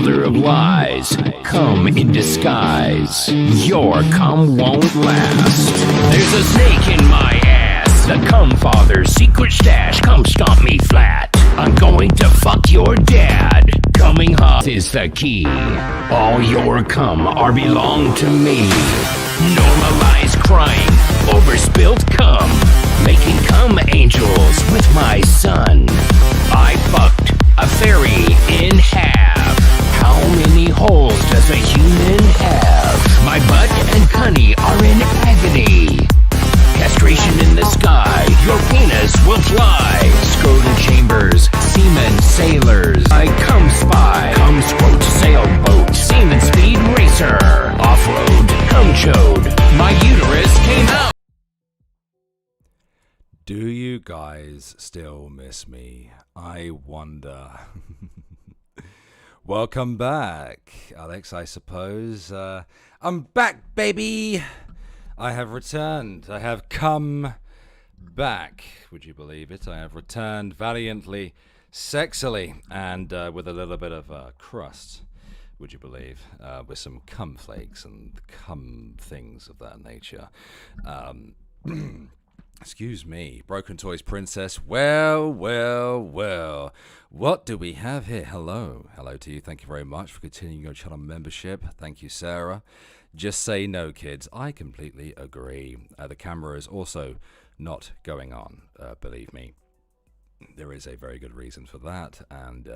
father of lies, come in disguise. Your cum won't last. There's a snake in my ass. The cum father's secret stash. Come stomp me flat. I'm going to fuck your dad. Coming hot is the key. All your cum are belong to me. Normalize crying over spilt cum. Making cum angels with my son. I fucked a fairy in half. How many holes does a human have? My butt and cunny are in agony. Castration in the sky, your penis will fly. Scrotal chambers, semen sailors. I cum spy, cum squote sailboat, semen speed racer. Off-road, cum chode, my uterus came out. Do you guys still miss me? I wonder. Welcome back, Alex, I suppose. I'm back, baby! I have returned. I have come back. Would you believe it? I have returned valiantly, sexily, and with a little bit of crust. Would you believe? With some cum flakes and cum things of that nature. Excuse me, Broken Toys Princess. Well. What do we have here? Hello to you. Thank you very much for continuing your channel membership. Thank you, Sarah. Just say no, kids. I completely agree. The camera is also not going on, believe me. There is a very good reason for that. And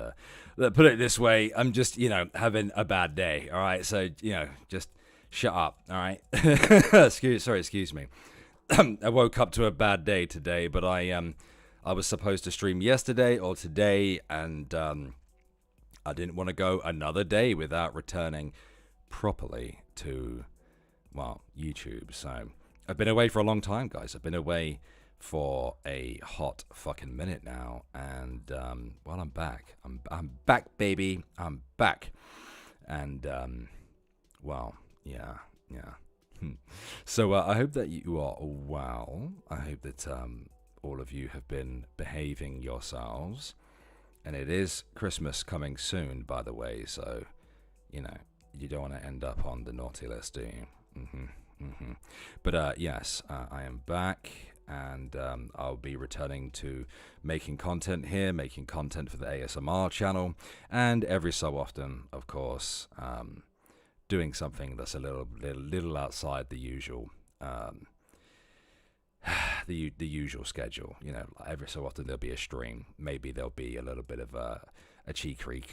put it this way, I'm just, having a bad day. All right. So, just shut up. All right. Excuse me. I woke up to a bad day today, but I was supposed to stream yesterday or today, and I didn't want to go another day without returning properly to, well, YouTube. So I've been away for a long time, guys. I've been away for a hot fucking minute now, and well, I'm back. I'm back, baby. I'm back, and well, yeah. So I hope that you are well. I hope that all of you have been behaving yourselves. And it is Christmas coming soon, by the way. So, you don't want to end up on the naughty list, do you? But yes, I am back. And I'll be returning to making content here, making content for the ASMR channel. And every so often, of course, doing something that's a little outside the usual, the usual schedule. Every so often there'll be a stream. Maybe there'll be a little bit of a cheeky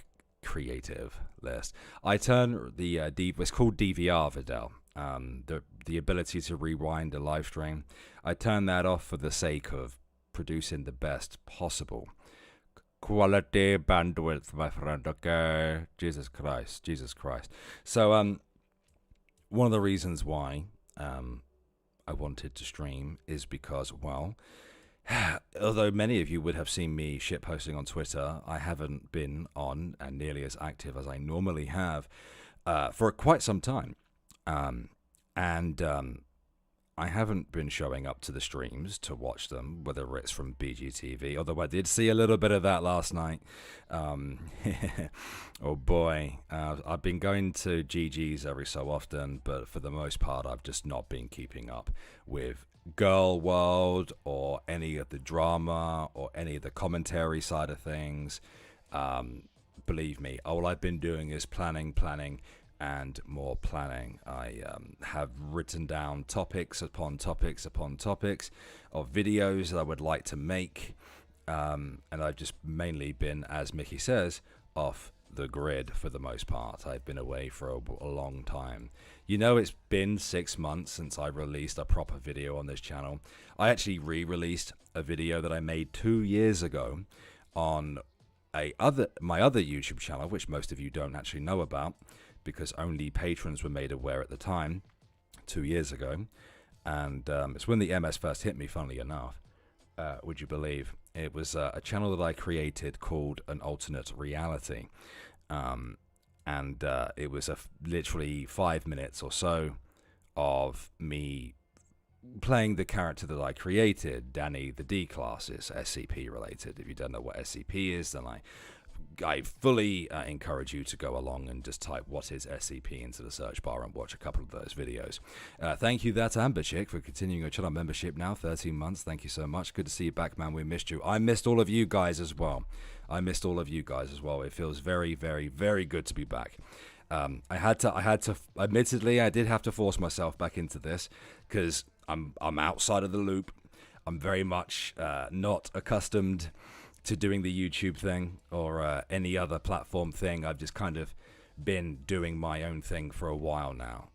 creative list. I turn the it's called DVR, Vidal. The ability to rewind a live stream. I turn that off for the sake of producing the best possible quality bandwidth, my friend. Okay, Jesus Christ. So one of the reasons why I wanted to stream is because, well, although many of you would have seen me shitposting on Twitter, I haven't been on and nearly as active as I normally have for quite some time, and I haven't been showing up to the streams to watch them, whether it's from BGTV, although I did see a little bit of that last night. Oh boy, I've been going to GG's every so often, but for the most part, I've just not been keeping up with Girl World or any of the drama or any of the commentary side of things. Believe me, all I've been doing is planning, and more planning. I have written down topics upon topics of videos that I would like to make, and I've just mainly been, as Mickey says, off the grid for the most part. I've been away for a long time. It's been 6 months since I released a proper video on this channel. I actually re-released a video that I made 2 years ago on my other YouTube channel, which most of you don't actually know about, because only patrons were made aware at the time, 2 years ago. And it's when the MS first hit me, funnily enough. Would you believe? It was a channel that I created called An Alternate Reality. And it was literally 5 minutes or so of me playing the character that I created, Danny the D-Class. Is SCP related. If you don't know what SCP is, then I I fully encourage you to go along and just type "what is SCP" into the search bar and watch a couple of those videos. Thank you, that's Amber Chick, for continuing your channel membership now, 13 months. Thank you so much. Good to see you back, man. We missed you. I missed all of you guys as well. It feels very, very, very good to be back. I had to. Admittedly, I did have to force myself back into this because I'm outside of the loop. I'm very much not accustomed to doing the YouTube thing or any other platform thing. I've just kind of been doing my own thing for a while now.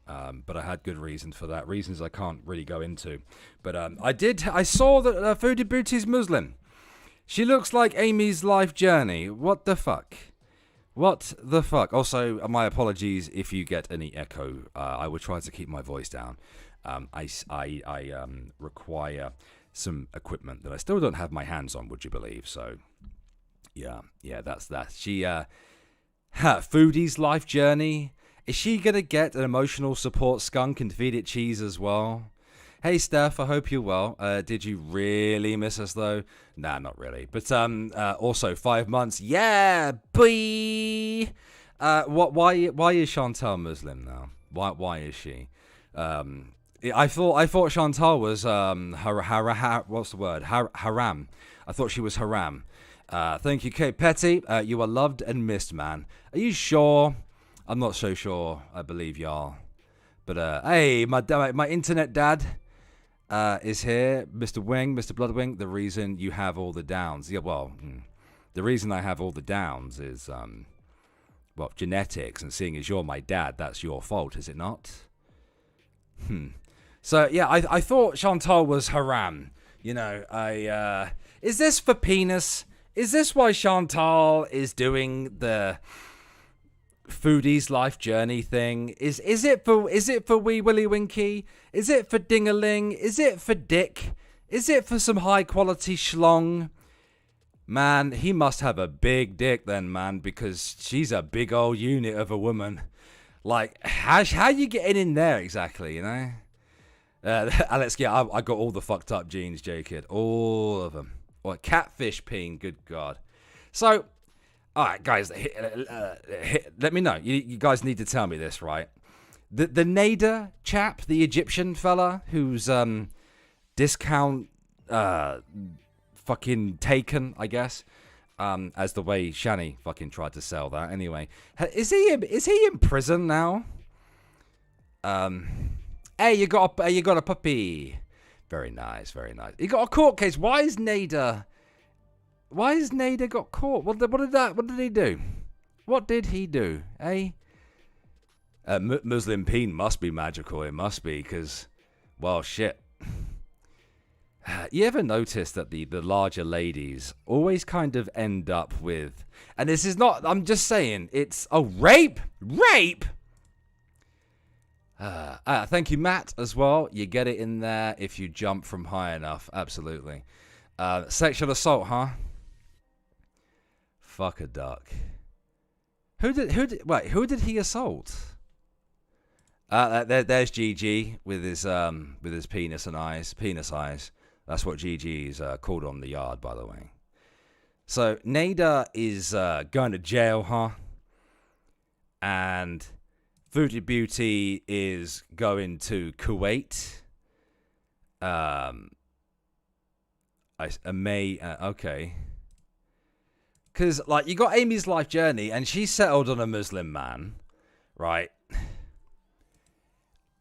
But I had good reasons for that. Reasons I can't really go into. But I saw that Foodie Booty's Muslim. She looks like Amy's life journey. What the fuck? What the fuck? Also, my apologies if you get any echo. I will try to keep my voice down. I require some equipment that I still don't have my hands on, would you believe? So, yeah, that's that. She, Foodie's life journey. Is she gonna get an emotional support skunk and feed it cheese as well? Hey, Steph, I hope you're well. Did you really miss us, though? Nah, not really. But also, 5 months. Yeah, boy. Why is Chantal Muslim now? Why is she? I thought Chantal was what's the word? Haram. I thought she was haram. Thank you, Kate Petty. You are loved and missed, man. Are you sure? I'm not so sure. I believe y'all. But hey, my internet dad is here, Mr. Wing, Mr. Bloodwing. The reason you have all the downs. Yeah, well, the reason I have all the downs is well, genetics, and seeing as you're my dad, that's your fault, is it not? So, yeah, I thought Chantal was haram. You know, is this for penis? Is this why Chantal is doing the Foodie's life journey thing? Is it for Wee Willie Winky? Is it for Dingaling? Is it for Dick? Is it for some high quality schlong? Man, he must have a big dick then, man, because she's a big old unit of a woman. Like, how you getting in there exactly, you know? Alex, yeah, I got all the fucked up genes, J-Kid. All of them. Or catfish peeing, good God. So, alright, guys, let me know. You guys need to tell me this, right? The Nader chap, the Egyptian fella, who's discount fucking taken, I guess. As the way Shani fucking tried to sell that. Anyway, is he in prison now? Hey, you got a puppy. Very nice, very nice. He got a court case. Why is Nader got caught? What did he do? What did he do? Eh? Muslim peen must be magical. It must be, because, well, shit. You ever notice that the larger ladies always kind of end up with, and this is not, I'm just saying, it's, rape? Thank you, Matt, as well. You get it in there if you jump from high enough. Absolutely. Sexual assault, huh? Fuck a duck. Who did he assault? There's GG with his penis eyes. That's what GG's called on the yard, by the way. So Nader is going to jail, huh? And Foodie Beauty is going to Kuwait. Okay. Because, like, you got Amy's life journey, and she settled on a Muslim man, right?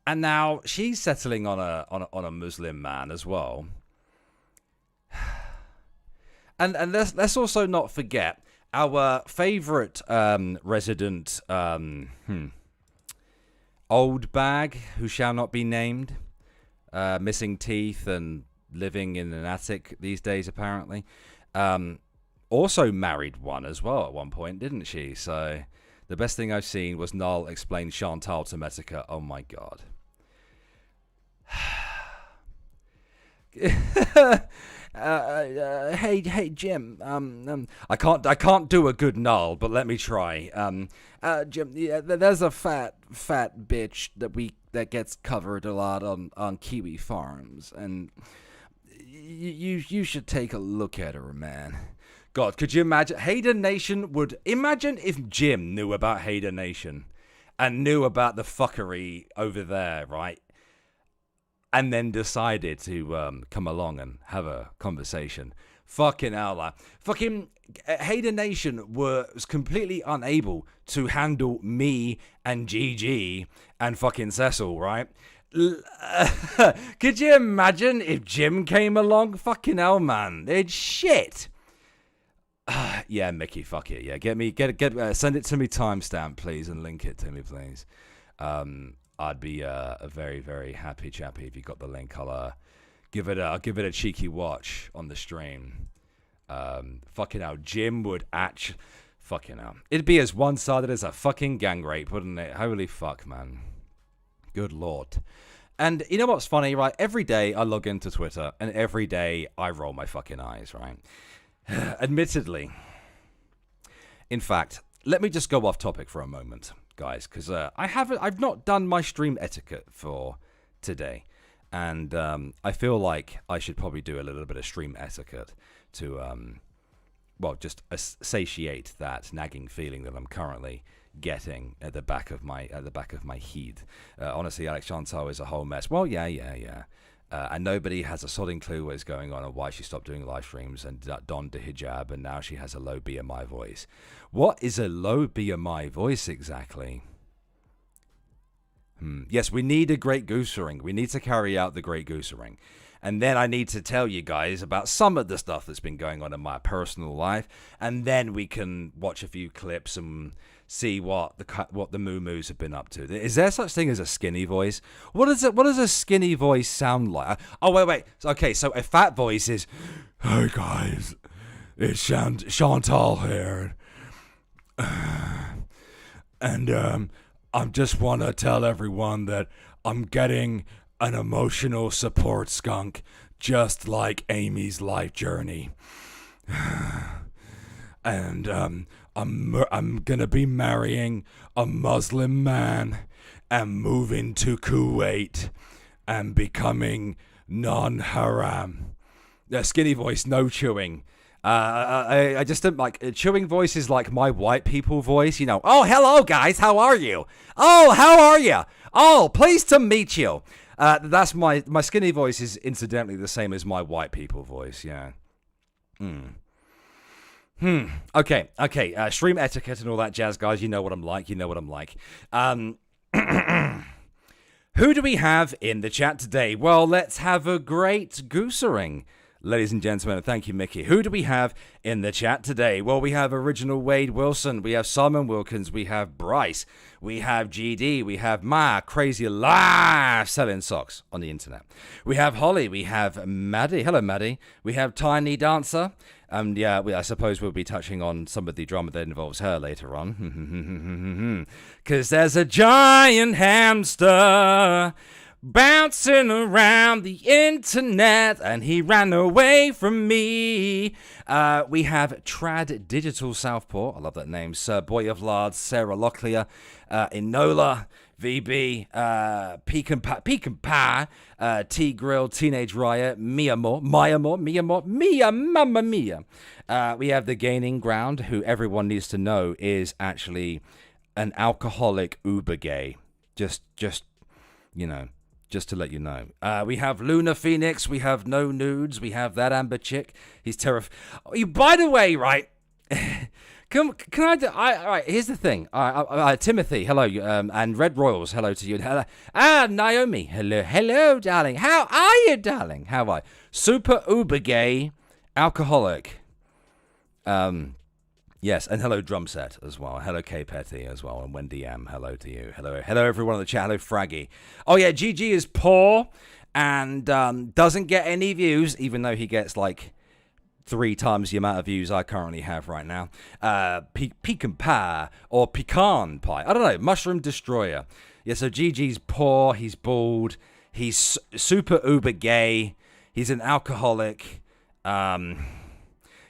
And now she's settling on a Muslim man as well. And let's also not forget our favorite resident old bag who shall not be named, missing teeth and living in an attic these days apparently. Also married one as well at one point, didn't she? So the best thing I've seen was Null explain Chantal to Metica. Oh my god. Hey Jim, I can't do a good Null, but let me try. Jim, yeah, there's a fat bitch that gets covered a lot on Kiwi farms, and you should take a look at her, man, God, could you imagine? Hater Nation would... Imagine if Jim knew about Hater Nation and knew about the fuckery over there, right? And then decided to come along and have a conversation. Fucking hell, like, fucking Hater Nation was completely unable to handle me and GG and fucking Cecil, right? Could you imagine if Jim came along? Fucking hell, man. It's shit. Yeah, Mickey, fuck it. Yeah, send it to me timestamp, please, and link it to me, please. I'd be a very, very happy chappy if you got the link. I'll give it a cheeky watch on the stream. Fucking hell, Jim would fucking hell. It'd be as one-sided as a fucking gang rape, wouldn't it? Holy fuck, man. Good lord. And you know what's funny, right? Every day I log into Twitter, and every day I roll my fucking eyes, right? Admittedly. In fact, let me just go off topic for a moment, guys, because I've not done my stream etiquette for today, and I feel like I should probably do a little bit of stream etiquette to, well, just satiate that nagging feeling that I'm currently getting at the back of my head. Honestly, Alex Chantal is a whole mess. Well, yeah. And nobody has a sodding clue what is going on and why she stopped doing live streams and donned the hijab, and now she has a low BMI voice. What is a low BMI voice exactly? Yes, we need a Great Goosering. We need to carry out the Great Goosering. And then I need to tell you guys about some of the stuff that's been going on in my personal life, and then we can watch a few clips and see what the moo-moos have been up to. Is there such thing as a skinny voice? What does a skinny voice sound like? Oh, wait. Okay, so a fat voice is, "Hey guys, it's Chantal here. And I just want to tell everyone that I'm getting an emotional support skunk just like Amy's life journey. And I'm gonna be marrying a Muslim man and moving to Kuwait and becoming non-haram." Skinny voice, no chewing. I just don't like chewing voice is like my white people voice, you know. "Oh, hello guys, how are you? Oh, how are you? Oh, pleased to meet you." That's my skinny voice is incidentally the same as my white people voice, yeah. Okay. Stream etiquette and all that jazz, guys. You know what I'm like. Who do we have in the chat today? Well, let's have a great goosering, ladies and gentlemen. Thank you, Mickey. Who do we have in the chat today? Well, we have Original Wade Wilson. We have Simon Wilkins. We have Bryce. We have GD. We have Ma, crazy live selling socks on the internet. We have Holly. We have Maddie. Hello, Maddie. We have Tiny Dancer. I suppose we'll be touching on some of the drama that involves her later on. Because there's a giant hamster bouncing around the internet, and he ran away from me. We have Trad Digital Southpaw. I love that name. Sir Boy of Lards, Sarah Locklear, Enola, VB, Peek and Pa, T-Grill, Teenage Riot, Mia Mamma Mia. We have The Gaining Ground, who everyone needs to know is actually an alcoholic uber gay. Just to let you know. We have Luna Phoenix. We have No Nudes. We have That Amber Chick. He's terrified. Oh, by the way, right... Can I all right, here's the thing. Timothy, hello, and Red Royals, hello to you. Hello. Naomi, hello, darling. How are you, darling? How are you? Super uber gay, alcoholic. Yes, and hello, Drumset as well. Hello, K Petty as well, and Wendy M. Hello to you. Hello, everyone in the chat. Hello, Fraggy. Oh yeah, GG is poor and doesn't get any views, even though he gets like 3 times the amount of views I currently have right now. Pecan pie or pecan pie. I don't know. Mushroom Destroyer. Yeah, so GG's poor. He's bald. He's super uber gay. He's an alcoholic. Yeah,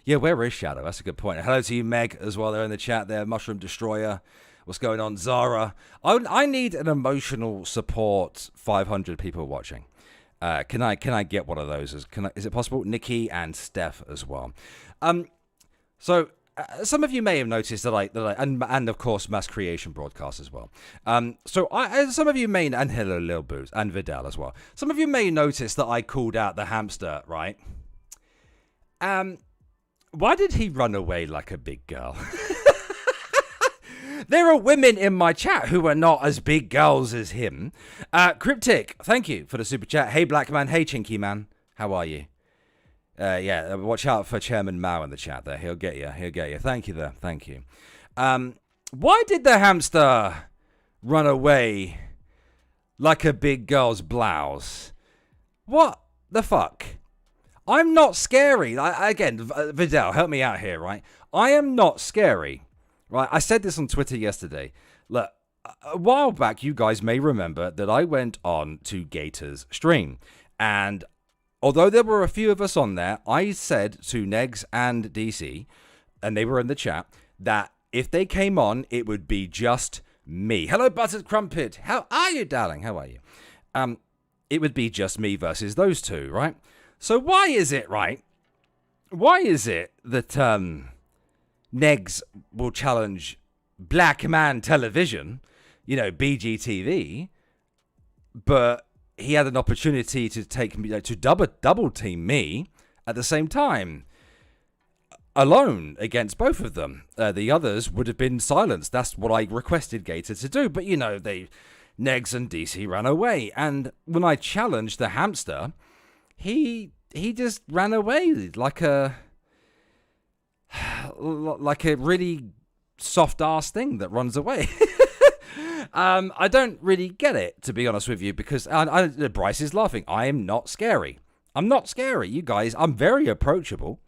where is Shadow? That's a good point. Hello to you, Meg, as well. They're in the chat there. Mushroom Destroyer. What's going on? Zara. I need an emotional support 500 people watching. Can I get one of those? Is it possible? Nikki and Steph as well. So some of you may have noticed that and of course mass creation broadcasts as well. Some of you may, and hello Lil Boots and Vidal as well. Some of you may notice that I called out the hamster, right? Why did he run away like a big girl? There are women in my chat who are not as big girls as him. Cryptic, thank you for the super chat. Hey Black Man, hey Chinky Man, how are you? Yeah, watch out for Chairman Mao in the chat there. He'll get you. Thank you there. Thank you. Why did the hamster run away like a big girl's blouse? What the fuck? I'm not scary. Again, Vidal, help me out here, right? I am not scary, right? I said this on Twitter yesterday. Look, a while back, you guys may remember that I went on to Gator's stream, and although there were a few of us on there, I said to Negs and DC, and they were in the chat, that if they came on, it would be just me. Hello, Buttered Crumpet. How are you, darling? How are you? It would be just me versus those two, right? So why is it, right? Why is it that Negs will challenge Black Man Television, BGTV, but he had an opportunity to take me to double team me at the same time, alone against both of them. The others would have been silenced. That's what I requested Gator to do. But Negs and DC ran away, and when I challenged the hamster, he just ran away like a really soft ass thing that runs away. I don't really get it, to be honest with you, because Bryce is laughing. I am not scary. I'm not scary, you guys. I'm very approachable.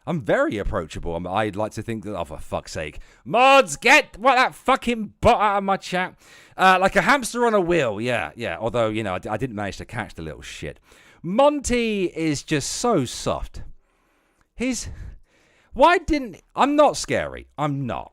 I'd like to think that, oh, for fuck's sake. Mods, get that fucking bot out of my chat. Like a hamster on a wheel. Yeah. Although, I didn't manage to catch the little shit. Monty is just so soft. I'm not scary. I'm not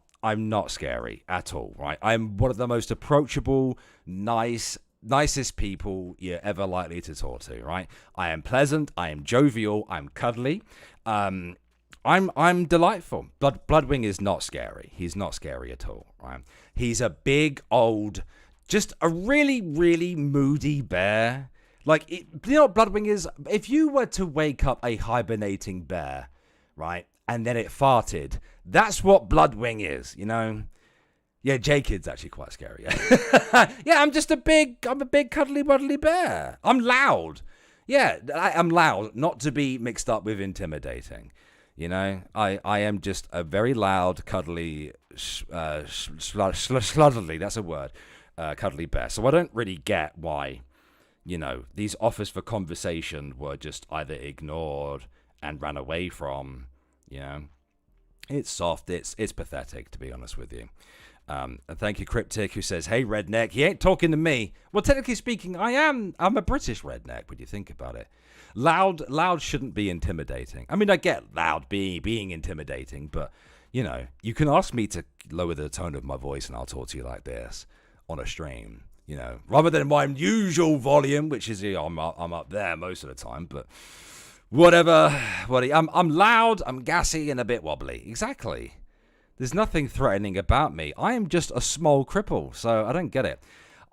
scary at all, right? I'm one of the most approachable, nicest people you're ever likely to talk to, right? I am pleasant. I am jovial. I'm cuddly. I'm delightful. Bloodwing is not scary. He's not scary at all, right? He's a big, old, just a really, really moody bear. Like, you know what Bloodwing is? If you were to wake up a hibernating bear, right, and then it farted, that's what Bloodwing is, Yeah, J-Kid's actually quite scary. Yeah, I'm a big cuddly wuddly bear. I'm loud. Yeah, I'm loud, not to be mixed up with intimidating. I am just a very loud, cuddly, sluddly, that's a word, cuddly bear. So I don't really get why, these offers for conversation were just either ignored and ran away from. It's soft. It's pathetic, to be honest with you. And thank you, Cryptic, who says, "Hey, redneck, he ain't talking to me." Well, technically speaking, I'm a British redneck. When you think about it, loud shouldn't be intimidating. I mean, I get loud being intimidating, but you can ask me to lower the tone of my voice, and I'll talk to you like this on a stream. Rather than my usual volume, which is I'm up there most of the time, but. Whatever. I'm loud, I'm gassy, and a bit wobbly. Exactly. There's nothing threatening about me. I am just a small cripple, so I don't get it.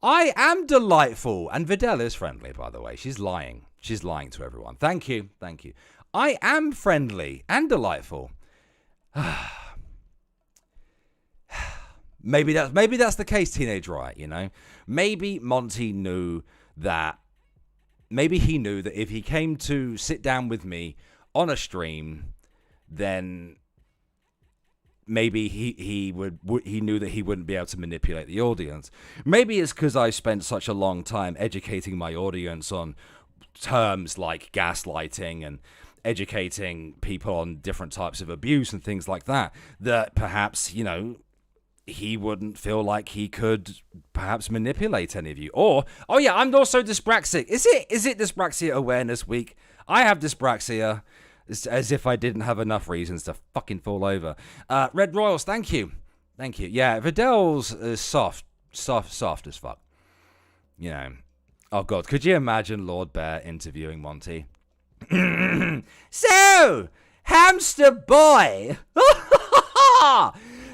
I am delightful. And Vidal is friendly, by the way. She's lying. She's lying to everyone. Thank you. I am friendly and delightful. Maybe that's the case, Teenage Riot, Maybe Monty knew that. Maybe he knew that if he came to sit down with me on a stream, then maybe he knew that he wouldn't be able to manipulate the audience. Maybe it's because I spent such a long time educating my audience on terms like gaslighting and educating people on different types of abuse and things like that, that perhaps, he wouldn't feel like he could perhaps manipulate any of you. Or, oh yeah, I'm also dyspraxic. Is it Dyspraxia Awareness Week? I have dyspraxia. It's as if I didn't have enough reasons to fucking fall over. Red Royals, thank you. Yeah, Vidal's is soft as fuck. Oh God, could you imagine Lord Bear interviewing Monty? So, hamster boy.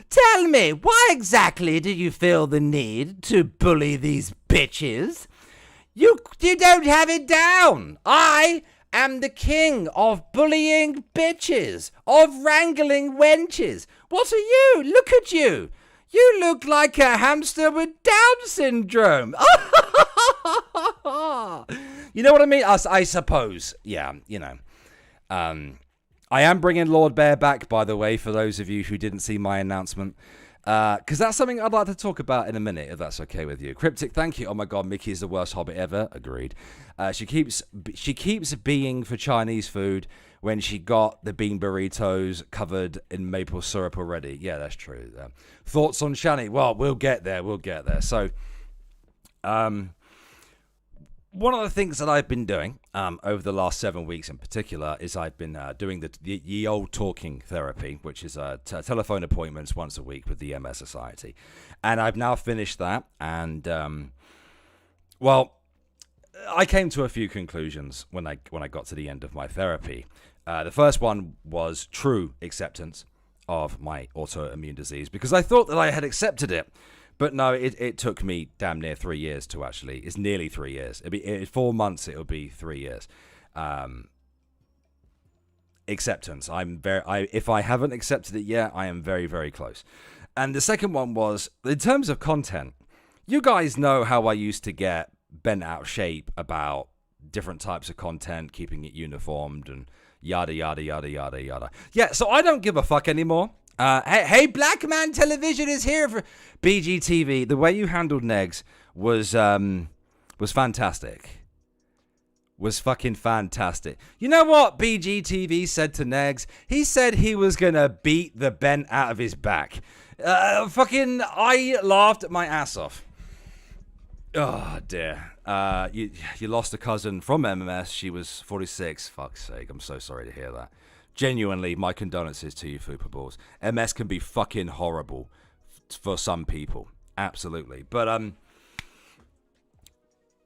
Tell me, why exactly do you feel the need to bully these bitches? You don't have it down. I am the king of bullying bitches, of wrangling wenches. What are you? Look at you. You look like a hamster with Down syndrome. You know what I mean? I suppose. Yeah, you know. I am bringing Lord Bear back, by the way, for those of you who didn't see my announcement. Because that's something I'd like to talk about in a minute, if that's okay with you. Cryptic, thank you. Oh my God, Mickey is the worst hobbit ever. Agreed. She keeps being for Chinese food when she got the bean burritos covered in maple syrup already. Yeah, that's true. Thoughts on Shani? Well, we'll get there. So, one of the things that I've been doing over the last 7 weeks in particular is I've been doing the ye old talking therapy, which is telephone appointments once a week with the MS Society. And I've now finished that. And, well, I came to a few conclusions when I got to the end of my therapy. The first one was true acceptance of my autoimmune disease, because I thought that I had accepted it. But no, it took me damn near 3 years to actually. It's nearly 3 years. It'll be 4 months. It'll be 3 years. Acceptance. If I haven't accepted it yet, I am very, very close. And the second one was in terms of content. You guys know how I used to get bent out of shape about different types of content, keeping it uniformed and yada yada yada yada yada. Yeah. So I don't give a fuck anymore. Hey, Black Man Television is here for BGTV. The way you handled Negs was fantastic. Was fucking fantastic. You know what BGTV said to Negs? He said he was gonna beat the bent out of his back. I laughed my ass off. Oh dear. You lost a cousin from MMS. She was 46. Fuck's sake. I'm so sorry to hear that. Genuinely, my condolences to you, Fupa Balls. MS can be fucking horrible for some people. Absolutely. But,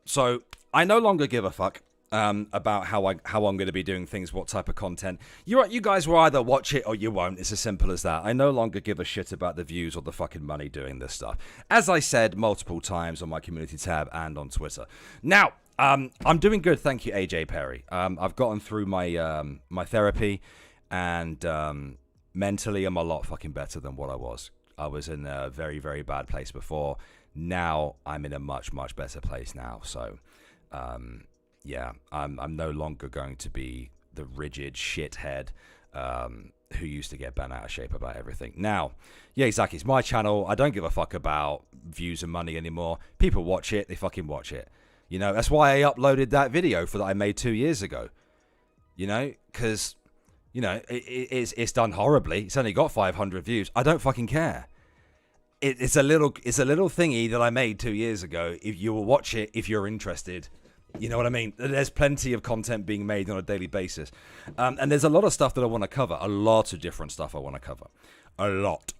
so, I no longer give a fuck about how I'm going to be doing things, what type of content. You guys will either watch it or you won't. It's as simple as that. I no longer give a shit about the views or the fucking money doing this stuff. As I said multiple times on my community tab and on Twitter. Now, I'm doing good, thank you, AJ Perry. I've gotten through my my therapy, and mentally I'm a lot fucking better than what I was. I was in a very, very bad place before. Now I'm in a much, much better place now. So, yeah, I'm no longer going to be the rigid shithead who used to get bent out of shape about everything. Now, yeah, exactly. It's my channel. I don't give a fuck about views and money anymore. People watch it. They fucking watch it. You know, that's why I uploaded that video that I made 2 years ago. You know, because, you know, it's done horribly. It's only got 500 views. I don't fucking care. It's a little thingy that I made 2 years ago. If you will watch it, if you're interested, you know what I mean? There's plenty of content being made on a daily basis. And there's a lot of stuff that I want to cover. A lot of different stuff I want to cover. A lot.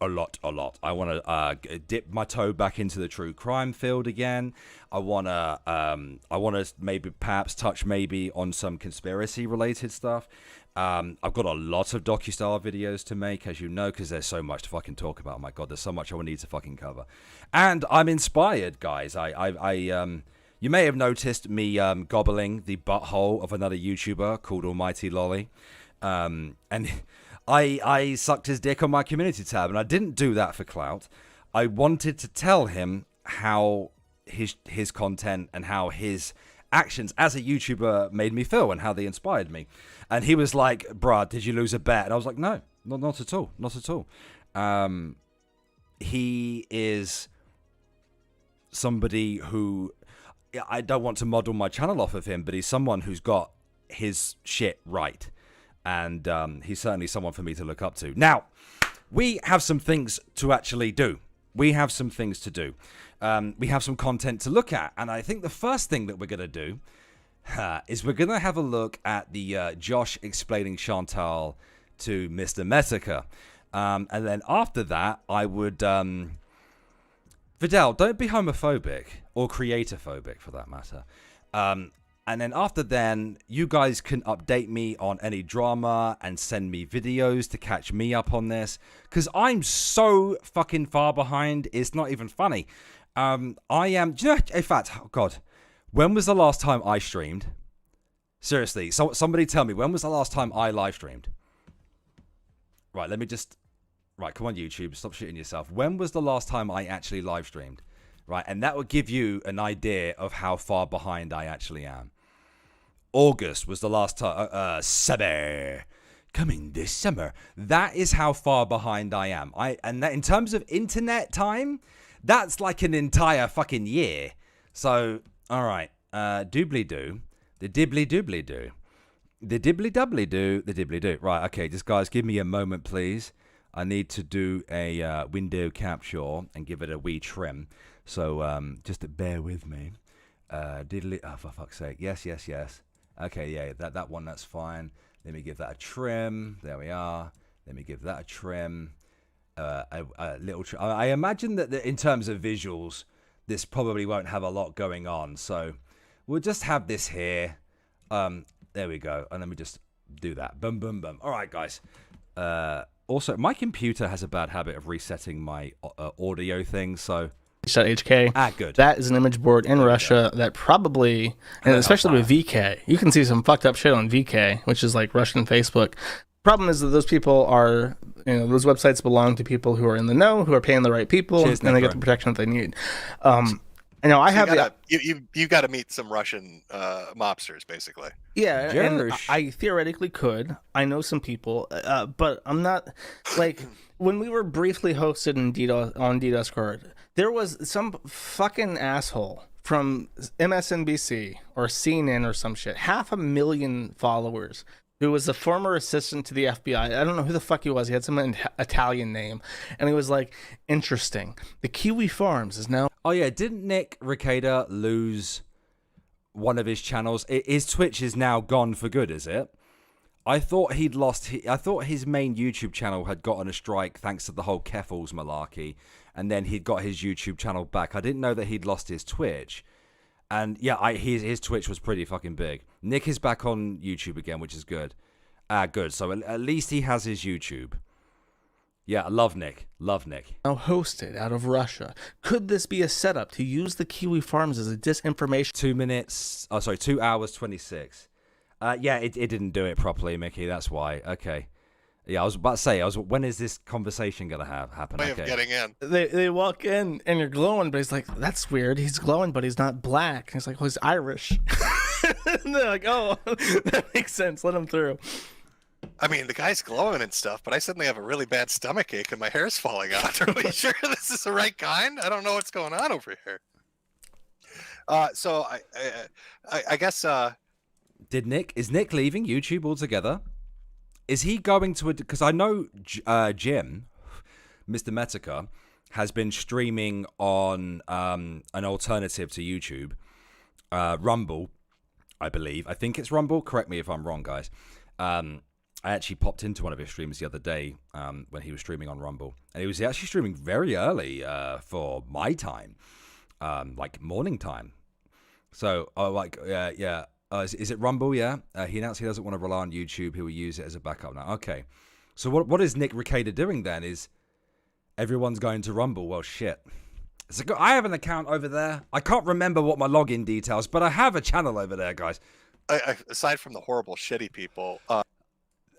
I want to dip my toe back into the true crime field again. I want to maybe perhaps touch maybe on some conspiracy related stuff. I've got a lot of docu-style videos to make, as you know, because there's so much to fucking talk about. Oh my God, there's so much I will need to fucking cover. And I'm inspired, guys. You may have noticed me gobbling the butthole of another YouTuber called Almighty Lolly. And I sucked his dick on my community tab, and I didn't do that for clout. I wanted to tell him how his content and how his actions as a YouTuber made me feel and how they inspired me. And he was like, bruh, did you lose a bet? And I was like, no, not at all. Not at all. He is somebody who, I don't want to model my channel off of him, but he's someone who's got his shit right. And he's certainly someone for me to look up to. Now, we have some things to actually do. We have some things to do. We have some content to look at. And I think the first thing that we're going to do is we're going to have a look at the Josh explaining Chantal to Mr. Metica. And then after that, I would... Vidal, don't be homophobic or creator-phobic for that matter. And And then after then, you guys can update me on any drama and send me videos to catch me up on this. Because I'm so fucking far behind, it's not even funny. I am, do you know, in fact, oh God, when was the last time I streamed? Seriously, somebody tell me, when was the last time I live streamed? Right, let me just, right, come on YouTube, stop shooting yourself. When was the last time I actually live streamed? Right, and that would give you an idea of how far behind I actually am. August was the last time, summer, coming this summer. That is how far behind I am. And that, in terms of internet time, that's like an entire fucking year. So, all right, doobly-doo, the dibbly-doobly-doo, the dibbly-doubly-doo, the dibbly-doo. Right, okay, just guys, give me a moment, please. I need to do a window capture and give it a wee trim. So, just bear with me. Diddly, oh, for fuck's sake. Yes, yes, yes. Okay, yeah, that one, that's fine. Let me give that a trim. There we are. Let me give that a trim. A little trim. I imagine that in terms of visuals, this probably won't have a lot going on. So we'll just have this here. There we go. And let me just do that. Boom, boom, boom. All right, guys. Also, my computer has a bad habit of resetting my audio thing, so... HK. Ah, good. That is an image board in Russia that probably, and especially with VK, you can see some fucked up shit on VK, which is like Russian Facebook. Problem is that those people are, you know, those websites belong to people who are in the know, who are paying the right people, and they get the protection that they need. You know, I have you got to meet some Russian mobsters, basically. Yeah, and I theoretically could. I know some people, but I'm not like when we were briefly hosted in DDoS on DDoS, there was some fucking asshole from MSNBC or CNN or some shit, 500,000 followers, who was a former assistant to the FBI. I don't know who the fuck he was. He had some Italian name. And he was like, interesting. The Kiwi Farms is now... Oh, yeah. Didn't Nick Recader lose one of his channels? His Twitch is now gone for good, is it? I thought he'd lost... I thought his main YouTube channel had gotten a strike thanks to the whole Keffals malarkey. And then he'd got his YouTube channel back. I didn't know that he'd lost his Twitch. And yeah, his Twitch was pretty fucking big. Nick is back on YouTube again, which is good. Good. So at least he has his YouTube. Yeah, love Nick. Love Nick. Now hosted out of Russia. Could this be a setup to use the Kiwi Farms as a disinformation? 2 minutes. Oh, sorry, 2 hours 26. Yeah, it didn't do it properly, Mickey. That's why. Okay. Yeah, I was about to say, when is this conversation going to happen? Way of getting in. They walk in and you're glowing, but he's like, that's weird. He's glowing, but he's not black. And he's like, well, he's Irish. And they're like, oh, that makes sense. Let him through. I mean, the guy's glowing and stuff, but I suddenly have a really bad stomach ache and my hair's falling out. Are we sure this is the right kind? I don't know what's going on over here. So I guess... Is Nick leaving YouTube altogether? Is he going to... Because I know Jim, Mr. Metica, has been streaming on an alternative to YouTube, Rumble, I believe. I think it's Rumble. Correct me if I'm wrong, guys. I actually popped into one of his streams the other day when he was streaming on Rumble. And he was actually streaming very early for my time, like morning time. So, yeah. Is it Rumble? Yeah. He announced he doesn't want to rely on YouTube. He will use it as a backup now. Okay. So what is Nick Recader doing then? Is everyone's going to Rumble? Well, shit. I have an account over there. I can't remember what my login details, but I have a channel over there, guys. Aside from the horrible, shitty people.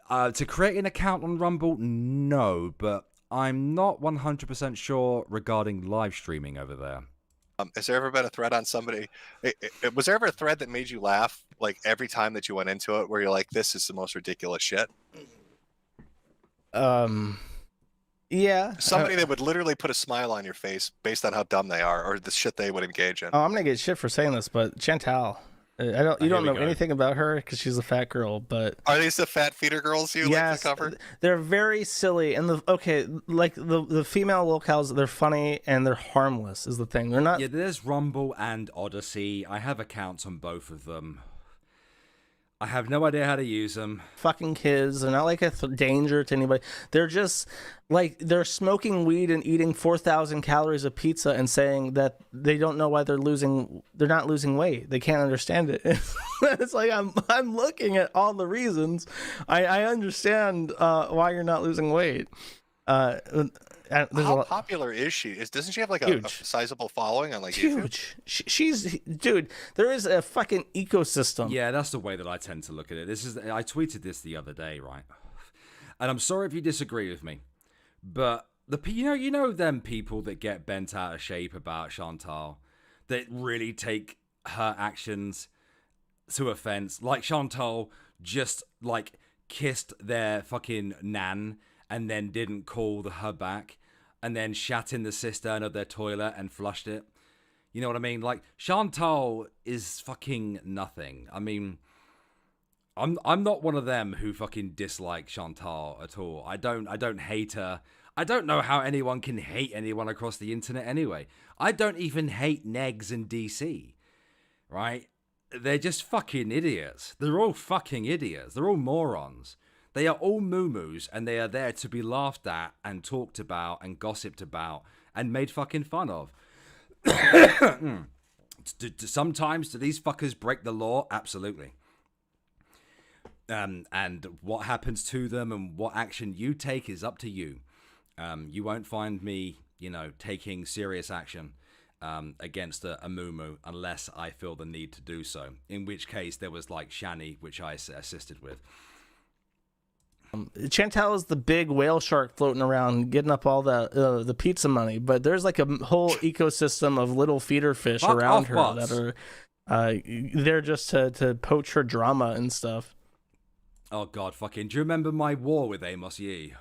To create an account on Rumble, no, but I'm not 100% sure regarding live streaming over there. Has there ever been a thread on somebody? Was there ever a thread that made you laugh, like every time that you went into it, where you're like, "This is the most ridiculous shit"? Yeah. Somebody that would literally put a smile on your face based on how dumb they are, or the shit they would engage in. Oh, I'm gonna get shit for saying this, but Chantal, you don't know anything about her because she's a fat girl. But are these the fat feeder girls you like to cover? They're very silly, and the female locales, they're funny and they're harmless. Is the thing. They're not. Yeah, there's Rumble and Odyssey. I have accounts on both of them. I have no idea how to use them. Fucking kids. They're not like a danger to anybody. They're just like they're smoking weed and eating 4,000 calories of pizza and saying that they don't know why they're not losing weight. They can't understand it. It's like I'm looking at all the reasons. I understand why you're not losing weight. How popular is she? Doesn't she have like a sizable following on like huge? She's dude. There is a fucking ecosystem. Yeah, that's the way that I tend to look at it. I tweeted this the other day, right? And I'm sorry if you disagree with me, but you know them people that get bent out of shape about Chantal, that really take her actions to offense. Like Chantal just like kissed their fucking nan and then didn't call her back, and then shat in the cistern of their toilet and flushed it. You know what I mean? Like, Chantal is fucking nothing. I mean, I'm not one of them who fucking dislike Chantal at all. I don't hate her. I don't know how anyone can hate anyone across the internet anyway. I don't even hate Negs and DC, right? They're just fucking idiots. They're all fucking idiots. They're all morons. They are all moo-moos, and they are there to be laughed at and talked about and gossiped about and made fucking fun of. Sometimes do these fuckers break the law? Absolutely. And what happens to them and what action you take is up to you. You won't find me, taking serious action against a moo-moo unless I feel the need to do so. In which case, there was like Shani, which I assisted with. Chantal is the big whale shark floating around, getting up all the pizza money. But there's like a whole ecosystem of little feeder fish around her that are there just to poach her drama and stuff. Oh God, fucking! Do you remember my war with Amos Yee?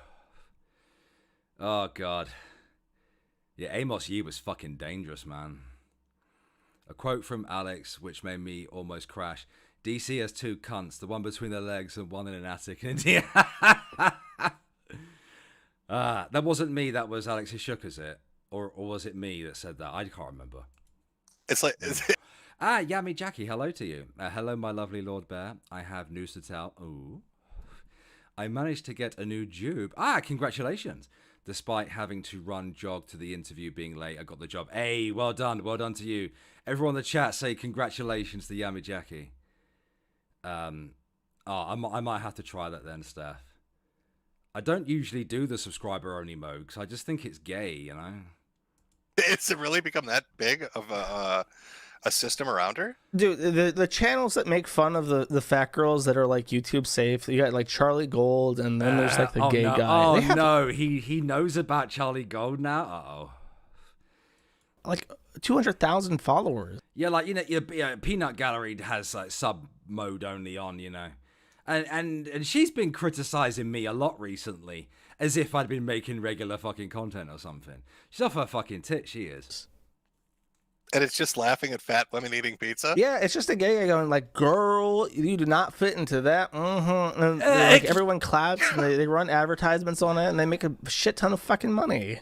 Oh God, yeah, Amos Yee was fucking dangerous, man. A quote from Alex, which made me almost crash. DC has two cunts, the one between their legs and one in an attic in India. That wasn't me, that was Alex Shook, is it? Or was it me that said that? I can't remember. It's like... Yummy Jackie, hello to you. Hello, my lovely Lord Bear. I have news to tell. Ooh. I managed to get a new jube. Congratulations. Despite having to run jog to the interview being late, I got the job. Hey, well done. Well done to you. Everyone in the chat say congratulations to Yummy Jackie. I might have to try that then, Steph. I don't usually do the subscriber only mode because I just think it's gay, It's really become that big of a system around her? Dude, the channels that make fun of the fat girls that are like YouTube safe, you got like Charlie Gold, and then there's like the gay guy. Oh no, he knows about Charlie Gold now. Uh-oh. Like 200,000 followers. Yeah, like your Peanut Gallery has like sub mode only on, and she's been criticizing me a lot recently, as if I'd been making regular fucking content or something. She's off her fucking tit, she is. And it's just laughing at fat women eating pizza? Yeah, it's just a gay guy going like, girl, you do not fit into that. And like, everyone claps, and they run advertisements on it, and they make a shit ton of fucking money.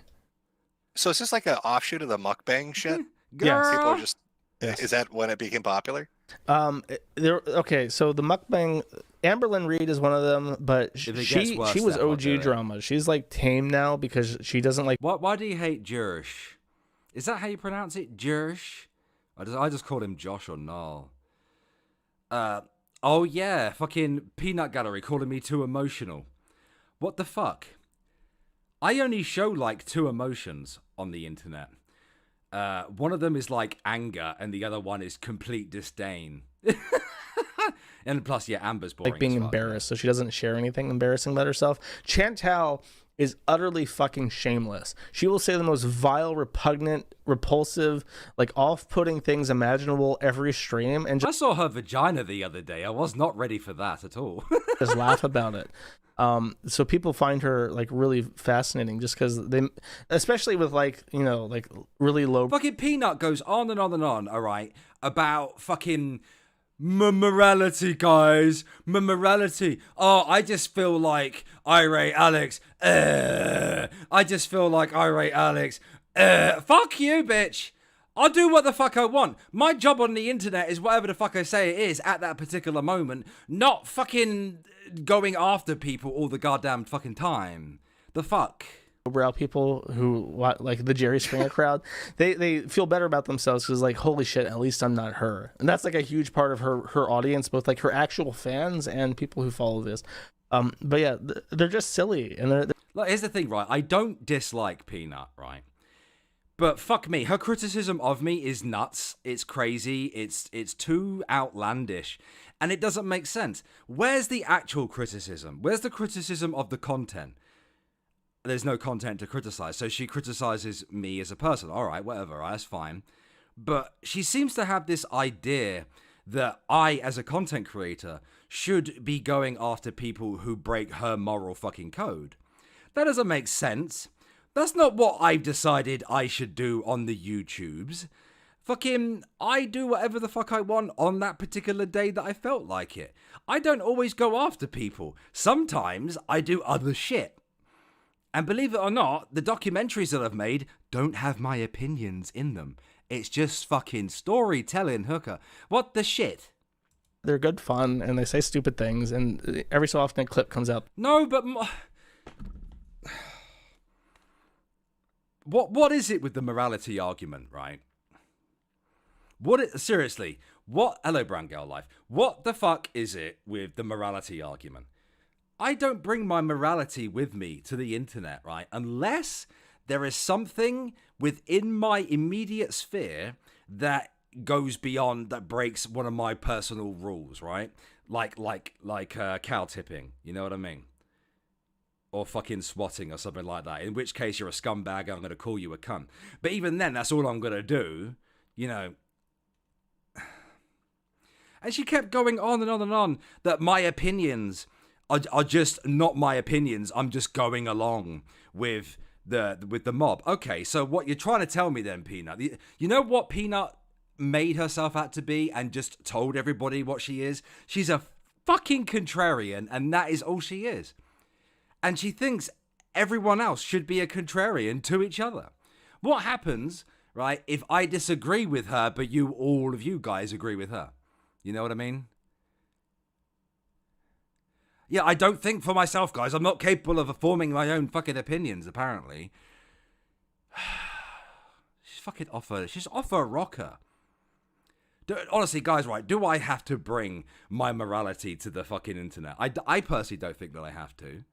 So it's just like an offshoot of the mukbang shit? Yeah. People are just... Yes. Is that when it became popular? Okay, so the mukbang... Amberlynn Reed is one of them, but she was OG drama. She's like tame now because she doesn't like... Why do you hate Jerish? Is that how you pronounce it? Jerish? I just called him Josh or Null. Oh yeah, fucking Peanut Gallery calling me too emotional. What the fuck? I only show like two emotions on the internet. One of them is like anger, and the other one is complete disdain. And plus, yeah, Amber's boring. Like being embarrassed, so she doesn't share anything embarrassing about herself. Chantal is utterly fucking shameless. She will say the most vile, repugnant, repulsive, like off-putting things imaginable every stream. And I saw her vagina the other day. I was not ready for that at all. Just laugh about it. So people find her like really fascinating just because they, especially with like, like really low. Fucking Peanut goes on and on and on, all right, about fucking morality, guys. Morality. Oh, I just feel like Irate Alex. I just feel like Irate Alex. Fuck you, bitch. I'll do what the fuck I want. My job on the internet is whatever the fuck I say it is at that particular moment, not fucking going after people all the goddamn fucking time. The fuck? Brow people who like the Jerry Springer crowd, they feel better about themselves because like, holy shit, at least I'm not her. And that's like a huge part of her audience, both like her actual fans and people who follow this. But yeah, they're just silly. And they're like, here's the thing, right? I don't dislike Peanut, right? But fuck me, her criticism of me is nuts. It's crazy. It's too outlandish. And it doesn't make sense. Where's the actual criticism? Where's the criticism of the content? There's no content to criticize. So she criticizes me as a person. All right, whatever. That's fine. But she seems to have this idea that I, as a content creator, should be going after people who break her moral fucking code. That doesn't make sense. That's not what I've decided I should do on the YouTubes. Fucking, I do whatever the fuck I want on that particular day that I felt like it. I don't always go after people. Sometimes I do other shit. And believe it or not, the documentaries that I've made don't have my opinions in them. It's just fucking storytelling, hooker. What the shit? They're good fun, and they say stupid things, and every so often a clip comes up. No, but... What is it with the morality argument, right? Seriously, hello, Brown Girl Life. What the fuck is it with the morality argument? I don't bring my morality with me to the internet, right? Unless there is something within my immediate sphere that goes beyond, that breaks one of my personal rules, right? Like cow tipping, you know what I mean? Or fucking swatting or something like that. In which case you're a scumbag and I'm going to call you a cunt. But even then, that's all I'm going to do, you know. And she kept going on and on and on that my opinions are just not my opinions. I'm just going along with the mob. Okay, so what you're trying to tell me then, Peanut, you know what Peanut made herself out to be and just told everybody what she is? She's a fucking contrarian, and that is all she is. And she thinks everyone else should be a contrarian to each other. What happens, right, if I disagree with her, but all of you guys agree with her? You know what I mean? Yeah, I don't think for myself, guys. I'm not capable of forming my own fucking opinions, apparently. She's off her rocker. Honestly, guys, right, do I have to bring my morality to the fucking internet? I personally don't think that I have to.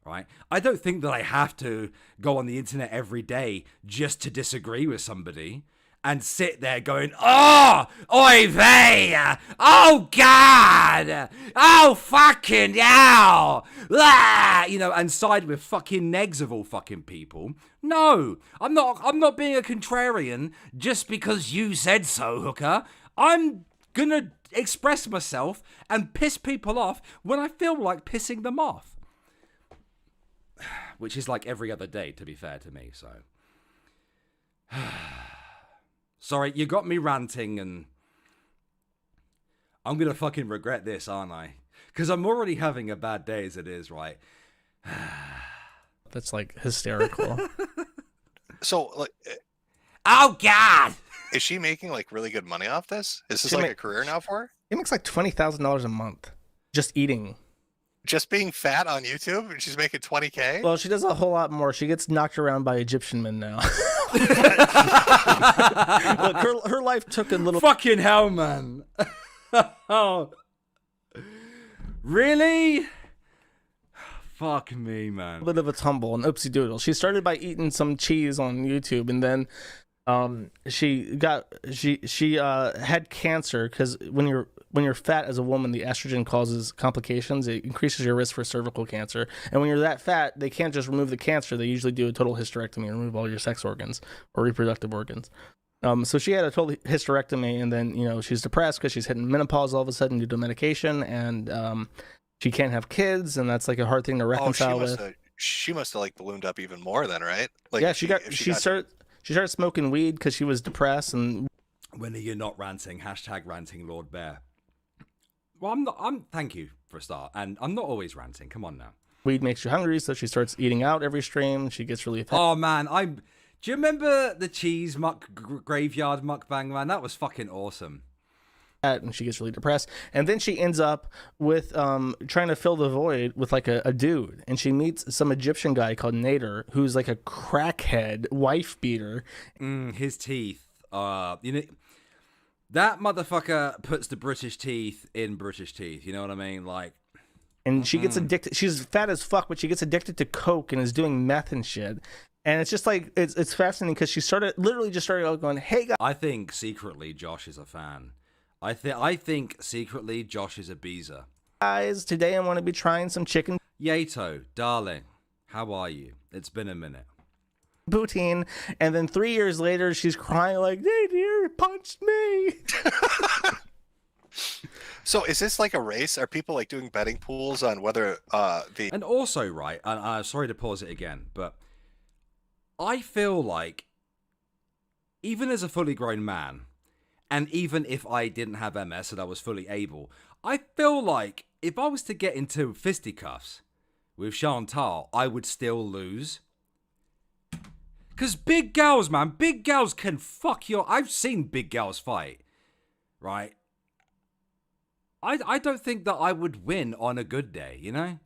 Right? I don't think that I have to go on the internet every day just to disagree with somebody and sit there going, oh, oy vey, oh God, oh fucking hell, ah, you know, and side with fucking negs of all fucking people. No, I'm not being a contrarian just because you said so, hooker. I'm gonna express myself and piss people off when I feel like pissing them off. Which is like every other day, to be fair to me, so. Sorry, you got me ranting, and I'm gonna fucking regret this, aren't I? Because I'm already having a bad day as it is, right? That's like hysterical. So, like, oh God, is she making like really good money off this? Is this like a career now for her? It makes like $20,000 a month just eating. Just being fat on YouTube, and she's making $20K. Well, she does a whole lot more. She gets knocked around by Egyptian men now. Look, her life took a little. Fucking hell, man! Oh, really? Fuck me, man. A bit of a tumble, an oopsie doodle. She started by eating some cheese on YouTube, and then she had cancer because when you're fat as a woman, the estrogen causes complications. It increases your risk for cervical cancer. And when you're that fat, they can't just remove the cancer. They usually do a total hysterectomy and remove all your sex organs or reproductive organs. So she had a total hysterectomy, and then, you know, she's depressed because she's hitting menopause all of a sudden due to medication, and she can't have kids, and that's like a hard thing to reconcile with. She must have like ballooned up even more then, right? Like, yeah, she started smoking weed because she was depressed. And when are you not ranting? # ranting Lord Bear. Well, thank you for a start, and I'm not always ranting. Come on now. Weed makes you hungry, so she starts eating out every stream. She gets really fat. Oh man, Do you remember the cheese graveyard mukbang, man? That was fucking awesome. And she gets really depressed, and then she ends up with trying to fill the void with like a dude, and she meets some Egyptian guy called Nader, who's like a crackhead wife beater. His teeth, you know, that motherfucker puts the British teeth in British teeth. You know what I mean? Like, and she gets addicted. She's fat as fuck, but she gets addicted to coke and is doing meth and shit. And it's just like it's fascinating because she literally started out going, "Hey guys." I think secretly Josh is a fan. I think secretly Josh is a beezer. Guys, today I want to be trying some chicken Yato, darling, how are you? It's been a minute. poutine, and then 3 years later she's crying like, "They dear punched me." So is this like a race? Are people like doing betting pools on whether the And also, right, and I'm sorry to pause it again, but I feel like even as a fully grown man, and even if I didn't have MS and I was fully able, I feel like if I was to get into fisticuffs with Chantal, I would still lose. Because big gals, man, big gals can fuck your... I've seen big gals fight, right? I don't think that I would win on a good day, you know?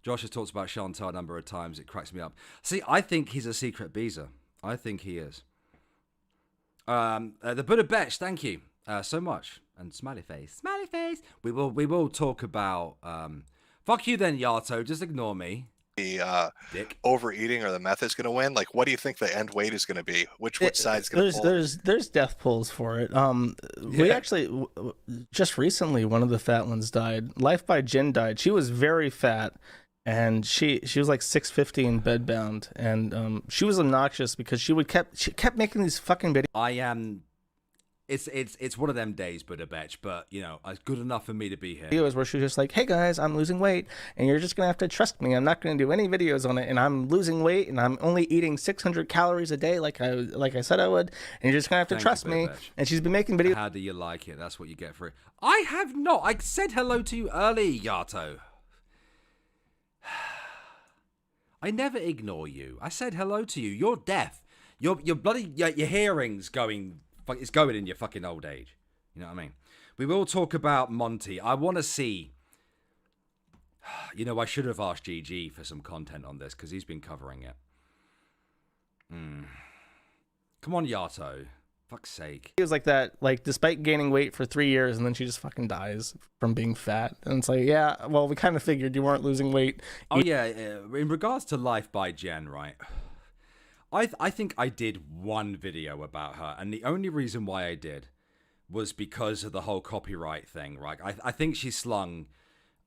Josh has talked about Chantal a number of times. It cracks me up. See, I think he's a secret beezer. I think he is. The Buddha Betch, thank you so much. And smiley face. We will talk about fuck you then, Yato. Just ignore me. Dick. Overeating or the meth is going to win? Like, what do you think the end weight is going to be? Which side's going to pull? There's death pulls for it. We actually just recently one of the fat ones died. Life by Jin died. She was very fat. And she was like 650 and bedbound, and she was obnoxious because she kept making these fucking videos. I am. It's one of them days, Buddha Betch, but you know, it's good enough for me to be here. Videos where she was just like, "Hey guys, I'm losing weight, and you're just gonna have to trust me. I'm not gonna do any videos on it, and I'm losing weight, and I'm only eating 600 calories a day, like I said I would, and you're just gonna have to trust me." And she's been making videos. How do you like it? That's what you get for it. I have not. I said hello to you early, Yato. I never ignore you. I said hello to you. You're deaf. Your bloody your hearing's going. It's going in your fucking old age. You know what I mean? We will talk about Monty. I want to see. You know, I should have asked GG for some content on this because he's been covering it. Come on, Yato. Fuck's sake. It was like that, like despite gaining weight for 3 years, and then she just fucking dies from being fat. And it's like, yeah, well, we kind of figured you weren't losing weight. Oh yeah, in regards to Life by Jen, right? I think I did one video about her, and the only reason why I did was because of the whole copyright thing, right? I think she slung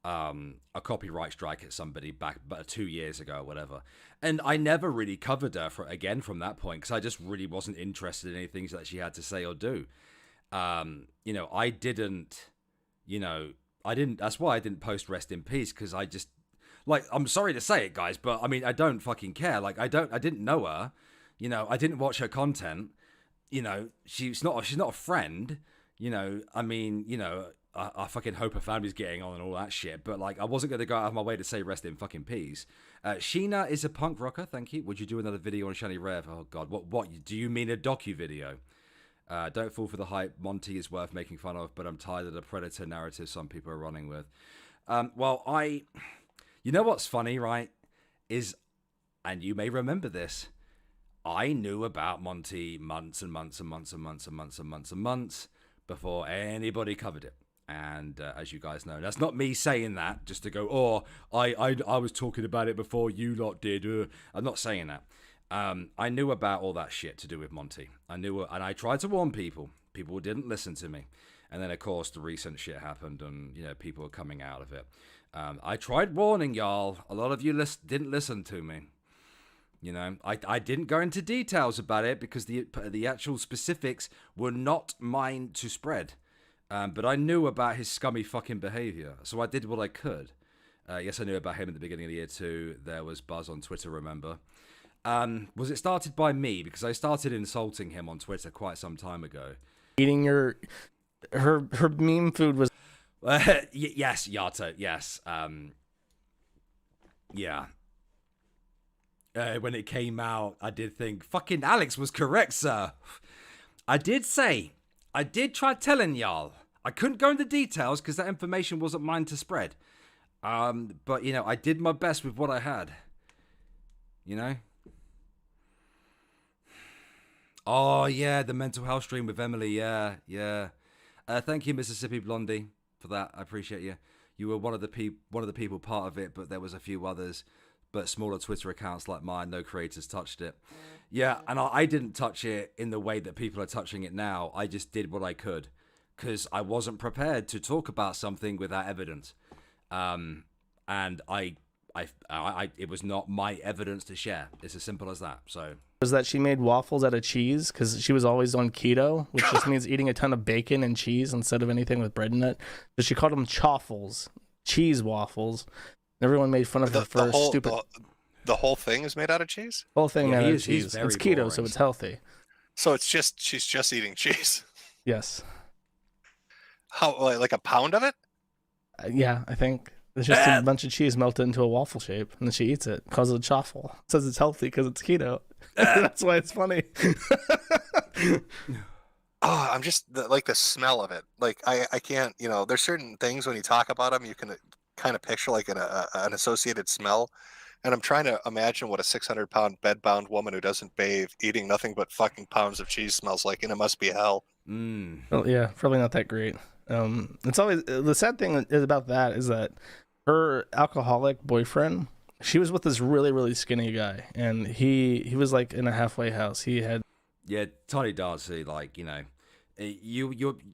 a copyright strike at somebody back 2 years ago or whatever. And I never really covered her again from that point because I just really wasn't interested in anything that she had to say or do. You know, I didn't, that's why I didn't post Rest in Peace because I just, like, I'm sorry to say it, guys, but I mean, I don't fucking care. Like, I didn't know her, you know, I didn't watch her content, you know, she's not a friend, you know, I mean, you know, I fucking hope her family's getting on and all that shit, but like I wasn't going to go out of my way to say rest in fucking peace. Sheena is a punk rocker, thank you. Would you do another video on Shani Rev? Oh god, what do you mean a docu video? Don't fall for the hype. Monty is worth making fun of, but I'm tired of the predator narrative some people are running with. You know what's funny, right? And you may remember this, I knew about Monty months and months and months and months and months and months and months before anybody covered it. And as you guys know, that's not me saying that just to go, oh, I was talking about it before you lot did. I'm not saying that. I knew about all that shit to do with Monty. I knew, and I tried to warn people. People didn't listen to me. And then, of course, the recent shit happened and, you know, people are coming out of it. I tried warning y'all. A lot of you didn't listen to me. You know, I didn't go into details about it because the actual specifics were not mine to spread. But I knew about his scummy fucking behavior, so I did what I could. Yes, I knew about him at the beginning of the year too. There was buzz on Twitter, remember? Was it started by me? Because I started insulting him on Twitter quite some time ago. Eating her meme food was... Yes, Yato, yes. Yeah. when it came out, I did think, fucking Alex was correct, sir. I did try telling y'all. I couldn't go into details because that information wasn't mine to spread. But, you know, I did my best with what I had. You know? Oh, yeah, the mental health stream with Emily. Yeah. Thank you, Mississippi Blondie, for that. I appreciate you. You were one of the people part of it, but there was a few others. But smaller Twitter accounts like mine, no creators touched it. Yeah, and I didn't touch it in the way that people are touching it now. I just did what I could because I wasn't prepared to talk about something without evidence. And it was not my evidence to share. It's as simple as that. So was that she made waffles out of cheese because she was always on keto, which just means eating a ton of bacon and cheese instead of anything with bread in it. But she called them chaffles, cheese waffles. Everyone made fun of her for stupid. The whole thing is made out of cheese. The whole thing made out of cheese. It's keto, boring. so it's healthy. So she's just eating cheese. Yes. How, like a pound of it? Yeah, I think it's just a bunch of cheese melted into a waffle shape, and then she eats it. Calls it a chaffle. Says it's healthy because it's keto. That's why it's funny. Oh, I'm just like the smell of it. Like I can't. You know, there's certain things when you talk about them, you can kind of picture like an associated smell. And I'm trying to imagine what a 600-pound bed-bound woman who doesn't bathe, eating nothing but fucking pounds of cheese smells like, and it must be hell. Well, yeah, probably not that great. It's always the sad thing about that is that her alcoholic boyfriend, she was with this really, really skinny guy, and he was like in a halfway house. He had Toddy Dancer, like, you know,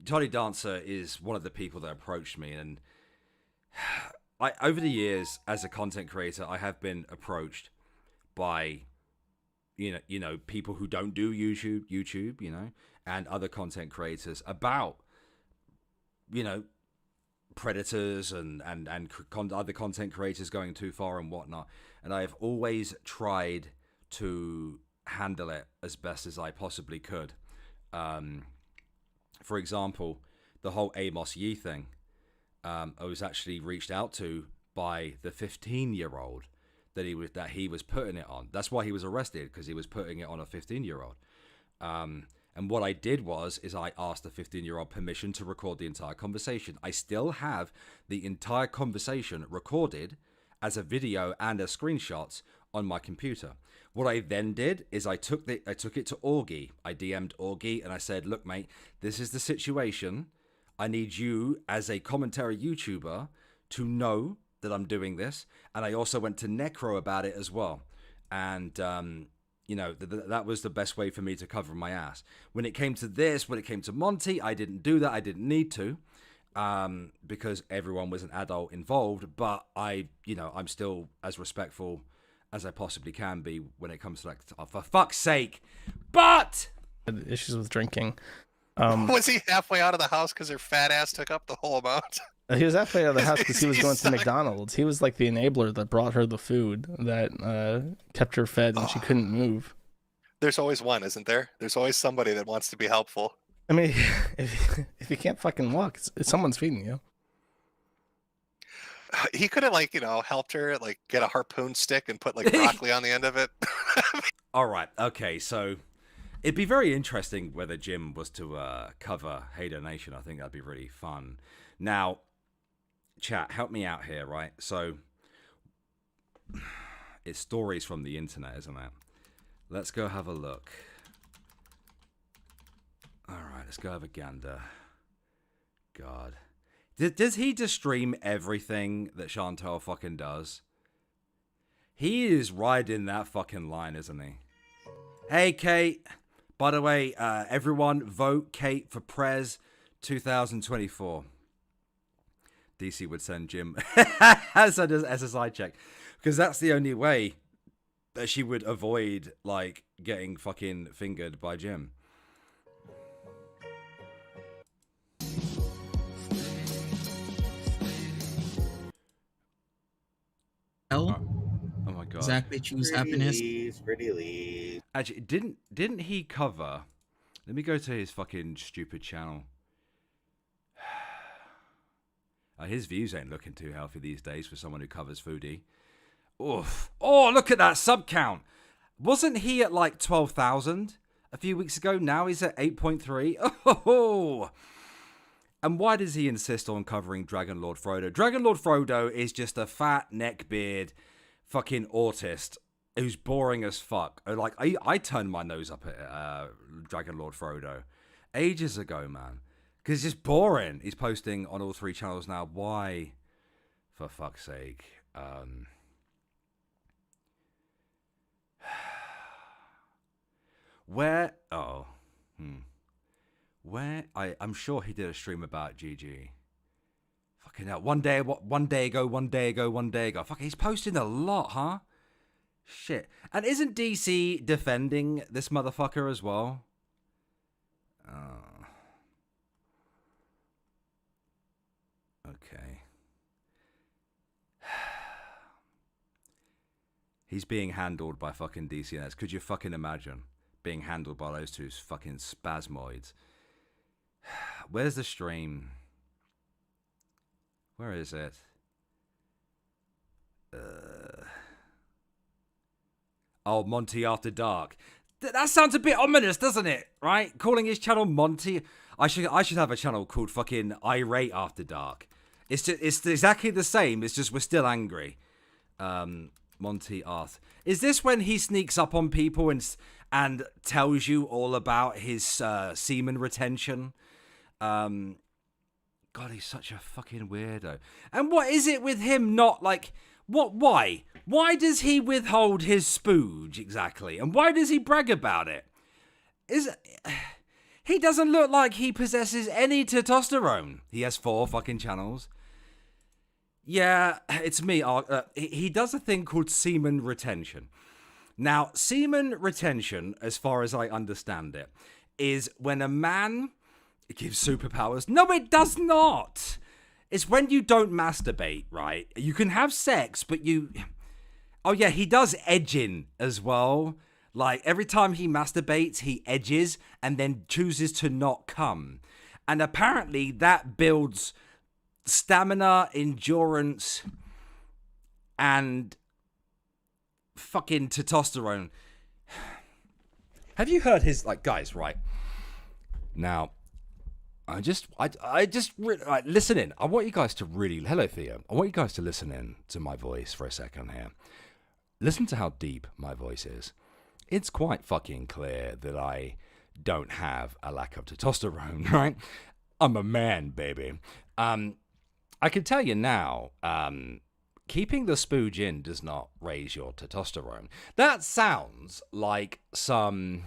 Toddy Dancer is one of the people that approached me, and over the years as a content creator, I have been approached by, you know, people who don't do YouTube, you know, and other content creators about, you know, predators and other content creators going too far and whatnot. And I have always tried to handle it as best as I possibly could. For example, the whole Amos Yee thing. I was actually reached out to by the 15-year-old that he was putting it on. That's why he was arrested, because he was putting it on a 15-year-old. And what I did is I asked the 15-year-old permission to record the entire conversation. I still have the entire conversation recorded as a video and as screenshots on my computer. What I then did is I took it to Augie. I DM'd Augie and I said, look, mate, this is the situation. I need you as a commentary YouTuber to know that I'm doing this. And I also went to Necro about it as well. And, you know, that was the best way for me to cover my ass. When it came to Monty, I didn't do that. I didn't need to, because everyone was an adult involved. But I'm still as respectful as I possibly can be when it comes to, like, oh, for fuck's sake. But issues with drinking. Was he halfway out of the house because her fat ass took up the whole amount? He was halfway out of the house because he was going to McDonald's. He was like the enabler that brought her the food that kept her fed and she couldn't move. There's always one, isn't there? There's always somebody that wants to be helpful. I mean, if you can't fucking walk, someone's feeding you. He could have, like, you know, helped her, like, get a harpoon stick and put, like, broccoli on the end of it. All right. Okay. So it'd be very interesting whether Jim was to cover Hater Nation. I think that'd be really fun. Now, chat, help me out here, right? So it's stories from the internet, isn't it? Let's go have a look. All right, let's go have a gander. God. Does he just stream everything that Chantal fucking does? He is riding that fucking line, isn't he? Hey, Kate. By the way, everyone vote Kate for Prez 2024. DC would send Jim as a side check, because that's the only way that she would avoid, like, getting fucking fingered by Jim. Oh my god! Exactly, choose happiness. Pretty. Actually, didn't he cover? Let me go to his fucking stupid channel. His views ain't looking too healthy these days for someone who covers foodie. Oof. Oh, look at that sub count. Wasn't he at like 12,000 a few weeks ago? Now he's at 8.3. Oh. And why does he insist on covering Dragon Lord Frodo? Dragon Lord Frodo is just a fat neckbeard fucking autist who's boring as fuck. Like, I turned my nose up at Dragon Lord Frodo ages ago, man. Because it's just boring. He's posting on all 3 channels now. Why? For fuck's sake. Where? Oh. Where? I'm sure he did a stream about GG. Fucking hell. One day ago. Fuck, he's posting a lot, huh? Shit. And isn't DC defending this motherfucker as well? Okay. He's being handled by fucking DCNS. Could you fucking imagine being handled by those two fucking spasmoids? Where's the stream? Where is it? Oh, Monty After Dark. That sounds a bit ominous, doesn't it? Right? Calling his channel Monty. I should have a channel called fucking Irate After Dark. It's exactly the same. It's just we're still angry. Monty Arth. Is this when he sneaks up on people and tells you all about his semen retention? God, he's such a fucking weirdo. And what is it with him not like... Why? Why does he withhold his spooge, exactly? And why does he brag about it? He doesn't look like he possesses any testosterone. He has 4 fucking channels. Yeah, it's me. He does a thing called semen retention. Now, semen retention, as far as I understand it, is when a man gives superpowers. No, it does not. It's when you don't masturbate, right? You can have sex, but you... Oh, yeah, he does edging as well. Like, every time he masturbates, he edges and then chooses to not come. And apparently that builds stamina, endurance, and fucking testosterone. Have you heard his... Like, guys, right? Now... I just listen in. I want you guys to really... Hello, Theo. I want you guys to listen in to my voice for a second here. Listen to how deep my voice is. It's quite fucking clear that I don't have a lack of testosterone, right? I'm a man, baby. I can tell you now, keeping the spooge in does not raise your testosterone. That sounds like some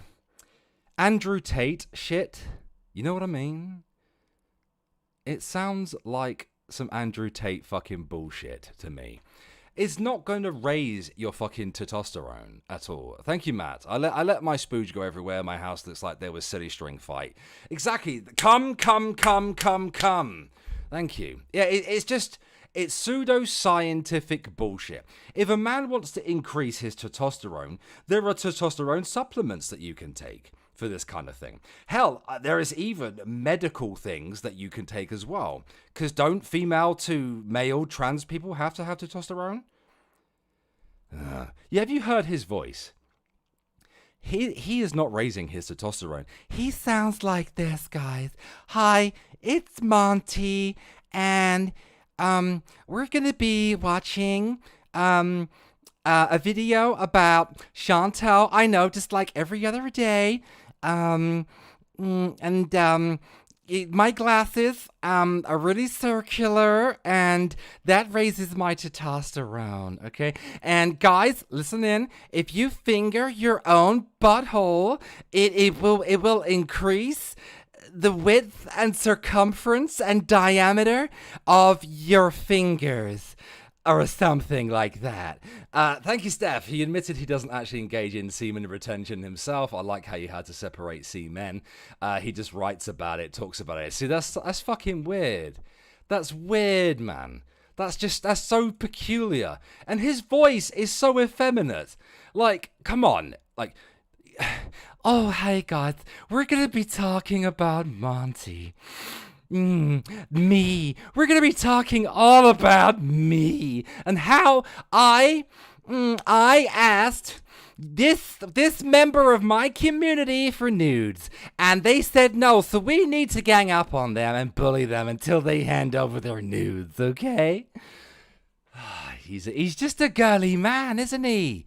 Andrew Tate shit. You know what I mean? It sounds like some Andrew Tate fucking bullshit to me. It's not going to raise your fucking testosterone at all. Thank you, Matt. I let my spooge go everywhere. My house looks like there was silly string fight. Exactly. Come. Thank you. Yeah, it's pseudo-scientific bullshit. If a man wants to increase his testosterone, there are testosterone supplements that you can take for this kind of thing. Hell, there is even medical things that you can take as well. Because don't female to male trans people have to have testosterone? Yeah, have you heard his voice? He is not raising his testosterone. He sounds like this, guys. Hi, it's Monty, and we're gonna be watching a video about Chantal. I know, just like every other day. My glasses are really circular, and that raises my testosterone, okay? And guys, listen in. If you finger your own butthole, it will increase the width and circumference and diameter of your fingers. Or something like that. Thank you, Steph. He admitted he doesn't actually engage in semen retention himself. I like how you had to separate semen. He just writes about it, talks about it. See, that's fucking weird. That's weird, man. That's so peculiar. And his voice is so effeminate. Like, come on. Like, oh, hey, guys. We're going to be talking about Monty. Me. We're going to be talking all about me and how I I asked this member of my community for nudes, and they said no, so we need to gang up on them and bully them until they hand over their nudes, okay? He's just a girly man, isn't he?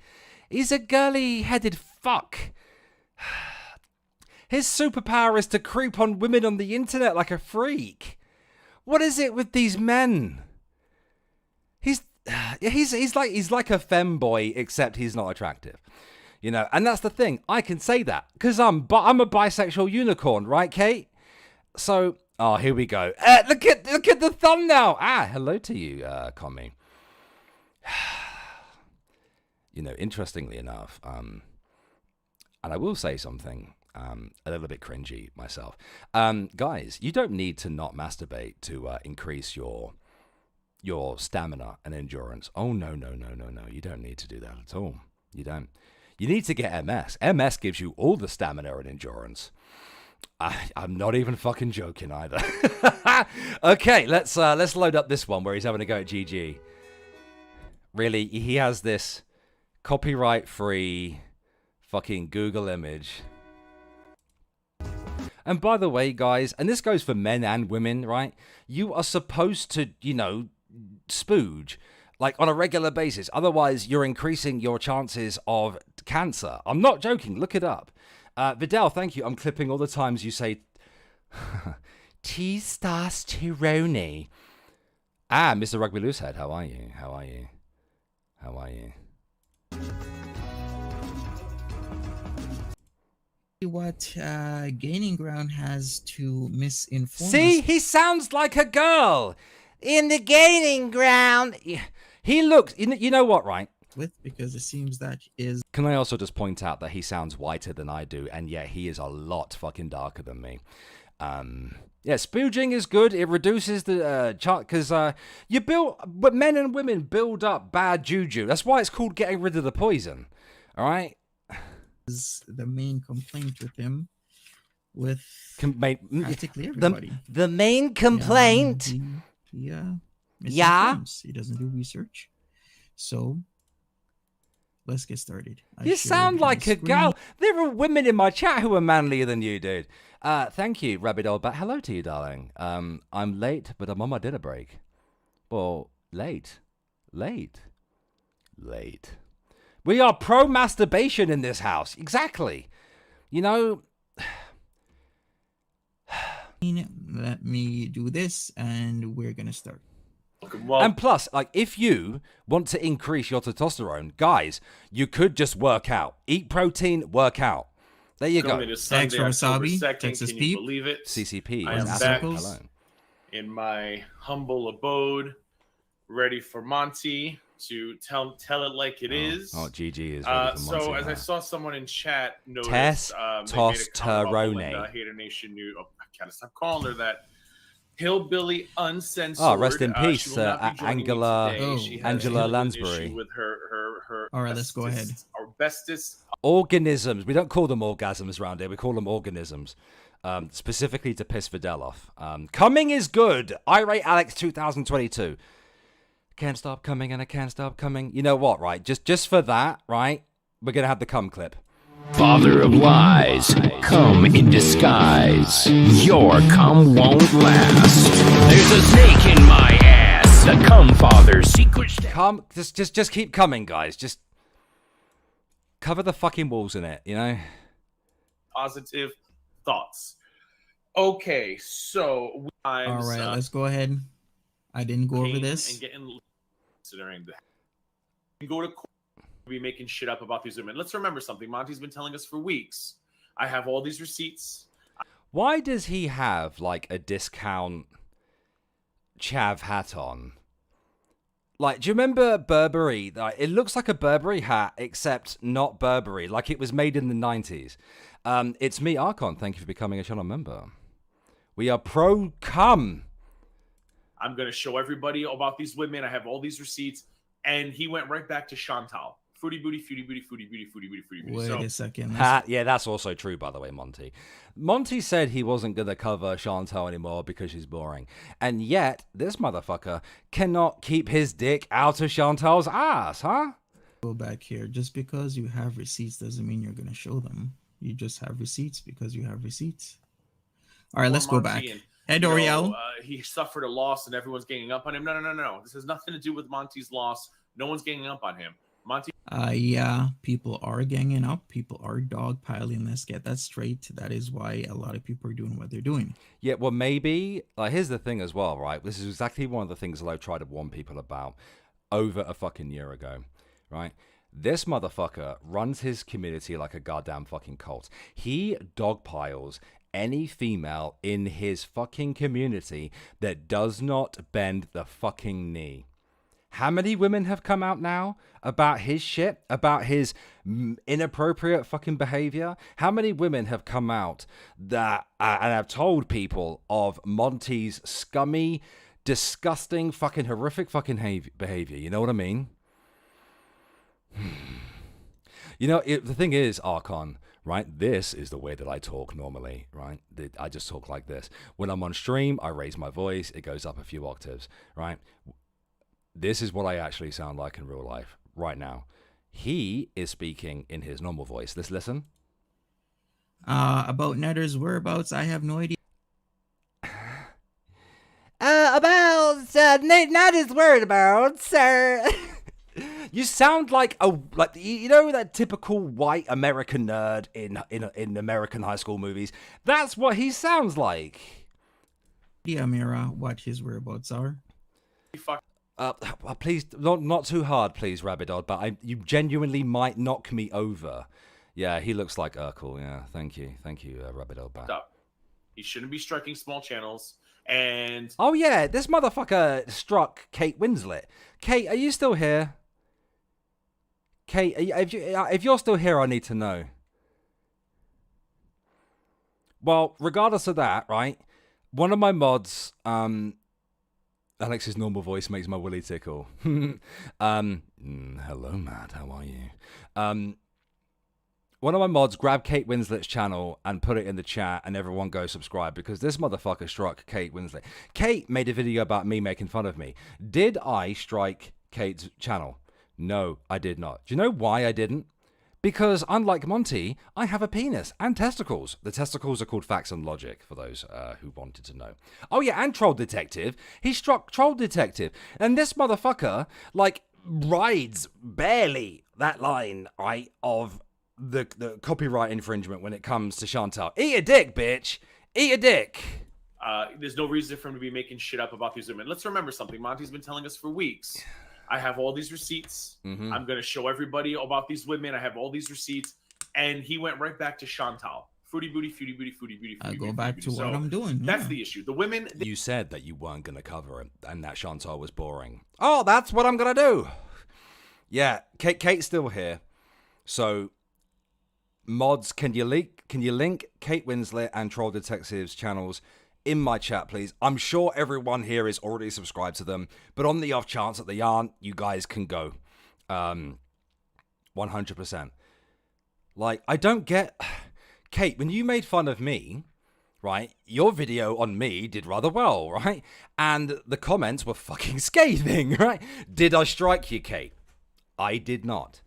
He's a girly-headed fuck. His superpower is to creep on women on the internet like a freak. What is it with these men? He's like a femboy, except he's not attractive. You know, and that's the thing. I can say that because I'm a bisexual unicorn, right, Kate? So, here we go. Look at the thumbnail. Hello to you, Commie. You know, interestingly enough, and I will say something a little bit cringy myself. Guys, you don't need to not masturbate to increase your stamina and endurance. Oh, no. You don't need to do that at all. You don't. You need to get MS. MS gives you all the stamina and endurance. I'm not even fucking joking either. Okay, let's load up this one where he's having a go at GG. Really, he has this copyright-free fucking Google image. And by the way, guys, and this goes for men and women, right? You are supposed to, you know, spooge like on a regular basis. Otherwise, you're increasing your chances of cancer. I'm not joking. Look it up. Vidal, thank you. I'm clipping all the times you say testosterone. Mr. Rugby Loosehead, how are you? How are you? How are you? What Gaining Ground has to misinform See, us. he sounds like a girl in the Gaining Ground. He looks, you know what, right? With, because it seems that is. Can I also just point out that he sounds whiter than I do, and yet he is a lot fucking darker than me. Yeah, spooging is good. It reduces the chart because but men and women build up bad juju. That's why it's called getting rid of the poison. All right. Is the main complaint with him, with practically everybody. The main complaint. Yeah. Yeah. He doesn't do research. So let's get started. You sound like a girl. There are women in my chat who are manlier than you, dude. Thank you, Rabbit Old Bat. Hello to you, darling. I'm late, but I'm on my dinner break. Well, late. We are pro-masturbation in this house. Exactly. You know. Let me do this, and we're gonna start. Well, And plus, like, if you want to increase your testosterone, guys, you could just work out. Eat protein, work out. There you go. Coming to Sunday, Thanks for October Wasabi, 2nd. Texas Can Peep. you believe it? CCP. I am is back. hello. In my humble abode, ready for Monty to tell it like it is. GG is ready for So Monty, as I huh? saw someone in chat notice, Testosterone. Hater Nation knew. Oh, I gotta stop calling her that. Hillbilly Uncensored. Rest in peace, she will not be joining me Angela- today. She has Angela an Lansbury. issue with her All right, let's go ahead. Our bestest. Organisms. We don't call them orgasms around here. We call them organisms. Specifically to piss Fidel off. Coming is good. Irate Alex 2022. Can't stop coming and I can't stop coming. You know what, right? Just for that, right? We're going to have the cum clip. Father of lies, come in disguise. Your cum won't last. There's a snake in my ass. The cum father's secret. Come, just keep coming, guys. Just cover the fucking walls in it, you know? Positive thoughts. Okay, so All right, let's go ahead. I didn't go over this. And getting considering that you go to court, be making shit up about these women. Let's remember something. Monty's been telling us for weeks. I have all these receipts. Why does he have like a discount chav hat on? Like, do you remember Burberry? Like, it looks like a Burberry hat, except not Burberry. Like it was made in the 90s. It's me, Archon. Thank you for becoming a channel member. We are pro-cum. I'm going to show everybody about these women. I have all these receipts. And he went right back to Chantal. Fruity booty, fruity booty, fruity booty, fruity booty, fruity booty. Wait a second. Yeah, that's also true, by the way, Monty. Monty said he wasn't going to cover Chantal anymore because she's boring. And yet, this motherfucker cannot keep his dick out of Chantal's ass, huh? Go back here. Just because you have receipts doesn't mean you're going to show them. You just have receipts because you have receipts. All right, let's go back. Hey, Doriel. He suffered a loss and everyone's ganging up on him. No. This has nothing to do with Monty's loss. No one's ganging up on him. Monty. Yeah, people are ganging up. People are dogpiling. Let's get that straight. That is why a lot of people are doing what they're doing. Yeah, well, maybe. Here's the thing as well, right? This is exactly one of the things that I tried to warn people about over a fucking year ago, right? This motherfucker runs his community like a goddamn fucking cult. He dogpiles any female in his fucking community that does not bend the fucking knee. How many women have come out now about his shit, about his inappropriate fucking behavior? How many women have come out that and have told people of Monty's scummy, disgusting, fucking horrific fucking behavior? You know what I mean? You know, the thing is, Archon, right? This is the way that I talk normally, right? I just talk like this. When I'm on stream, I raise my voice. It goes up a few octaves, right? This is what I actually sound like in real life right now. He is speaking in his normal voice. Let's listen. About Nether's whereabouts, I have no idea. About Nether's whereabouts, sir. You sound like you know that typical white American nerd in American high school movies. That's what he sounds like. Yeah, Mira, what his whereabouts are. Please, not too hard, please, Rabidod. But you genuinely might knock me over. Yeah, he looks like Urkel. Yeah, thank you, Rabidod. Stop. He shouldn't be striking small channels. And oh yeah, this motherfucker struck Kate Winslet. Kate, are you still here? Kate, if you're still here, I need to know. Well, regardless of that, right? One of my mods, Alex's normal voice makes my willy tickle. Hello, Matt. How are you? One of my mods grabbed Kate Winslet's channel and put it in the chat, and everyone go subscribe because this motherfucker struck Kate Winslet. Kate made a video about me making fun of me. Did I strike Kate's channel? No, I did not. Do you know why I didn't? Because unlike Monty, I have a penis and testicles. The testicles are called Facts and Logic, for those who wanted to know. Oh yeah, and Troll Detective. He struck Troll Detective. And this motherfucker, rides barely that line, right, of the copyright infringement when it comes to Chantal. Eat a dick, bitch. Eat a dick. There's no reason for him to be making shit up about these women. Let's remember something. Monty's been telling us for weeks. I have all these receipts. Mm-hmm. I'm going to show everybody about these women. I have all these receipts. And he went right back to Chantal. Fruity booty, fruity booty, fruity booty, fruity booty. I go back to what I'm doing. That's the issue. The women... You said that you weren't going to cover it and that Chantal was boring. Oh, that's what I'm going to do. Yeah, Kate's still here. So, mods, can you link Kate Winslet and Troll Detective's channels in my chat, please? I'm sure everyone here is already subscribed to them, but on the off chance that they aren't, you guys can go. 100%. I don't get... Kate, when you made fun of me, right, your video on me did rather well, right? And the comments were fucking scathing, right? Did I strike you, Kate? I did not.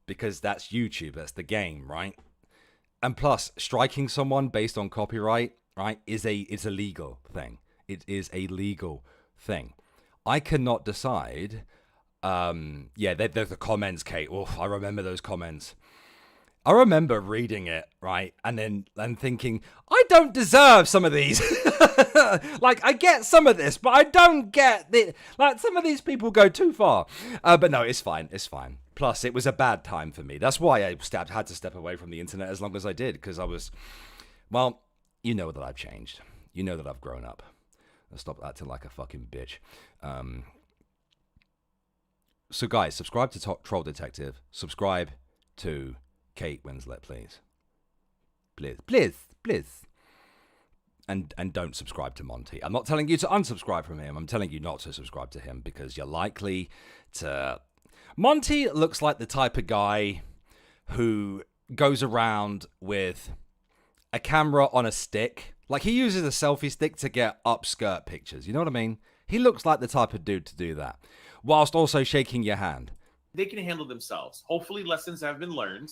Because that's YouTube, that's the game, right? And plus, striking someone based on copyright, right, is a legal thing. It is a legal thing. I cannot decide. There's the comments, Kate. Oh, I remember those comments. I remember reading it, right, and thinking, I don't deserve some of these. I get some of this, but I don't get the some of these people go too far. But no, it's fine. It's fine. Plus, it was a bad time for me. That's why I had to step away from the internet as long as I did, because I was, well, you know that I've changed. You know that I've grown up. I'll stop acting like a fucking bitch. So guys, subscribe to Troll Detective. Subscribe to Kate Winslet, please. Please. And don't subscribe to Monty. I'm not telling you to unsubscribe from him. I'm telling you not to subscribe to him because you're likely to... Monty looks like the type of guy who goes around with a camera on a stick. He uses a selfie stick to get upskirt pictures. You know what I mean? He looks like the type of dude to do that. Whilst also shaking your hand. they can handle themselves. Hopefully, lessons have been learned.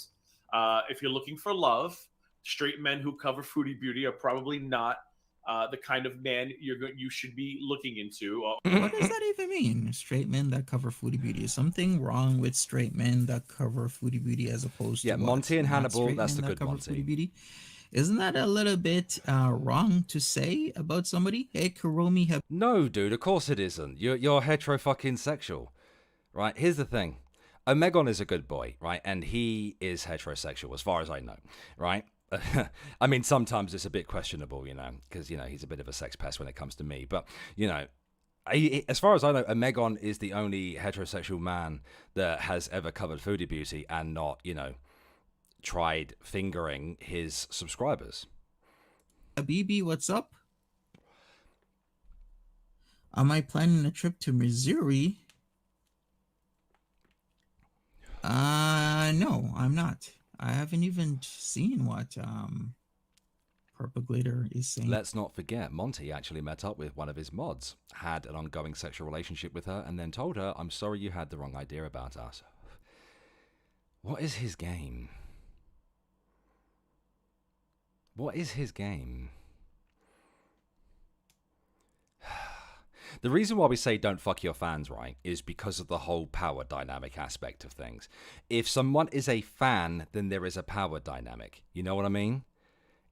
If you're looking for love, straight men who cover Foodie Beauty are probably not the kind of man you should be looking into. What does that even mean? Straight men that cover Foodie Beauty. Is something wrong with straight men that cover Foodie Beauty as opposed to Monty and not Hannibal? straight That's men the that good cover Monty. Foodie Beauty? Isn't that a little bit wrong to say about somebody? Hey, Kuromi have No, dude, of course it isn't. You're hetero fucking sexual, right? Here's the thing. Omegon is a good boy, right? And he is heterosexual, as far as I know, right? I mean, sometimes it's a bit questionable, you know, because, you know, he's a bit of a sex pest when it comes to me. But, you know, as far as I know, Omegon is the only heterosexual man that has ever covered Foodie Beauty and not, you know, tried fingering his subscribers. Habibi, what's up? Am I planning a trip to Missouri? No, I'm not. I haven't even seen what Purple Glitter is saying. Let's not forget, Monty actually met up with one of his mods, had an ongoing sexual relationship with her, and then told her, I'm sorry you had the wrong idea about us. What is his game? What is his game? The reason why we say don't fuck your fans, right, is because of the whole power dynamic aspect of things. If someone is a fan, then there is a power dynamic. You know what I mean?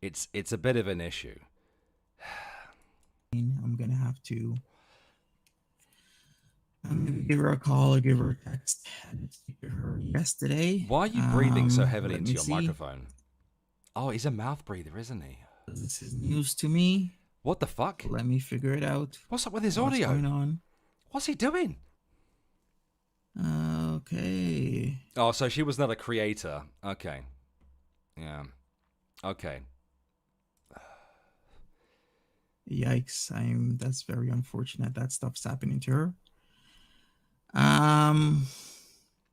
It's a bit of an issue. I'm gonna have to give her a call or give her a text. I didn't speak to her yesterday. Why are you breathing so heavily let into me your see. microphone? Oh, he's a mouth breather, isn't he? This is news to me. What the fuck? Let me figure it out. What's up with his What's audio? going on? What's he doing? Okay. Oh, so she was not a creator. Okay. Yeah. Okay. Yikes. That's very unfortunate that stuff's happening to her.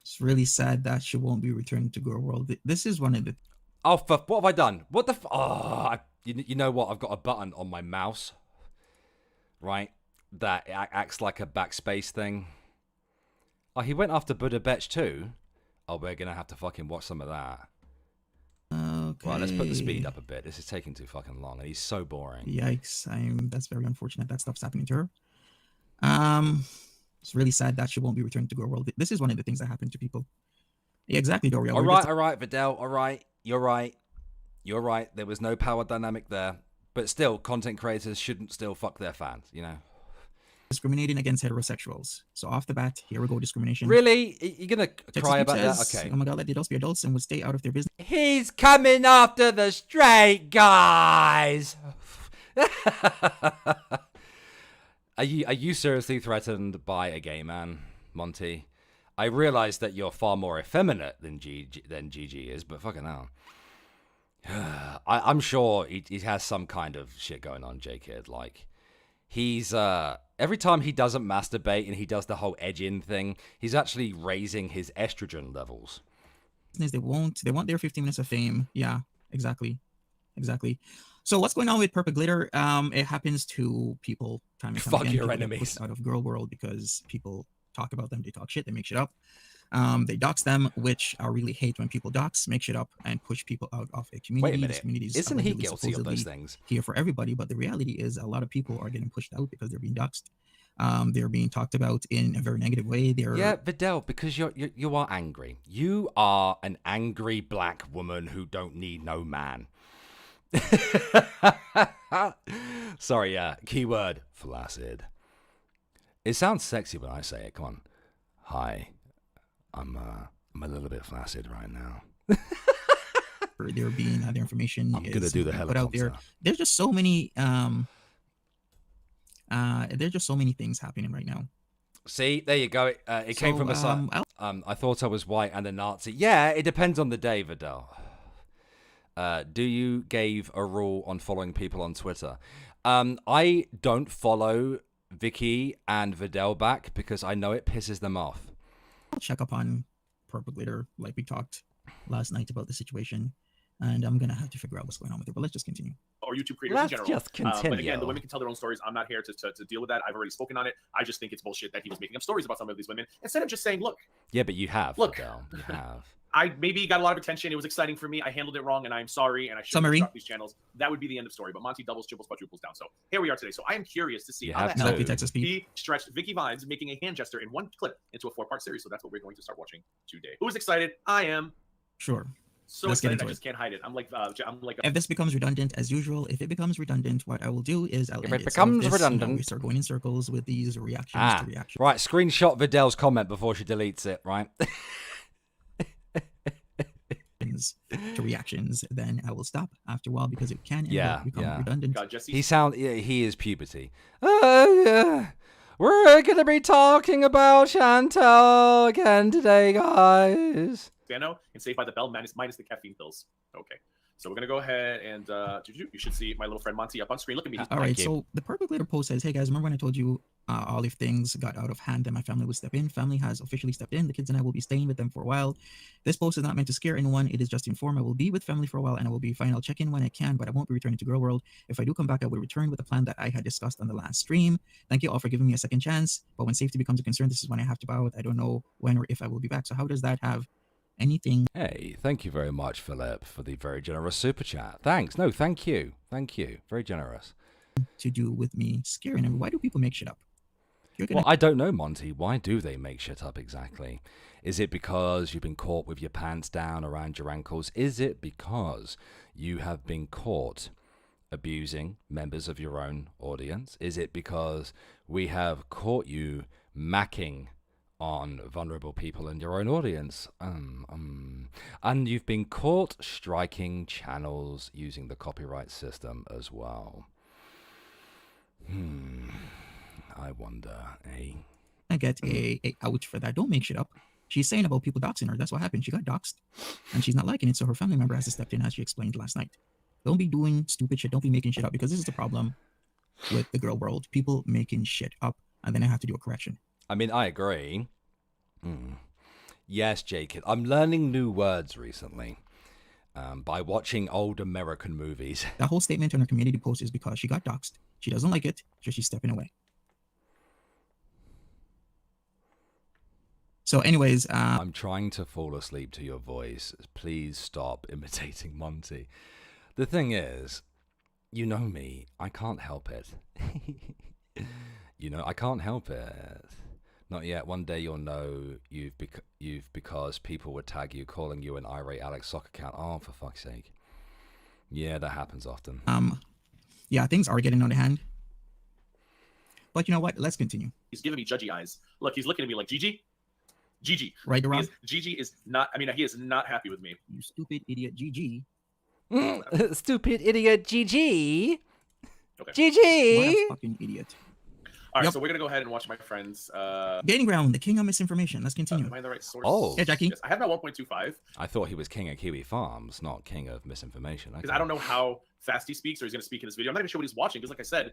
It's really sad that she won't be returning to Girl World. This is one of the Oh, what have I done? What the you know what? I've got a button on my mouse, right? That acts like a backspace thing. Oh, he went after Buddha Betch too? Oh, we're going to have to fucking watch some of that. Okay. Right, let's put the speed up a bit. This is taking too fucking long, and he's so boring. Yikes. That's very unfortunate that stuff's happening to her. It's really sad that she won't be returning to Girl World. This is one of the things that happen to people. Yeah, exactly, Doriel. All right, Vidal. All right. You're right. There was no power dynamic there. But still, content creators shouldn't still fuck their fans, you know? Discriminating against heterosexuals. So off the bat, here we go, discrimination. Really? You're going to Texas cry about that? says, Okay. Oh my god, let the adults be adults and would stay out of their business. He's coming after the straight guys. Are you seriously threatened by a gay man, Monty? I realize that you're far more effeminate than GG is, but fucking hell. I'm sure he has some kind of shit going on, J-Kid. Like, he's, every time he doesn't masturbate and he does the whole edge-in thing, he's actually raising his estrogen levels. They want their 15 minutes of fame. Yeah, exactly. So what's going on with Purple Glitter? It happens to people time and time Fuck again. your People get enemies. pushed out of Girl World because people talk about them, they talk shit, they make shit up. They dox them, which I really hate when people dox, make shit up, and push people out of a community. Wait a minute. This community is Isn't he allegedly guilty of those supposedly things? here for everybody, but the reality is a lot of people are getting pushed out because they're being doxxed. They're being talked about in a very negative way. Yeah, Vidal, because you are angry. You are an angry black woman who don't need no man. Sorry, keyword flaccid. It sounds sexy when I say it. Come on. Hi, I'm a little bit flaccid right now. They're being their information. I'm gonna do the helicopter. Put out there. There's just so many. There's just so many things happening right now. See, there you go. It came from a side. I thought I was white and a Nazi. Yeah, it depends on the day, Vidal. Do you gave a rule on following people on Twitter? I don't follow Vicky and Vidal back because I know it pisses them off. I'll check up on Purple Glitter like we talked last night about the situation. and I'm gonna have to figure out what's going on with her. But let's just continue. Or YouTube creators Let's in general. just continue. But again, the women can tell their own stories. I'm not here to deal with that. I've already spoken on it. I just think it's bullshit that he was making up stories about some of these women instead of just saying, look. Yeah, but you have. Look. Fidel, you have. I maybe got a lot of attention. It was exciting for me. I handled it wrong, and I'm sorry. And I should have stopped these channels. That would be the end of story. But Monty doubles, triples, quadruples down. So here we are today. So I am curious to see how the hell he stretched Vicky Vines making a hand gesture in one clip into a 4-part series. So that's what we're going to start watching today. Who's excited? I am. Sure. So excited, I just can't hide it. I'm like. If this becomes redundant, as usual, if it becomes redundant, what I will do is I'll. If it becomes redundant, we start going in circles with these reactions to reactions. Right, screenshot Vidal's comment before she deletes it. Right. To reactions, then I will stop after a while because it can become redundant. God, Jesse. He is puberty. We're gonna be talking about Chantel again today, guys. Spano and Saved by the Bell minus the caffeine pills. Okay. So we're going to go ahead and you should see my little friend Monty up on screen. Look at me. All right. So the perpetrator post says, hey, guys, remember when I told you all if things got out of hand, then my family would step in. Family has officially stepped in. The kids and I will be staying with them for a while. This post is not meant to scare anyone. It is just to inform. I will be with family for a while and I will be fine. I'll check in when I can, but I won't be returning to Girl World. If I do come back, I will return with the plan that I had discussed on the last stream. Thank you all for giving me a second chance. But when safety becomes a concern, this is when I have to bow out. I don't know when or if I will be back. So how does that have anything? Hey, thank you very much, Philip, for the very generous super chat. Thanks. No, thank you. Thank you. Very generous. To do with me scaring them. Why do people make shit up? Well, I don't know, Monty. Why do they make shit up exactly? Is it because you've been caught with your pants down around your ankles? Is it because you have been caught abusing members of your own audience? Is it because we have caught you macking on vulnerable people in your own audience? And you've been caught striking channels using the copyright system as well. I wonder, eh? I get a ouch for that. Don't make shit up. She's saying about people doxing her. That's what happened. She got doxed, and she's not liking it, so her family member has to step in, as she explained last night. Don't be doing stupid shit. Don't be making shit up, because this is the problem with the girl world. People making shit up, and then I have to do a correction. I mean, I agree. Yes, Jacob. I'm learning new words recently by watching old American movies. That whole statement on her community post is because she got doxed. She doesn't like it, so she's stepping away. So anyways, I'm trying to fall asleep to your voice. Please stop imitating Monty. The thing is, you know me. I can't help it. I can't help it. Not yet. One day you'll know you've because people would tag you calling you an Irate Alex soccer account. Oh, for fuck's sake. Yeah, that happens often. Yeah, things are getting out of hand. But you know what? Let's continue. He's giving me judgy eyes. Look, he's looking at me like, Gigi? Right around. Gigi is not, he is not happy with me. You stupid idiot, Gigi. Stupid idiot, Gigi. Okay. Gigi. What a fucking idiot. All right, so we're going to go ahead and watch my friends. Gaining ground, the king of misinformation. Let's continue. Am I the right source? Oh. Yeah, Jackie. Yes, I have my 1.25. I thought he was king of Kiwi Farms, not king of misinformation. Because I don't know how fast he speaks or he's going to speak in this video. I'm not even sure what he's watching because, like I said,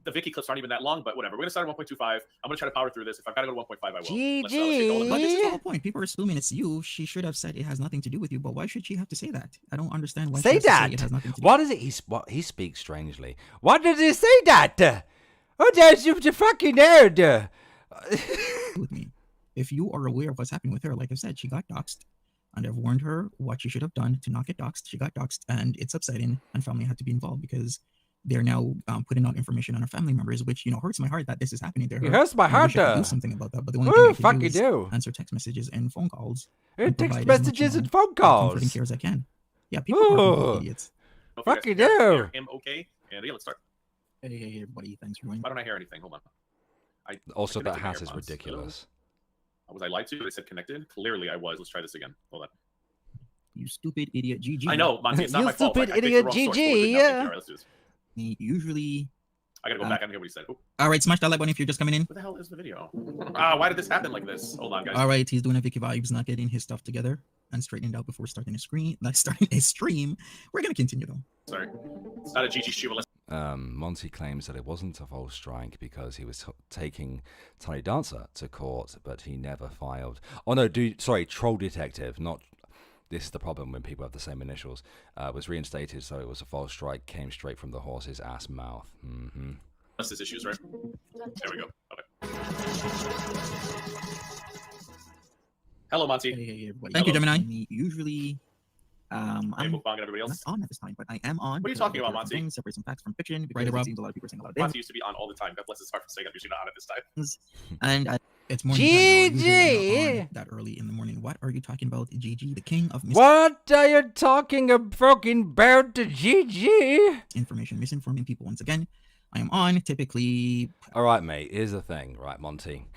the Vicky clips aren't even that long, but whatever. We're going to start at 1.25. I'm going to try to power through this. If I've got to go to 1.5, I will. GG. But this is the whole point. People are assuming it's you. She should have said it has nothing to do with you, but why should she have to say that? I don't understand why say she has that. To say it has nothing to do What is it? He speaks strangely. Why did he say that? Oh, that's you, the fucking nerd. with me. If you are aware of what's happening with her, like I said, she got doxxed, and I've warned her what she should have done to not get doxxed. She got doxxed, and it's upsetting, and family had to be involved because they're now putting out information on her family members, which hurts my heart that this is happening to her. It hurts my heart. Do something about that, but the only thing I can do is answer text messages and phone calls. Text messages and phone calls. Comforting care as I can. Yeah, people are idiots. Fuck you do. Him okay? And yeah, let's start. Hey, everybody, thanks for joining. Why don't I hear anything? Hold on. Also, that hat is ridiculous. Was I lied to? They said connected. Clearly, I was. Let's try this again. Hold on. You stupid idiot, GG. I know, Monty. It's not my fault. You stupid idiot, GG. Yeah. All right, let's do this. Usually. I gotta go back and hear what he said. Ooh. All right, smash that like button if you're just coming in. What the hell is the video? Why did this happen like this? Hold on, guys. All right, he's doing a Vicky vibes, not getting his stuff together and straightened out before starting a screen. Like starting a stream. We're gonna continue though. Sorry, it's not a GG stream. Monty claims that it wasn't a false strike because he was taking Tiny Dancer to court, but he never filed. Oh no, sorry, Troll Detective, not this is the problem when people have the same initials, was reinstated, so it was a false strike, came straight from the horse's ass mouth. Mm-hmm. That's his issues, right? There we go. Okay. Hello, Monty. Hey, everybody. Thank you, Gemini. Usually, I'm and everybody else. Not on at this time, but I am on. What are you talking about, Monty? Separate some facts from fiction. Because it seems a lot of people are saying a lot of Monty used to be on all the time. God bless his heart for saying I'm usually not on at this time. And it's morning time. GG! That early in the morning. What are you talking about, GG? The king of What are you talking about, GG? Information, misinforming people once again. I am on typically. All right, mate. Here's the thing, right, Monty.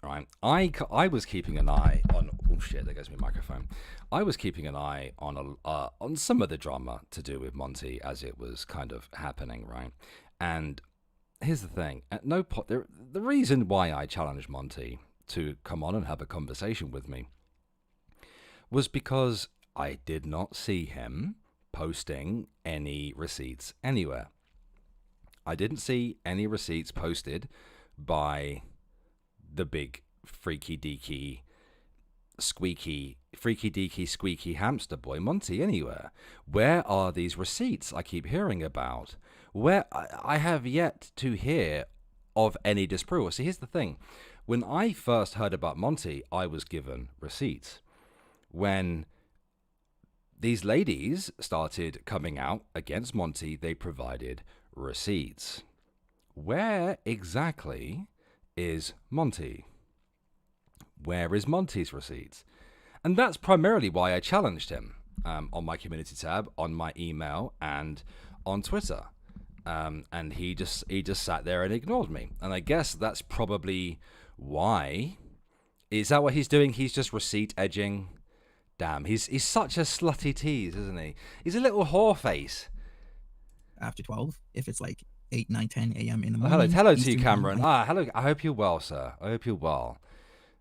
Right, I was keeping an eye on. Oh shit! There goes my microphone. I was keeping an eye on some of the drama to do with Monty as it was kind of happening, right? And here's the thing: at no point, the reason why I challenged Monty to come on and have a conversation with me was because I did not see him posting any receipts anywhere. I didn't see any receipts posted by the big freaky deaky squeaky hamster boy Monty anywhere. Where are these receipts I keep hearing about? Where I have yet to hear of any disapproval. See, here's the thing. When I first heard about Monty, I was given receipts. When these ladies started coming out against Monty, they provided receipts. Where exactly is Monty? Where is Monty's receipts? And that's primarily why I challenged him on my community tab, on my email, and on Twitter. And he just sat there and ignored me. And I guess that's probably why. Is that what he's doing? He's just receipt edging. Damn, he's such a slutty tease, isn't he? He's a little whore face. After 12, if it's like 8, 9, 10 a.m. in the morning. Hello to you, Cameron. Hello. I hope you're well, sir. I hope you're well.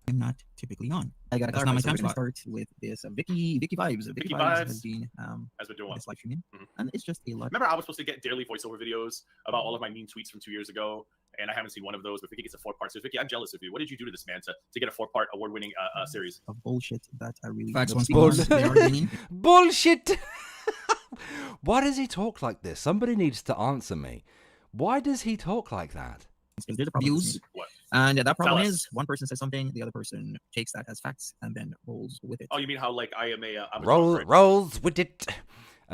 I'm not typically on. I got to my time to start with this Vicky Vibes. Vicky Vibes has been doing this live streaming, and it's just a lot. Remember, I was supposed to get daily voiceover videos about all of my mean tweets from 2 years ago, and I haven't seen one of those. But Vicky gets a 4-part series. Vicky, I'm jealous of you. What did you do to this man to get a 4-part award-winning series? Of bullshit that I really. Facts once bullshit. Why does he talk like this? Somebody needs to answer me. Why does he talk like that? Because there's a problem. And that problem is one person says something, the other person takes that as facts and then rolls with it. Oh, you mean how like I am I'm rolls with it?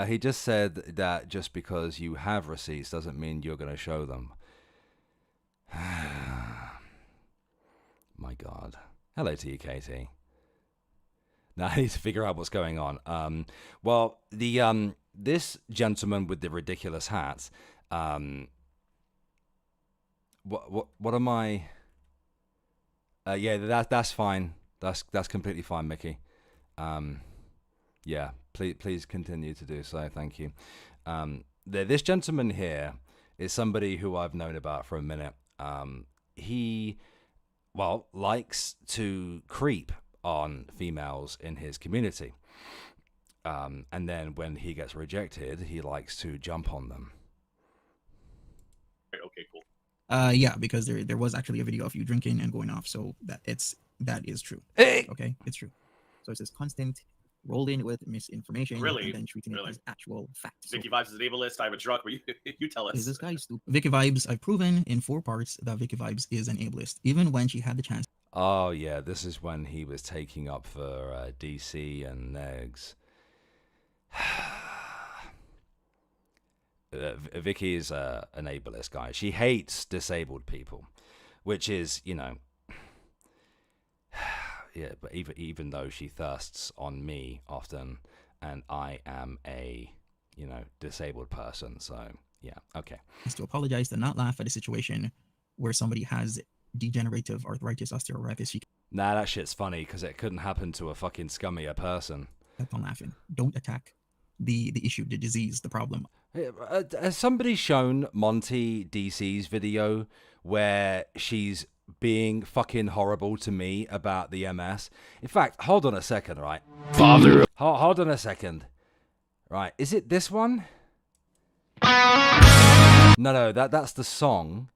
He just said that just because you have receipts doesn't mean you're going to show them. My God. Hello to you, Katie. Now I need to figure out what's going on. Well, the this gentleman with the ridiculous hats. What am I? Yeah, that's fine. That's completely fine, Mickey. Yeah, please continue to do so. Thank you. This gentleman here is somebody who I've known about for a minute. He, likes to creep on females in his community. And then when he gets rejected, he likes to jump on them. Okay, cool. Yeah, because there was actually a video of you drinking and going off, so that is true. Okay, it's true. So it's this constant rolling with misinformation, really, and then treating it as actual facts. Vicky Vibes is an ableist. I have a drug, but you tell us. Is this guy stupid? Vicky Vibes, I've proven in 4 parts that Vicky Vibes is an ableist, even when she had the chance. Oh yeah, this is when he was taking up for DC and Negs. Vicky is an ableist guy. She hates disabled people, which is, yeah, but even though she thirsts on me often, and I am a, disabled person, so yeah, okay. To apologize and not laugh at a situation where somebody has degenerative arthritis, osteoarthritis. Nah, that shit's funny because it couldn't happen to a fucking scummier person. Kept on laughing. Don't attack the issue, the disease, the problem. Has somebody shown Monty DC's video where she's being fucking horrible to me about the MS? In fact, hold on a second, right? Father. Hold on a second. Right, is it this one? No, that's the song.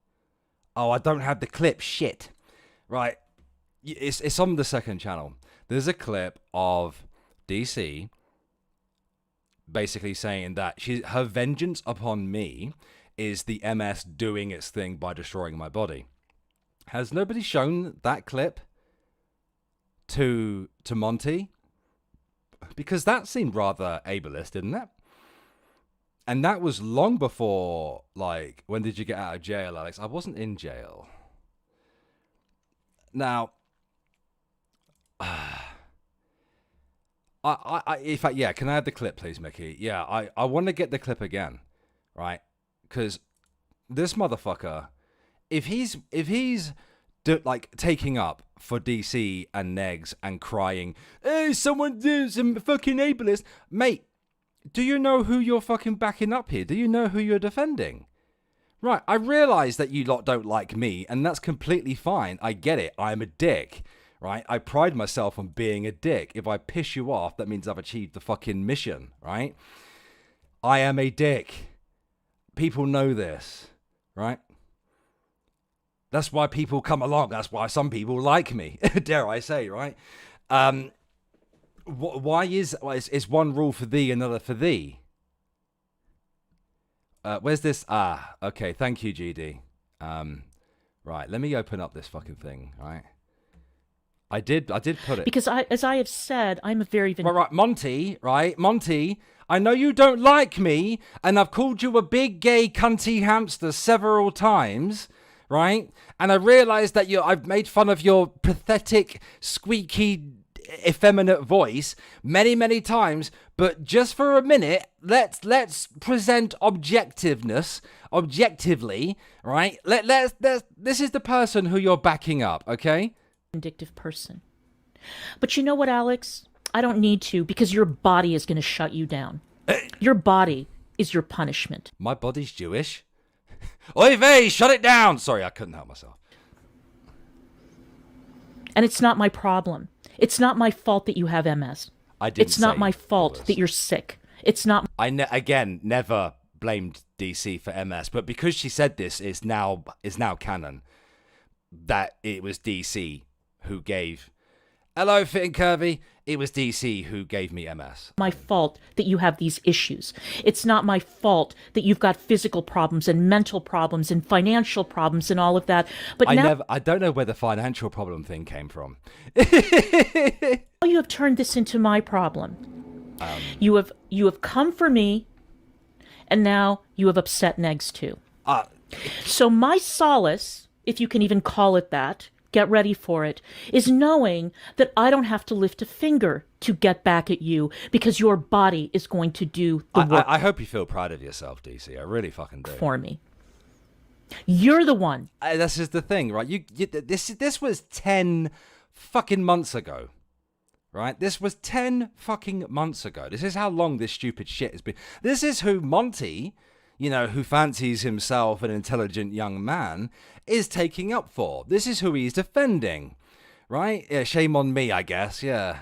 Oh, I don't have the clip. Shit. Right, it's on the second channel. There's a clip of DC basically saying that her vengeance upon me is the MS doing its thing by destroying my body. Has nobody shown that clip to Monty? Because that seemed rather ableist, didn't it? And that was long before, like, when did you get out of jail, Alex? I wasn't in jail. Now, in fact, yeah, can I have the clip, please, Mickey? Yeah, I want to get the clip again, right? Because this motherfucker, if he's like taking up for DC and Negs and crying, hey, someone do some fucking ableist, mate. Do you know who you're fucking backing up here? Do you know who you're defending? Right, I realize that you lot don't like me, and that's completely fine. I get it. I'm a dick, right? I pride myself on being a dick. If I piss you off, that means I've achieved the fucking mission, right? I am a dick. People know this, right? That's why people come along. That's why some people like me, dare I say, right? Why is one rule for thee, another for thee? Where's this? Okay, thank you, GD. Right, let me open up this fucking thing, right? I did put it. Because as I have said, I'm a very... Right, Monty, right? Monty, I know you don't like me, and I've called you a big gay cunty hamster several times, right? And I realize that I've made fun of your pathetic, squeaky, effeminate voice many times, but just for a minute, let's present objectively, right? This is the person who you're backing up, okay? Vindictive person. But you know what, Alex? I don't need to, because your body is going to shut you down. Your body is your punishment. My body's Jewish. Oy vey, shut it down! Sorry, I couldn't help myself. And it's not my problem. It's not my fault that you have MS. It's not my fault that you're sick. It's not... Again, never blamed DC for MS, but because she said this, is now canon that it was DC who gave... Hello, Fit and Curvy. It was DC who gave me MS. My fault that you have these issues. It's not my fault that you've got physical problems and mental problems and financial problems and all of that. But I don't know where the financial problem thing came from. You have turned this into my problem. You have come for me, and now you have upset Negs too. So my solace, if you can even call it that, get ready for it, is knowing that I don't have to lift a finger to get back at you, because your body is going to do the work. I hope you feel proud of yourself, DC. I really fucking do. For me. You're the one. This is the thing, right? This was 10 fucking months ago, right? This was 10 fucking months ago. This is how long this stupid shit has been. This is who Monty, who fancies himself an intelligent young man, is taking up for. This is who he's defending, right? Yeah, shame on me, I guess, yeah.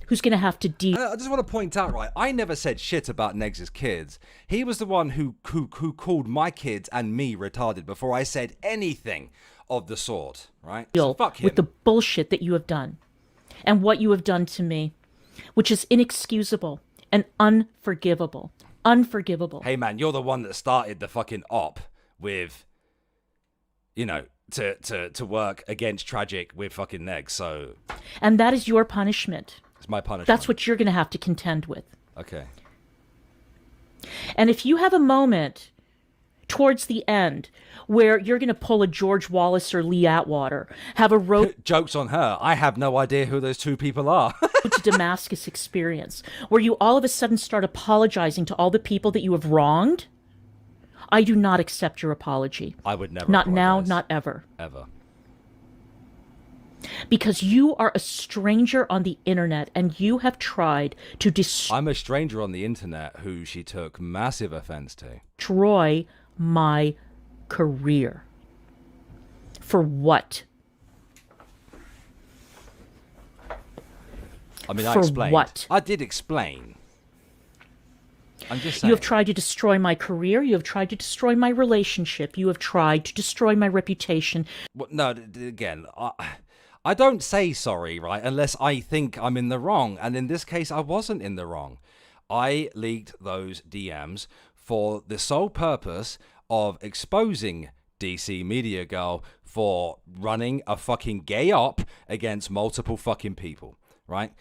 Who's going to have to deal... I just want to point out, right, I never said shit about Negs' kids. He was the one who called my kids and me retarded before I said anything of the sort, right? So fuck him. With the bullshit that you have done and what you have done to me, which is inexcusable and unforgivable. Unforgivable. Hey, man, you're the one that started the fucking op with, to work against Tragic with fucking Negs, so... And that is your punishment. It's my punishment. That's what you're going to have to contend with. Okay. And if you have a moment towards the end where you're going to pull a George Wallace or Lee Atwater, have a road... Joke's on her. I have no idea who those two people are. to Damascus experience, where you all of a sudden start apologizing to all the people that you have wronged, I do not accept your apology. I would never. Not apologize. now, not ever. Ever. Because you are a stranger on the internet, and you have tried to I'm a stranger on the internet who she took massive offense to. Destroy my career. For what? I mean, I For explained. what? I did explain. I'm just saying. You have tried to destroy my career. You have tried to destroy my relationship. You have tried to destroy my reputation. Well, no, again, I don't say sorry, right, unless I think I'm in the wrong. And in this case, I wasn't in the wrong. I leaked those DMs for the sole purpose of exposing DC Media Girl for running a fucking gay op against multiple fucking people, right?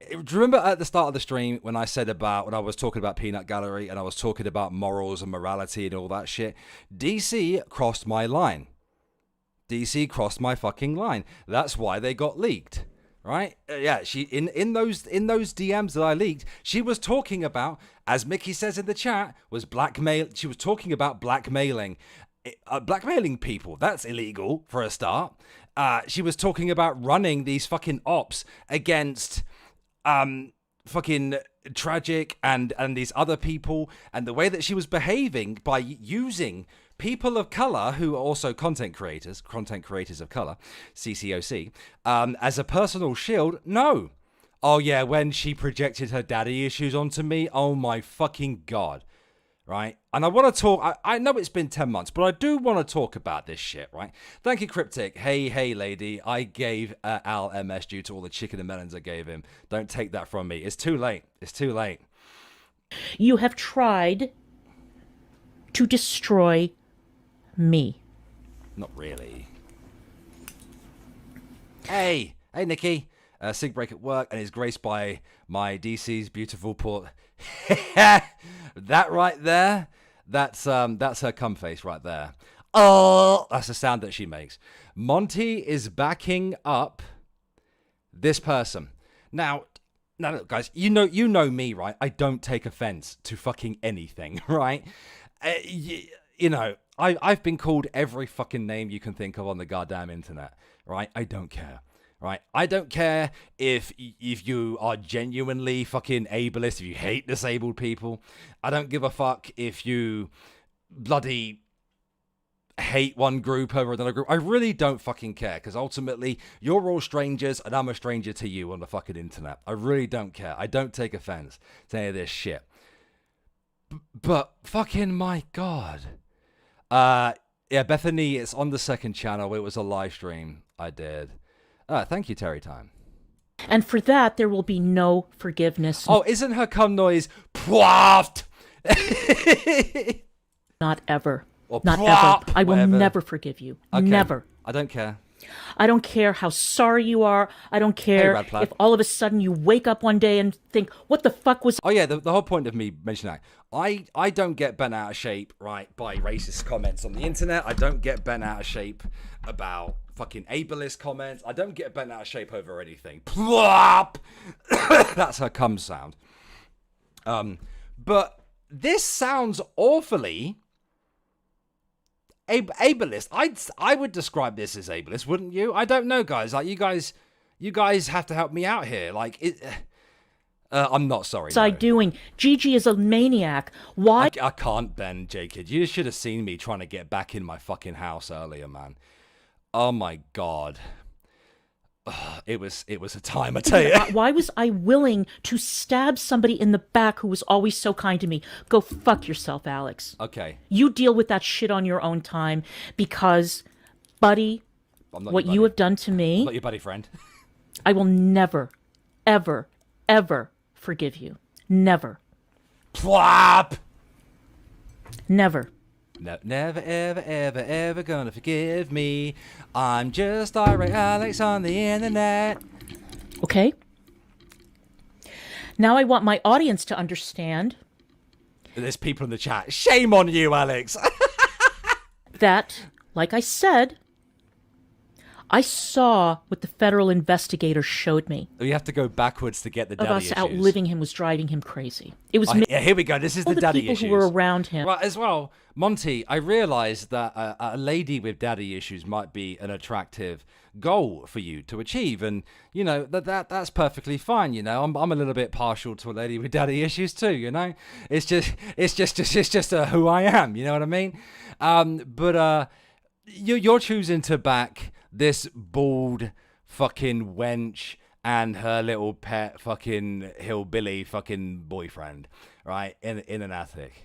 Do you remember at the start of the stream when I was talking about Peanut Gallery and I was talking about morals and morality and all that shit? DC crossed my line. DC crossed my fucking line. That's why they got leaked, right? Yeah, she in those DMs that I leaked, she was talking about, as Mickey says in the chat, was blackmail. She was talking about blackmailing people. That's illegal for a start. She was talking about running these fucking ops against fucking Tragic and these other people, and the way that she was behaving by using people of color who are also content creators of color, CCOC, as a personal shield. No. Oh yeah, when she projected her daddy issues onto me, oh my fucking God. Right? And I want to talk, I know it's been 10 months, but I do want to talk about this shit, right? Thank you, Cryptic. Hey, lady, I gave Al MS due to all the chicken and melons I gave him. Don't take that from me. It's too late. It's too late. You have tried to destroy me. Not really. Hey, Nikki. Sig break at work and is graced by my DC's beautiful port. That right there, that's her cum face right there. Oh, that's the sound that she makes. Monty is backing up this person. Now look, guys, you know me, right? I don't take offense to fucking anything, right? You know, I've been called every fucking name you can think of on the goddamn internet, right? I don't care. Right, I don't care if you are genuinely fucking ableist, if you hate disabled people. I don't give a fuck if you bloody hate one group over another group. I really don't fucking care, because ultimately you're all strangers and I'm a stranger to you on the fucking internet. I really don't care. I don't take offense to any of this shit. But fucking my God. Yeah, Bethany, it's on the second channel. It was a live stream I did. Thank you, Terry Time. And for that, there will be no forgiveness. Oh, isn't her cum noise pwaft? Not ever. Or Not plop, ever. I will whatever. never forgive you. Okay. Never. I don't care. I don't care how sorry you are. I don't care if all of a sudden you wake up one day and think, what the fuck was... Oh, yeah, the whole point of me mentioning that, I don't get bent out of shape, right, by racist comments on the internet. I don't get bent out of shape about fucking ableist comments. I don't get bent out of shape over anything. Plop! That's her cum sound. But this sounds awfully... ableist. I would describe this as ableist, wouldn't you? I don't know, guys. Like, you guys have to help me out here. Like, I'm not sorry. No. Doing? Gigi is a maniac. Why? I can't bend, J-Kid. You should have seen me trying to get back in my fucking house earlier, man. Oh my God. It was a time, I tell you. Why was I willing to stab somebody in the back who was always so kind to me? Go fuck yourself, Alex. Okay. You deal with that shit on your own time, because, buddy, what you have done to me... I'm not your buddy friend. I will never, ever, ever forgive you. Never. Plop! Never. No, never, ever, ever, ever gonna forgive me. I'm just Irate Alex on the internet. Okay. Now I want my audience to understand. There's people in the chat. Shame on you, Alex. That, like I said, I saw what the federal investigator showed me. You have to go backwards to get the daddy of us issues. Outliving him was driving him crazy. It was yeah, here we go. This is the daddy people issues. who were around him. Right, as well, Monty, I realized that a lady with daddy issues might be an attractive goal for you to achieve, and you know that's perfectly fine. You know, I'm a little bit partial to a lady with daddy issues too. You know, it's just who I am. You know what I mean? But you're choosing to back this bald fucking wench and her little pet fucking hillbilly fucking boyfriend, right? In an attic.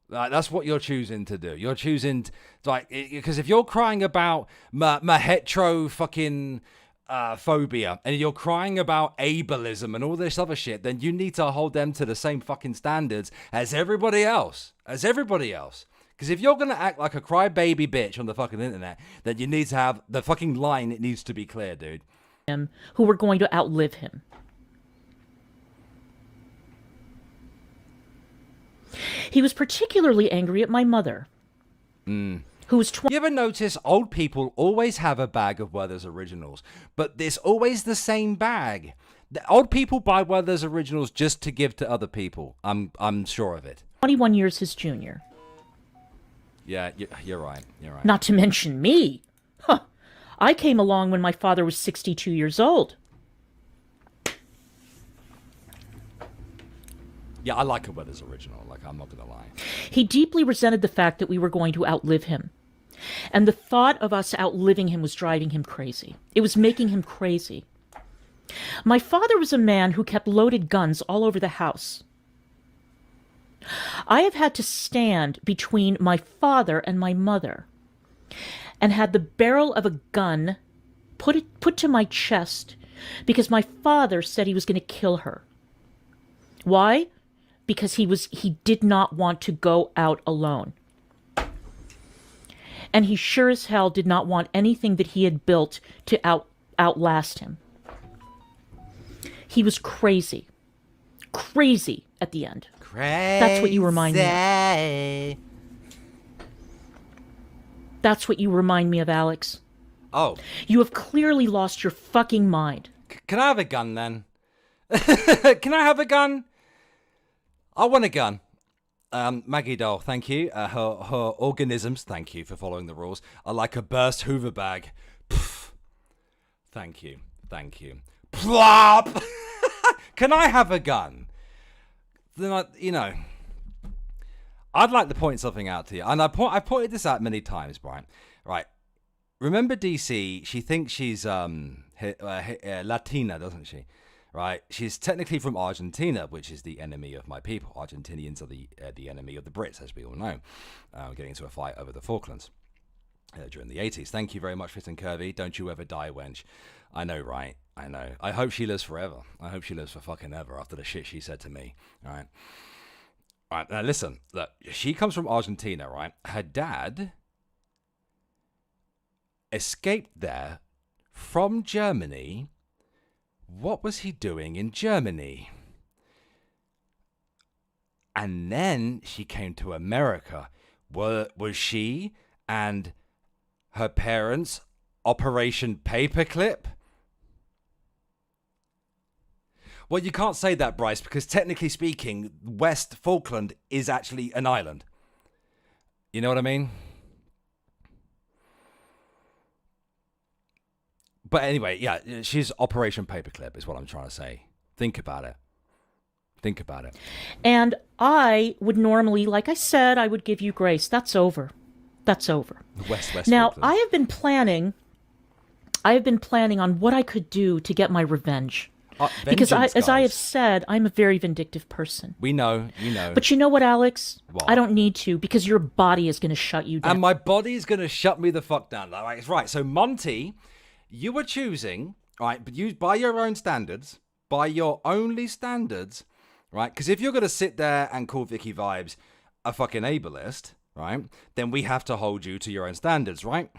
Like, that's what you're choosing to do. You're choosing to, like, because if you're crying about my hetero fucking phobia and you're crying about ableism and all this other shit, then you need to hold them to the same fucking standards as everybody else. Because if you're going to act like a crybaby bitch on the fucking internet, then you need to have the fucking line. It needs to be clear, dude. Who were going to outlive him. He was particularly angry at my mother, who was 20. You ever notice old people always have a bag of Werther's Originals, but it's always the same bag? The old people buy Werther's Originals just to give to other people. I'm sure of it. 21 years his junior. Yeah, you're right. Not to mention me. Huh. I came along when my father was 62 years old. Yeah, I like a Werther's Original. Like, I'm not going to lie. He deeply resented the fact that we were going to outlive him. And the thought of us outliving him was driving him crazy. It was making him crazy. My father was a man who kept loaded guns all over the house. I have had to stand between my father and my mother and had the barrel of a gun put to my chest because my father said he was going to kill her. Why? Because he did not want to go out alone. And he sure as hell did not want anything that he had built to outlast him. He was crazy. Crazy at the end. Crazy. That's what you remind me of. That's what you remind me of, Alex. Oh. You have clearly lost your fucking mind. Can I have a gun, then? Can I have a gun? I want a gun. Maggie Doll, thank you. Her organisms, thank you for following the rules, are like a burst Hoover bag. Pff. Thank you. Plop! Can I have a gun? Then I'd like to point something out to you. And I've pointed this out many times, Brian. Right. Remember DC, she thinks she's Latina, doesn't she? Right, she's technically from Argentina, which is the enemy of my people. Argentinians are the enemy of the Brits, as we all know. Getting into a fight over the Falklands during the 80s. Thank you very much, Fit and Curvy. Don't you ever die, wench. I know, right? I know. I hope she lives forever. I hope she lives for fucking ever after the shit she said to me. All right. All right, now listen. Look, she comes from Argentina, right? Her dad escaped there from Germany. What was he doing in Germany? And then she came to America. Was she and her parents Operation Paperclip? Well, you can't say that, Bryce, because technically speaking, West Falkland is actually an island. You know what I mean? But anyway, yeah, she's Operation Paperclip is what I'm trying to say. Think about it. And I would normally, like I said, I would give you grace. That's over. West now, Falkland. I have been planning on what I could do to get my revenge. Because as I have said, I'm a very vindictive person. We know. But you know what, Alex? What? I don't need to, because your body is going to shut you down. And my body is going to shut me the fuck down. Right, so Monty, you were choosing, right, but you by your own standards, by your only standards, right? Because if you're going to sit there and call Vicky Vibes a fucking ableist, right, then we have to hold you to your own standards, right?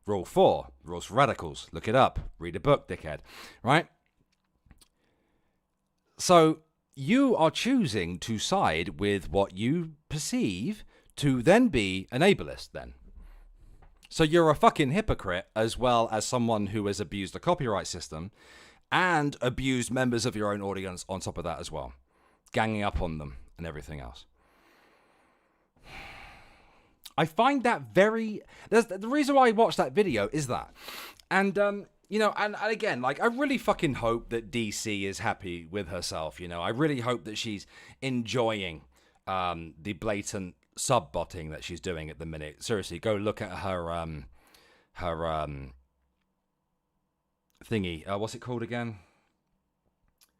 Rule 4, rules for radicals. Look it up. Read a book, dickhead, right? So you are choosing to side with what you perceive to then be an ableist then. So you're a fucking hypocrite, as well as someone who has abused the copyright system and abused members of your own audience on top of that as well. Ganging up on them and everything else. I find that very... The reason why I watched that video is that. And, you know, and again, like, I really fucking hope that DC is happy with herself, you know. I really hope that she's enjoying the blatant sub-botting that she's doing at the minute. Seriously, go look at her thingy. What's it called again?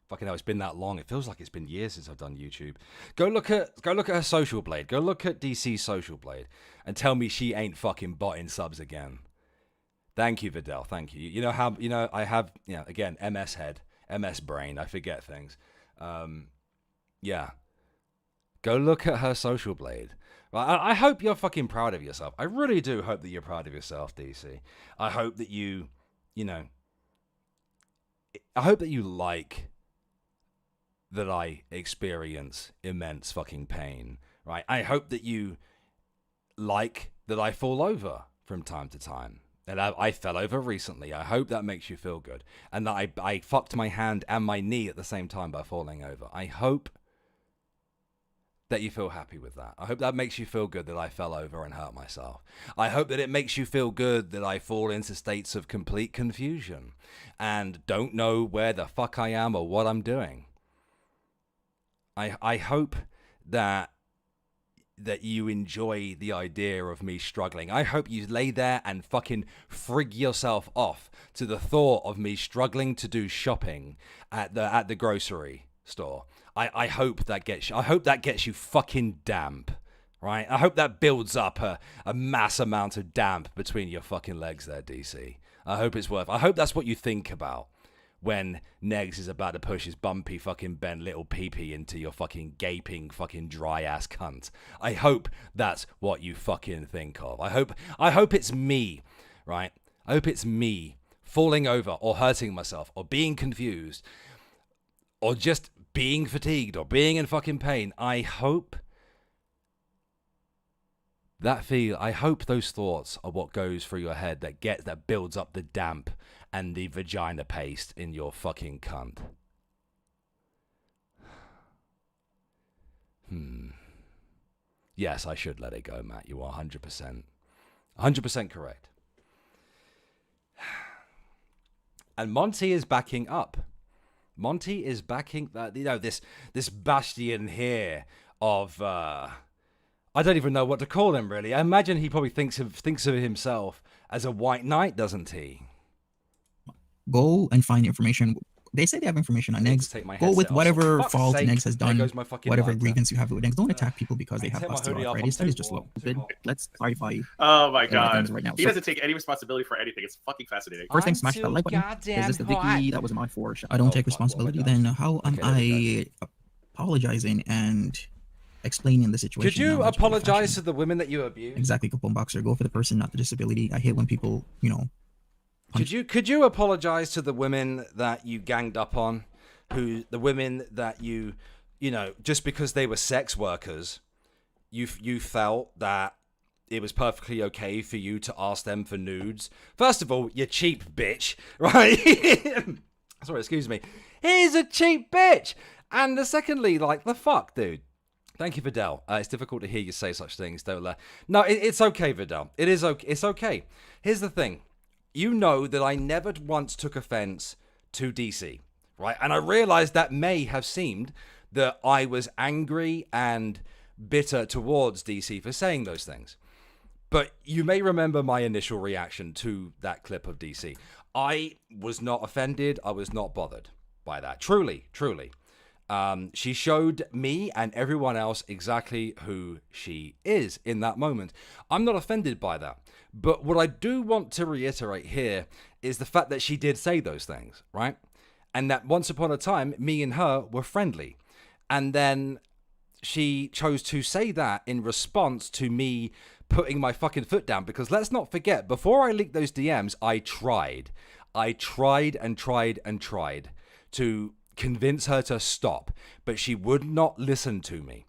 Fucking hell, it's been that long. It feels like it's been years since I've done YouTube. Go look at her Social Blade. Go look at DC's Social Blade and tell me she ain't fucking botting subs again. Thank you, Vidal. Thank you. You know how, I have, again, MS head, MS brain. I forget things. Yeah. Go look at her social blade. I hope you're fucking proud of yourself. I really do hope that you're proud of yourself, DC. I hope that I hope that you like that I experience immense fucking pain, right? I hope that you like that I fall over from time to time. And I fell over recently. I hope that makes you feel good. And that I fucked my hand and my knee at the same time by falling over. I hope that you feel happy with that. I hope that makes you feel good that I fell over and hurt myself. I hope that it makes you feel good that I fall into states of complete confusion and don't know where the fuck I am or what I'm doing. I hope that you enjoy the idea of me struggling. I hope you lay there and fucking frig yourself off to the thought of me struggling to do shopping at the grocery store. I hope that gets you fucking damp, right? I hope that builds up a mass amount of damp between your fucking legs there, DC. I hope that's what you think about when Negs is about to push his bumpy fucking bent little pee-pee into your fucking gaping fucking dry ass cunt. I hope that's what you fucking think of. I hope it's me, right? I hope it's me falling over or hurting myself or being confused or just being fatigued or being in fucking pain. I hope those thoughts are what goes through your head that builds up the damp and the vagina paste in your fucking cunt. Yes, I should let it go, Matt. You are 100% correct. And Monty is backing up. Monty is backing that, this bastion here of I don't even know what to call him, really. I imagine he probably thinks of himself as a white knight, doesn't he? Go and find information. They say they have information on Negs. Go with whatever fault Negs has done, whatever grievance you have with Negs. Don't attack people because they have osteoarthritis. That is just stupid. Let's clarify. Oh my god. Right now. He doesn't take any responsibility for anything. It's fucking fascinating. First thing, smash that like button. Is this the Vicky? That was my force. I don't take responsibility. Then how am I apologizing and explaining the situation? Could you apologize to the women that you abused? Exactly, Capone Boxer. Go for the person, not the disability. I hate when people, Could you apologize to the women that you ganged up on, the women that you just because they were sex workers, you felt that it was perfectly okay for you to ask them for nudes? First of all, you cheap bitch, right? Sorry, excuse me. He's a cheap bitch. And secondly, like, the fuck, dude. Thank you, Vidal. It's difficult to hear you say such things, don't let. No, it's okay, Vidal. It is okay. It's okay. Here's the thing. You know that I never once took offense to DC, right? And I realized that may have seemed that I was angry and bitter towards DC for saying those things. But you may remember my initial reaction to that clip of DC. I was not offended. I was not bothered by that. Truly, truly. She showed me and everyone else exactly who she is in that moment. I'm not offended by that. But what I do want to reiterate here is the fact that she did say those things, right? And that once upon a time, me and her were friendly. And then she chose to say that in response to me putting my fucking foot down. Because let's not forget, before I leaked those DMs, I tried and tried to convince her to stop, but she would not listen to me,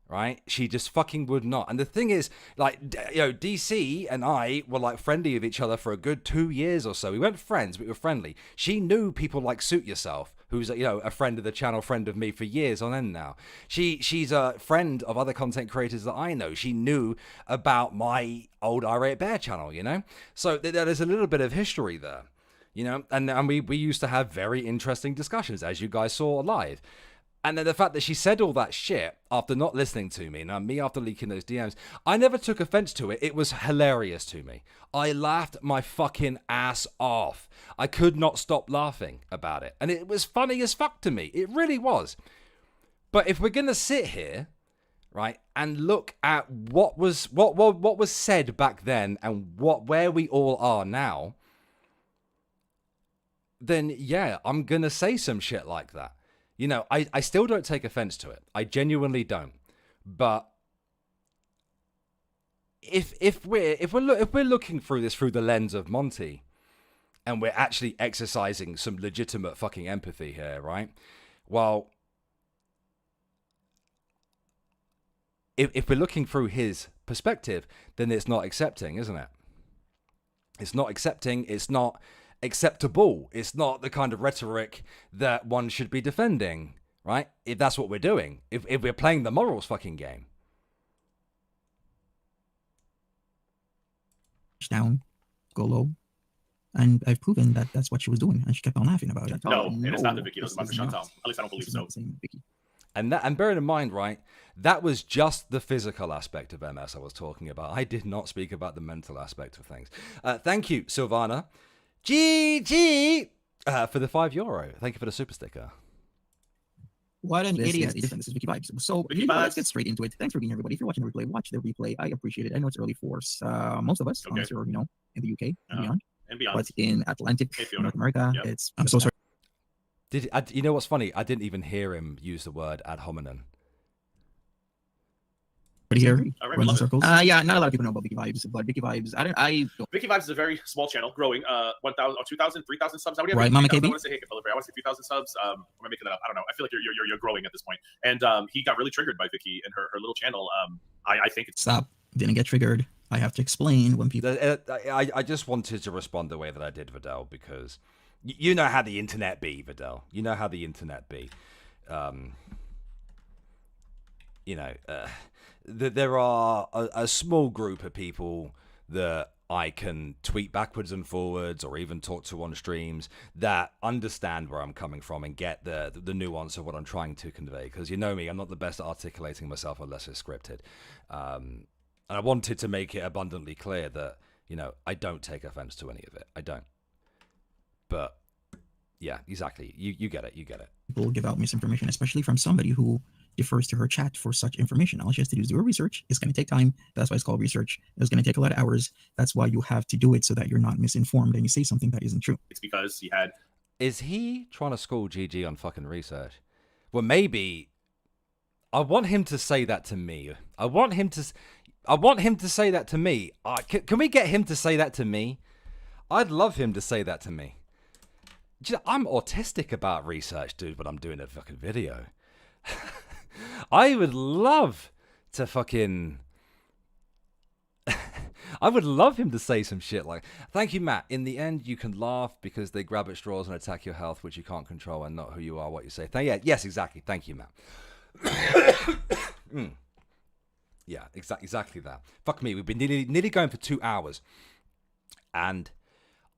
right? She just fucking would not. And the thing is, like, DC and I were like friendly with each other for a good 2 years or so. We weren't friends, but we were friendly. She knew people like Suit Yourself, who's a friend of the channel, friend of me for years on end now. She's a friend of other content creators that I know. She knew about my old Irate Bear channel, so there's a little bit of history there. And we used to have very interesting discussions, as you guys saw live. And then the fact that she said all that shit after not listening to me, and me after leaking those DMs, I never took offense to it. It was hilarious to me. I laughed my fucking ass off. I could not stop laughing about it. And it was funny as fuck to me. It really was. But if we're going to sit here, right, and look at what was said back then and where we all are now, then yeah, I'm gonna say some shit like that. You know, I still don't take offense to it. I genuinely don't. But if we're looking through this through the lens of Monty, and we're actually exercising some legitimate fucking empathy here, right? Well, if we're looking through his perspective, then it's not accepting, isn't it? It's not accepting. It's not acceptable. It's not the kind of rhetoric that one should be defending, right? If that's what we're doing, if we're playing the morals fucking game. Down, go low. And I've proven that that's what she was doing, and she kept on laughing about it. No, it is not the Vicky. It was about Chantal. At least I don't believe so. And bearing in mind, right, that was just the physical aspect of MS I was talking about. I did not speak about the mental aspect of things. Thank you, Silvana. GG for the €5. Thank you for the super sticker. What an idiot. This is Vicky Vibes. So let's get straight into it. Thanks for being here, everybody. If you're watching the replay, watch the replay. I appreciate it. I know it's early for most of us, unless you're, in the UK and beyond. But in Atlantic, North America, I'm so sorry. You know what's funny? I didn't even hear him use the word ad hominem. Here, running circles. Yeah, not a lot of people know about Vicky Vibes, but Vicky Vibes, Vicky Vibes is a very small channel, growing 1,000 or 2,000, 3,000 subs. Right, Mama KB? I want to say, hey, I want to say 3,000 subs. Am I making that up? I don't know. I feel like you're growing at this point. And he got really triggered by Vicky and her little channel. I think it's stop. Didn't get triggered. I have to explain when people. I just wanted to respond the way that I did, Vidal, because you know how the internet be, Vidal. You know how the internet be. There are a small group of people that I can tweet backwards and forwards or even talk to on streams that understand where I'm coming from and get the nuance of what I'm trying to convey. Because you know me, I'm not the best at articulating myself unless it's scripted. And I wanted to make it abundantly clear that, I don't take offense to any of it. I don't. But yeah, exactly. You get it. You get it. People give out misinformation, especially from somebody who defers to her chat for such information. All she has to do is do her research. It's going to take time. That's why it's called research. It's going to take a lot of hours. That's why you have to do it so that you're not misinformed and you say something that isn't true. It's because he had. Is he trying to school GG on fucking research? Well, maybe. I want him to say that to me. I want him to say that to me. Can we get him to say that to me? I'd love him to say that to me. I'm autistic about research, dude, but I'm doing a fucking video. I would love to fucking... I would love him to say some shit like, thank you, Matt. In the end, you can laugh because they grab at straws and attack your health, which you can't control, and not who you are, what you say. Yes, exactly. Thank you, Matt. Yeah, exactly that. Fuck me, we've been nearly going for 2 hours. And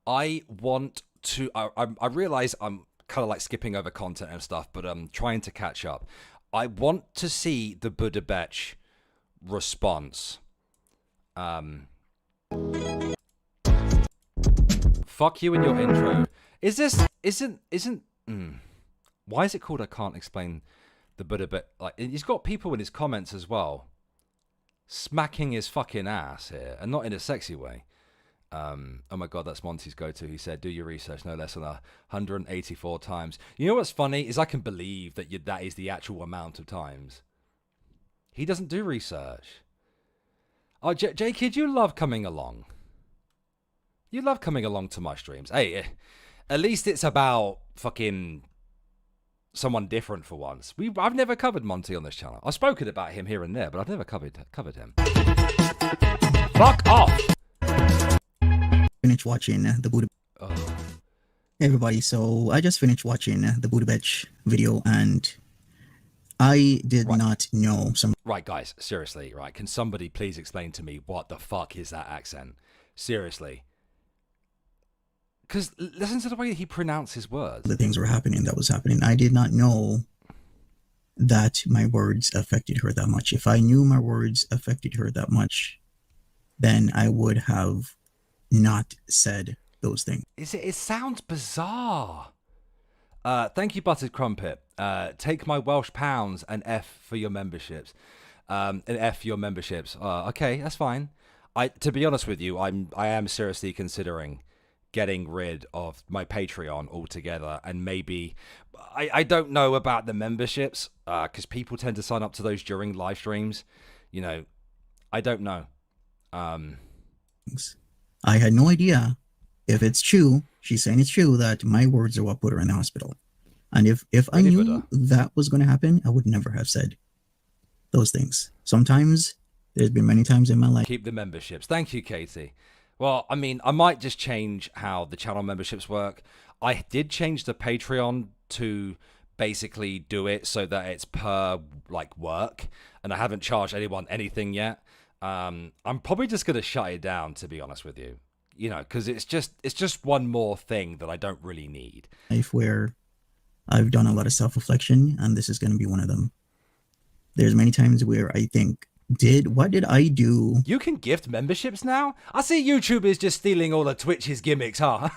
I want to... I realize I'm kind of like skipping over content and stuff, but I'm trying to catch up. I want to see the Buddha Betch response. Fuck you in your intro. Why is it called I Can't Explain the Buddha Betch? Like, he's got people in his comments as well smacking his fucking ass here, and not in a sexy way. Oh my god, that's Monty's go-to. He said, do your research no less than 184 times. You know what's funny is I can believe that that is the actual amount of times. He doesn't do research. Oh, J-Kid, you love coming along. You love coming along to my streams. Hey, at least it's about fucking someone different for once. I've never covered Monty on this channel. I've spoken about him here and there, but I've never covered him. Fuck off! Finished watching the Buddha. Hey everybody, so I just finished watching the Buddha Betch video, and I did not know some. Right, guys, seriously, right? Can somebody please explain to me what the fuck is that accent? Seriously. Because listen to the way he pronounces words. The things were happening that was happening. I did not know that my words affected her that much. If I knew my words affected her that much, then I would have not said those things. It sounds bizarre. Thank you, Buttered Crumpet. Take my Welsh pounds and F for your memberships. Okay, that's fine. To be honest with you, I am seriously considering getting rid of my Patreon altogether, and maybe I don't know about the memberships because people tend to sign up to those during live streams. You know, I don't know. I had no idea if it's true. She's saying it's true that my words are what put her in the hospital. And if I knew that was going to happen, I would never have said those things. Sometimes, there's been many times in my life. Keep the memberships. Thank you, Katie. Well, I mean, I might just change how the channel memberships work. I did change the Patreon to basically do it so that it's per like work, and I haven't charged anyone anything yet. I'm probably just gonna shut it down, to be honest with you. You know, because it's just one more thing that I don't really need. Life where I've done a lot of self-reflection, and this is going to be one of them. There's many times where I think, what did I do? You can gift memberships now? I see YouTube is just stealing all of Twitch's gimmicks, huh?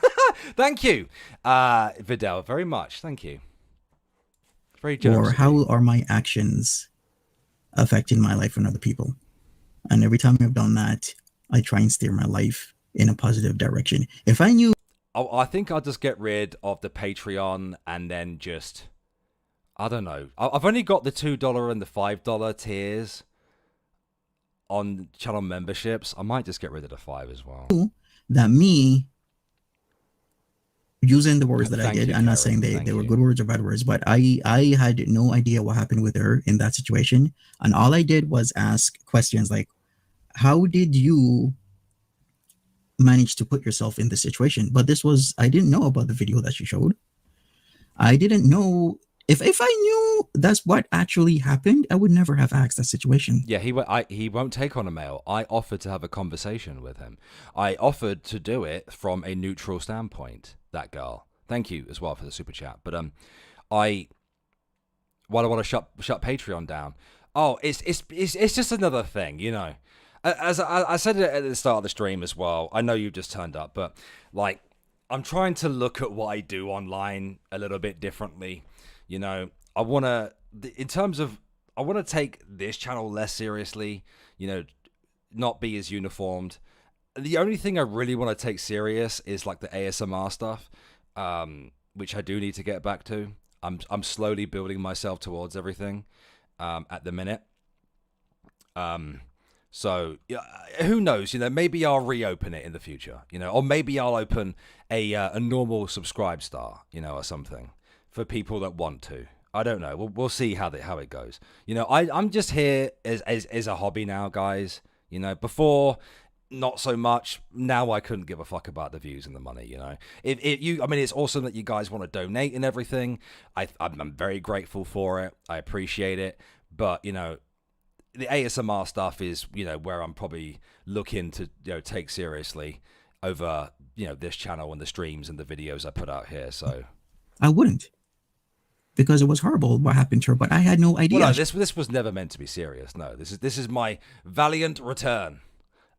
Thank you, Vidal, very much. Thank you. Very generous. Or how are my actions affecting my life and other people? And every time I've done that, I try and steer my life in a positive direction. If I knew... I think I'll just get rid of the Patreon and then just... I don't know. I've only got the $2 and the $5 tiers on channel memberships. I might just get rid of the 5 as well. That me using the words that I did, I'm not saying they were good words or bad words, but I had no idea what happened with her in that situation. And all I did was ask questions like, how did you manage to put yourself in this situation? But I didn't know about the video that she showed. I didn't know. If I knew that's what actually happened, I would never have asked that situation. Yeah, he won't take on a male. I offered to have a conversation with him. I offered to do it from a neutral standpoint. That girl. Thank you as well for the super chat. But I want to shut Patreon down. Oh, it's just another thing, you know. As I said it at the start of the stream as well. I know you just turned up, but like I'm trying to look at what I do online a little bit differently. You know, I want to take this channel less seriously, you know, not be as uniformed. The only thing I really want to take serious is like the ASMR stuff, which I do need to get back to. I'm slowly building myself towards everything at the minute. So yeah, who knows, you know, maybe I'll reopen it in the future, you know, or maybe I'll open a normal subscribe star, you know, or something. For people that want to. I don't know. We'll see how it goes. You know, I'm just here as a hobby now, guys. You know, before not so much. Now I couldn't give a fuck about the views and the money. You know, I mean, it's awesome that you guys want to donate and everything. I'm very grateful for it. I appreciate it. But you know, the ASMR stuff is, you know, where I'm probably looking to, you know, take seriously over, you know, this channel and the streams and the videos I put out here. So I wouldn't. Because it was horrible what happened to her, but I had no idea. Well, no, this was never meant to be serious. No, this is my valiant return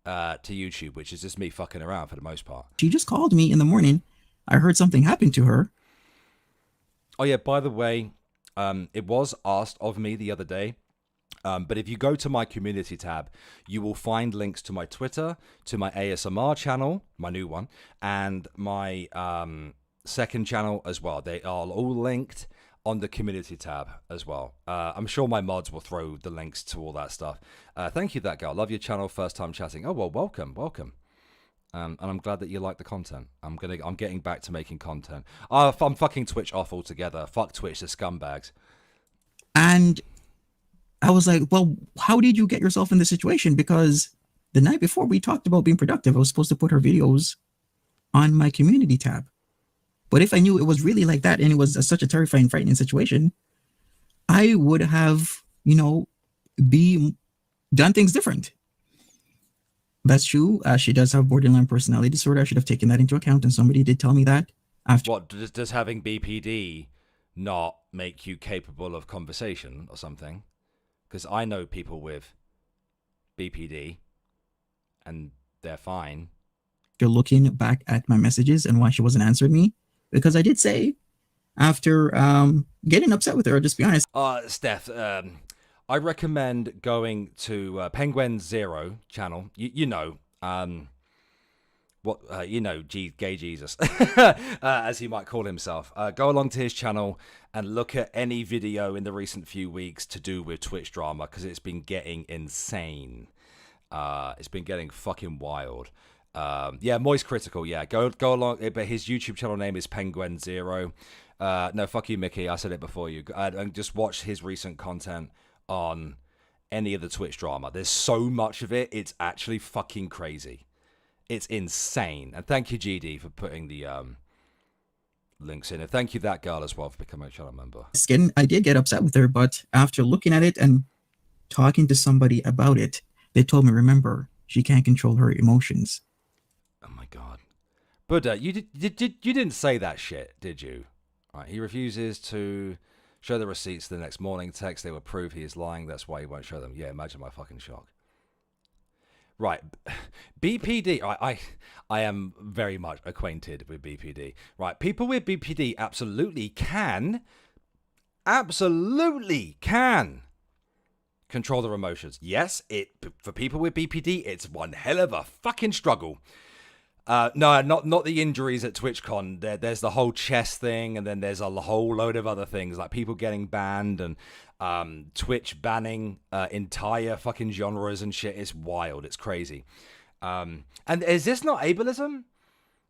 to YouTube, which is just me fucking around for the most part. She just called me in the morning. I heard something happened to her. Oh yeah, by the way, it was asked of me the other day, but if you go to my community tab, you will find links to my Twitter, to my ASMR channel, my new one, and my second channel as well. They are all linked on the community tab as well. I'm sure my mods will throw the links to all that stuff. Thank you, that girl. Love your channel. First time chatting. Oh well, welcome. And I'm glad that you like the content. I'm getting back to making content. I'm fucking Twitch off altogether. Fuck Twitch, the scumbags. And I was like, well, how did you get yourself in this situation? Because the night before we talked about being productive, I was supposed to put her videos on my community tab. But if I knew it was really like that and it was such a terrifying, frightening situation, I would have, you know, done things different. That's true. She does have borderline personality disorder. I should have taken that into account, and somebody did tell me that. After what does having BPD not make you capable of conversation or something? Because I know people with BPD, and they're fine. You're looking back at my messages and why she wasn't answering me. Because I did say, after getting upset with her, just be honest. Steph, I recommend going to Penguin Zero channel. You know, what Gay Jesus, as he might call himself. Go along to his channel and look at any video in the recent few weeks to do with Twitch drama, because it's been getting insane. It's been getting fucking wild. Moist Critical, go along. But his YouTube channel name is Penguin Zero. No, fuck you, Mickey. I said it before you. And just watch his recent content on any of the Twitch drama. There's so much of it. It's actually fucking crazy. It's insane. And thank you, GD, for putting the links in. And thank you, that girl, as well, for becoming a channel member. I did get upset with her, but after looking at it and talking to somebody about it, they told me, remember, she can't control her emotions. Oh my god. Buddha, you didn't say that shit, did you? All right, he refuses to show the receipts the next morning. Text, they will prove he is lying. That's why he won't show them. Yeah, imagine my fucking shock. Right, BPD, I am very much acquainted with BPD. Right, people with BPD absolutely can control their emotions. Yes, for people with BPD, it's one hell of a fucking struggle. No, not the injuries at TwitchCon. There's the whole chess thing, and then there's a whole load of other things, like people getting banned and Twitch banning entire fucking genres and shit. It's wild. It's crazy. And is this not ableism?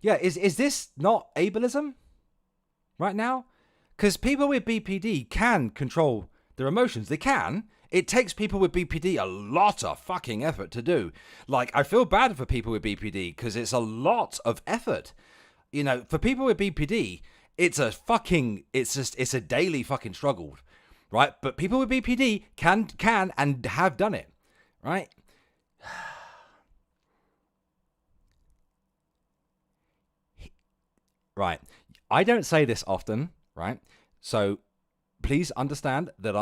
Yeah, is this not ableism right now? Because people with BPD can control their emotions. They can. It takes people with BPD a lot of fucking effort to do. Like, I feel bad for people with BPD because it's a lot of effort. You know, for people with BPD, it's a daily fucking struggle, right? But people with BPD can and have done it, right? Right. I don't say this often, right? So please understand that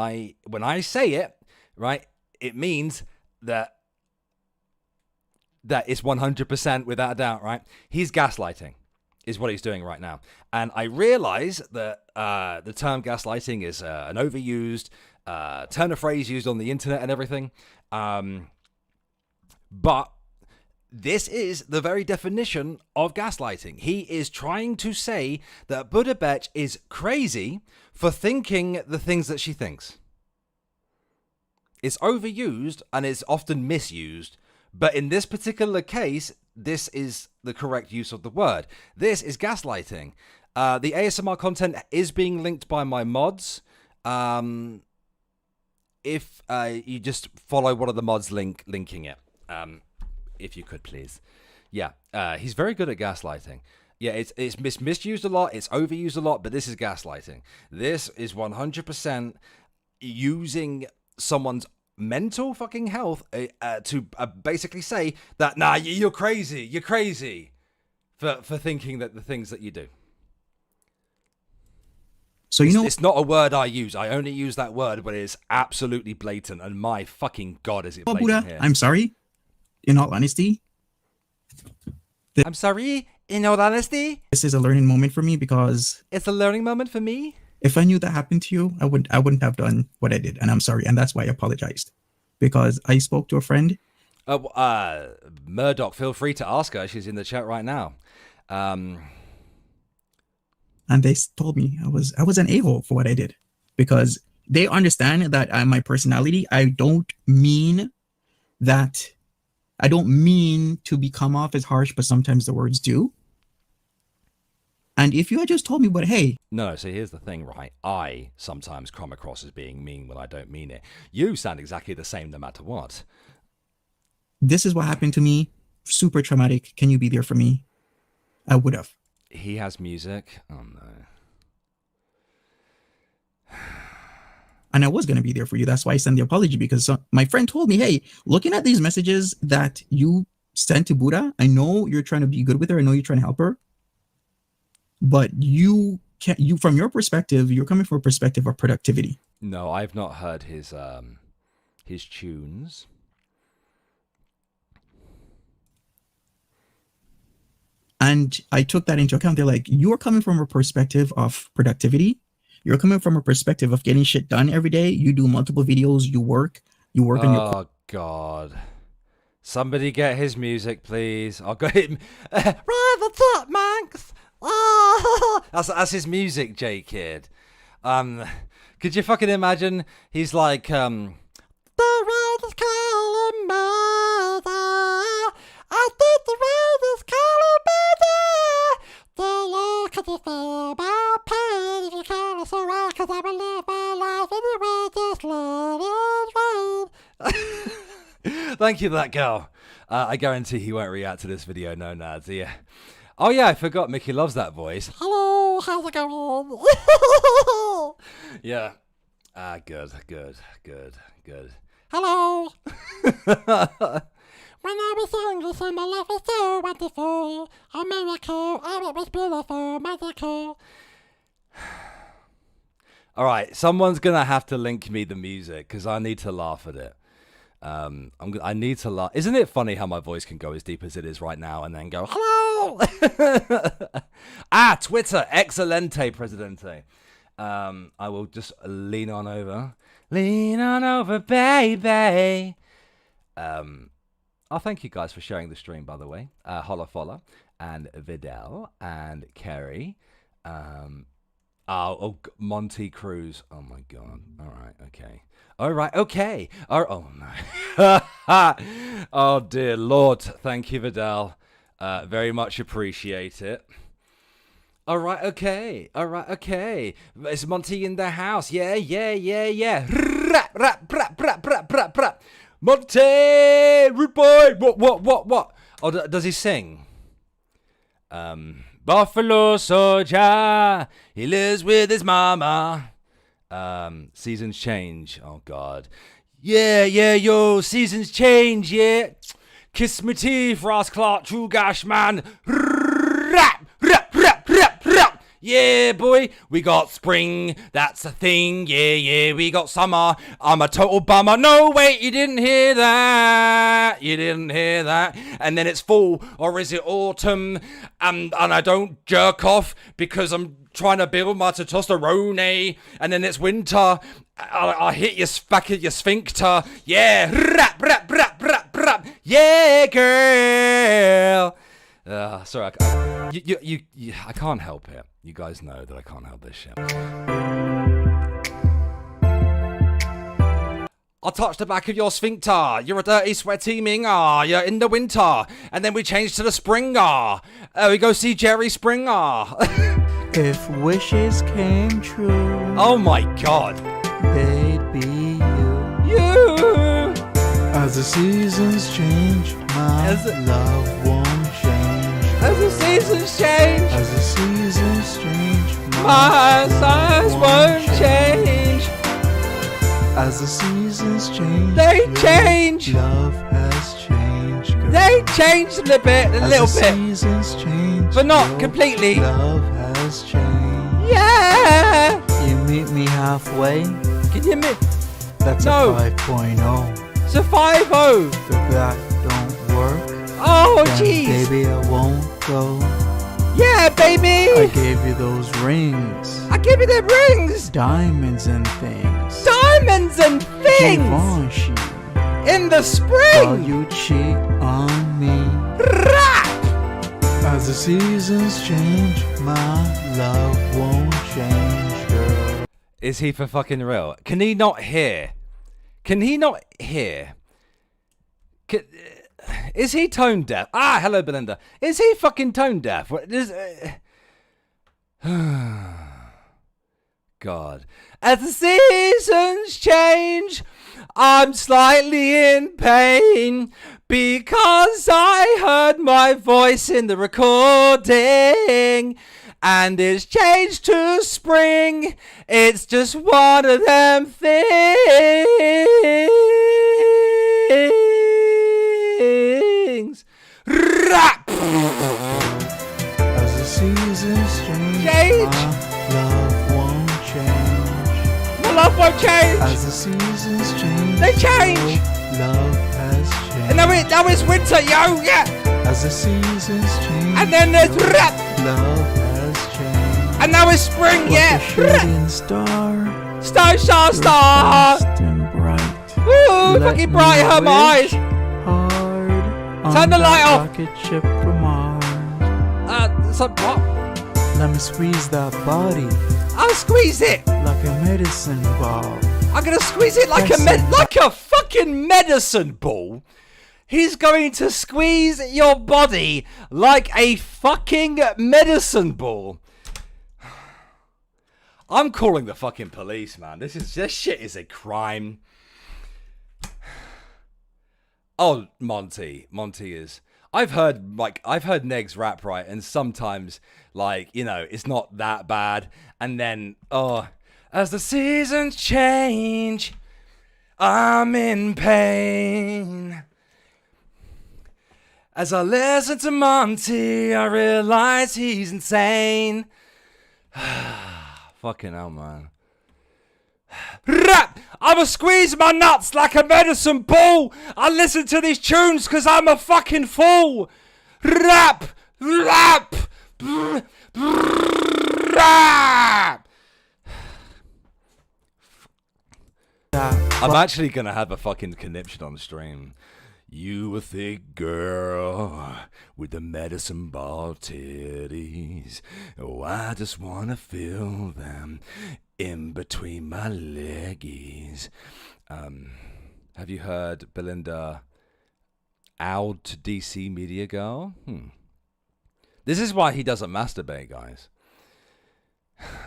when I say it, right, it means that is 100% without a doubt, right? He's gaslighting is what he's doing right now. And I realize that the term gaslighting is an overused turn of phrase used on the internet and everything. But this is the very definition of gaslighting. He is trying to say that Buddha Betch is crazy for thinking the things that she thinks. It's overused and it's often misused, but in this particular case, this is the correct use of the word. This is gaslighting. The ASMR content is being linked by my mods. If you just follow one of the mods linking it, if you could please. Yeah, he's very good at gaslighting. Yeah, it's misused a lot, it's overused a lot, but this is gaslighting. This is 100% using someone's mental fucking health to basically say that, nah, you're crazy for thinking that the things that you do. So it's not a word I use. I only use that word when it's absolutely blatant, and my fucking god, is it blatant Buddha, here. I'm sorry. In all honesty, I'm sorry. In all honesty, this is a learning moment for me, because it's a learning moment for me. If I knew that happened to you, I wouldn't have done what I did, and I'm sorry, and that's why I apologized, because I spoke to a friend. Murdoch, feel free to ask her. She's in the chat right now. And they told me I was an a-hole for what I did, because they understand that my personality. I don't mean to become off as harsh, but sometimes the words do. And if you had just told me, but hey. No, so here's the thing, right? I sometimes come across as being mean when I don't mean it. You sound exactly the same no matter what. This is what happened to me. Super traumatic. Can you be there for me? I would have. He has music. Oh, no. And I was going to be there for you. That's why I sent the apology, because my friend told me, hey, looking at these messages that you sent to Buddha, I know you're trying to be good with her. I know you're trying to help her. But you from your perspective, you're coming from a perspective of productivity. No, I've not heard his tunes. And I took that into account. They're like, you're coming from a perspective of productivity. You're coming from a perspective of getting shit done every day. You do multiple videos. You work on your. Oh God! Somebody get his music, please. I'll go him. Right the top, Manx. Oh, that's his music, J Kid. Could you fucking imagine? He's like, the road is calling mother. I think the road is calling mother. The look at the feel my pain. If you call us around, cause I will live my life anyway. Just let it rain. Thank you, that girl. I guarantee he won't react to this video. No nads. Yeah. Oh yeah, I forgot. Mickey loves that voice. Hello, how's it going? Yeah. Good. Hello. When I was young, you said my life was so wonderful. A miracle, oh, it was beautiful, magical. All right, someone's gonna have to link me the music because I need to laugh at it. I need to laugh. Isn't it funny how my voice can go as deep as it is right now and then go hello? Twitter, excelente, presidente. I will just lean on over, baby. Thank you guys for sharing the stream, by the way. Holla Folla and Vidal and Kerry. Monty Cruz. Oh my god. All right, okay. All right, okay. Oh no. Oh dear Lord. Thank you, Vidal. Very much appreciate it. All right, okay. Is Monty in the house? Yeah. Rap. Monty, rude boy. What? Oh, does he sing? Buffalo soldier, he lives with his mama. Seasons change. Oh God. Yeah, yo, seasons change, yeah. Kiss me teeth, Ross Clark, True Gash man. Rap. Yeah, boy, we got spring, that's a thing. Yeah, we got summer. I'm a total bummer. No, wait, you didn't hear that. And then it's fall, or is it autumn? And I don't jerk off because I'm trying to build my testosterone. And then it's winter. I hit your back at your sphincter. Yeah, rap. Yeah, girl. Sorry, I can't help it. You guys know that I can't help this shit. I'll touch the back of your sphincter. You're a dirty, sweaty minger. You're in the winter. And then we change to the springer. We go see Jerry Springer. If wishes came true. Oh my God. They'd be you. As the seasons change, my love won't change. As the seasons change, my size won't change. As the seasons change, they change. Love has changed. Girl. They changed a little bit, Seasons change, but not completely. Love has changed. Yeah. You meet me halfway. Can you meet? That's no. A 5.0. It's a 5.0. If that don't work. Oh, jeez. Baby, I won't go. Yeah, baby. I gave you those rings. I gave you the rings. Diamonds and things. Givenchy. In the spring. While you cheat on me. Rap. As the seasons change, my love won't change, girl. Is he for fucking real? Can he not hear? Is he tone deaf? Hello, Belinda. Is he fucking tone deaf? What is? God. As the seasons change, I'm slightly in pain because I heard my voice in the recording and it's changed to spring. It's just one of them things. Rap. As the seasons change, my love won't change. My love won't change. As the seasons change, they change. Love has changed. And now it's winter, yo, yeah. As the seasons change, and then there's rap. Love has changed. And now it's spring, like yeah. A shooting star. Star. And bright. Ooh, fucking bright, her eyes. Hard Turn the light off! Rocket ship from Mars. What? Let me squeeze that body I'll squeeze it! like a medicine ball. I'm gonna squeeze it like like a fucking medicine ball. He's going to squeeze your body like a fucking medicine ball. I'm calling the fucking police, man. This shit is a crime. Oh, Monty is. I've heard Negs rap, right, and sometimes, like, you know, it's not that bad, and then, as the seasons change, I'm in pain. As I listen to Monty, I realize he's insane. Fucking hell, man. Rap! I'ma squeeze my nuts like a medicine ball. I listen to these tunes because I'm a fucking fool. Rap! Rap! Rap! I'm actually gonna have a fucking conniption on stream. You a thick girl with the medicine ball titties. Oh, I just wanna feel them in between my leggies. Have you heard Belinda out to DC Media Girl? This is why he doesn't masturbate, guys.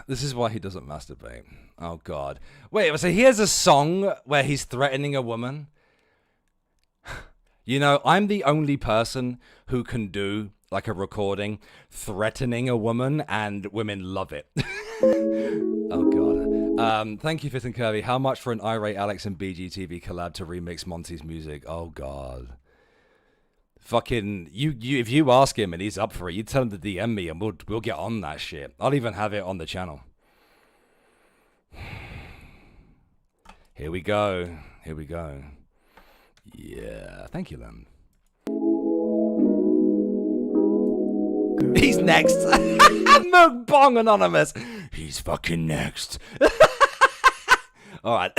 This is why he doesn't masturbate. Oh, God. Wait, so he has a song where he's threatening a woman? You know, I'm the only person who can do, like, a recording threatening a woman, and women love it. Oh, God. Thank you, Fit and Curvy. How much for an Irate Alex and BGTV collab to remix Monty's music? Oh, God. Fucking, you if you ask him and he's up for it, you tell him to DM me and we'll get on that shit. I'll even have it on the channel. Here we go. Here we go. Yeah, thank you, Lem. He's next. Mukbang Anonymous. He's fucking next. All right.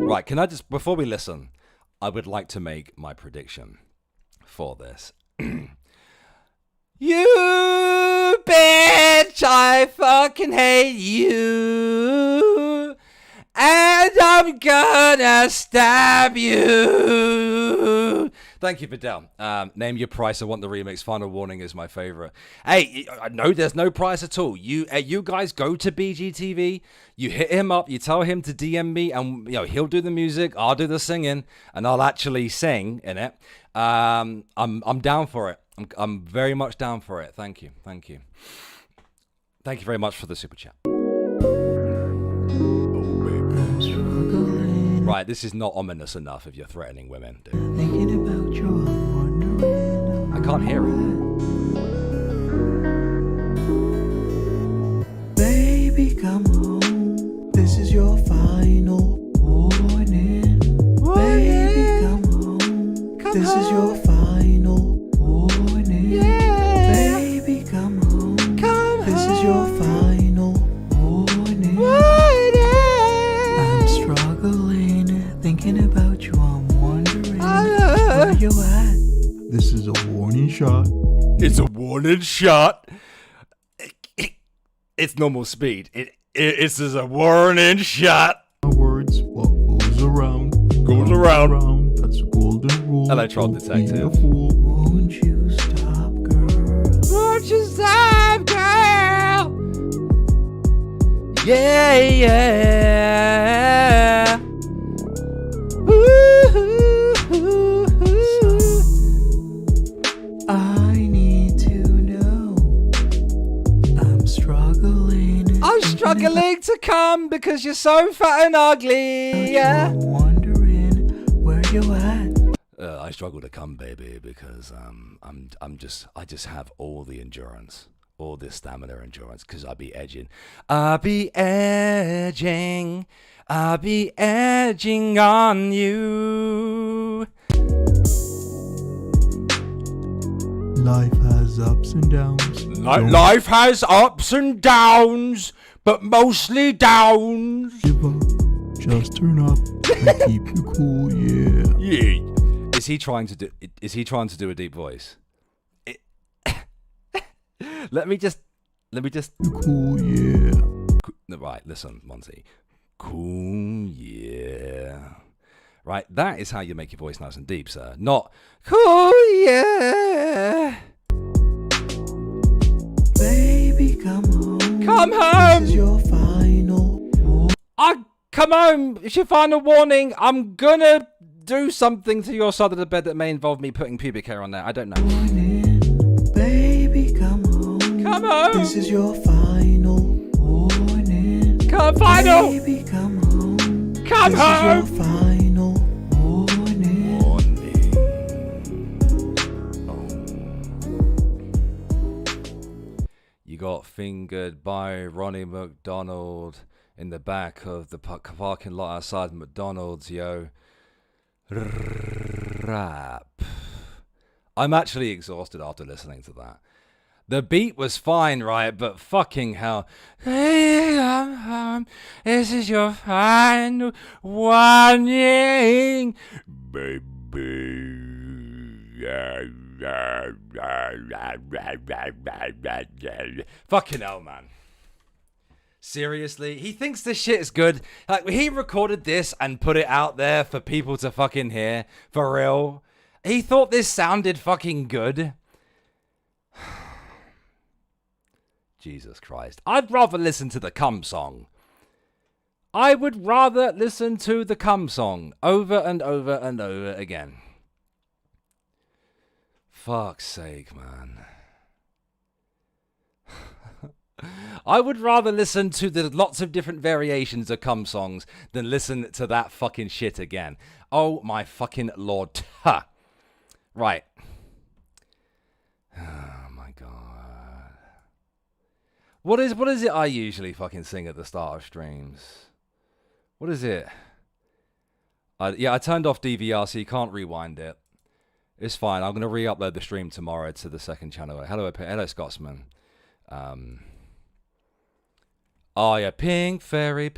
Right, can I just, before we listen, I would like to make my prediction for this. You bitch, I fucking hate you, and I'm gonna stab you. Thank you, Fidel. Name your price. I want the remix. Final warning is my favorite. Hey, no, there's no price at all. You guys go to BGTV. You hit him up. You tell him to DM me, and he'll do the music. I'll do the singing, and I'll actually sing in it. I'm down for it. I'm very much down for it. Thank you. Thank you. Thank you very much for the super chat. Right, this is not ominous enough if you're threatening women, dude. Thinking about you, I'm wondering. I can't hear it. Baby, come home. This is your final warning. Baby, come home. This is your final warning. Yeah. Baby, come home. This is your final warning. I'm struggling, thinking about you. I'm wondering where you at. This is a warning shot. It's a warning shot. It's normal speed. It's just a warning shot. Words, what goes around Goes around. That's a golden rule. Electron detective. Won't you stop, girl? Won't you stop, girl? Yeah, yeah. I need to know. I'm struggling. I'm struggling to come because you're so fat and ugly. Yeah. I'm wondering where you at. I struggle to come, baby, because I just have all the endurance, all this stamina endurance, because I'll be edging. I'll be edging on you. Life has ups and downs. Life has ups and downs, but mostly downs. Give up. just turn up and keep you cool, yeah. Yeah. Is he trying to do a deep voice? Let me just. Cool, yeah. Right, listen, Monty. Cool, yeah. Right, that is how you make your voice nice and deep, sir. Not cool, yeah. Baby, come home. Come home. This is your final Come home. It's your final warning. I'm gonna do something to your side of the bed that may involve me putting pubic hair on there. I don't know. warning. Baby, come home. Come home. This is your final warning. Come final. Baby, come home. Come this home. Is your final warning. You got fingered by Ronnie McDonald in the back of the parking lot outside McDonald's, yo. Rap. I'm actually exhausted after listening to that. The beat was fine, right? But fucking hell. Hey, I'm home. This is your final warning, baby. Fucking hell, man. Seriously? He thinks this shit is good. Like, he recorded this and put it out there for people to fucking hear. For real. He thought this sounded fucking good. Jesus Christ. I'd rather listen to the Cum song. I would rather listen to the Cum song over and over and over again. Fuck's sake, man. I would rather listen to the lots of different variations of Cum songs than listen to that fucking shit again. Oh my fucking lord. Ha. Right. Oh my god. What is it I usually fucking sing at the start of streams? What is it? Yeah, I turned off DVR so you can't rewind it. It's fine. I'm going to re-upload the stream tomorrow to the second channel. Hello, Scotsman. Oh, yeah, Pink Fairy,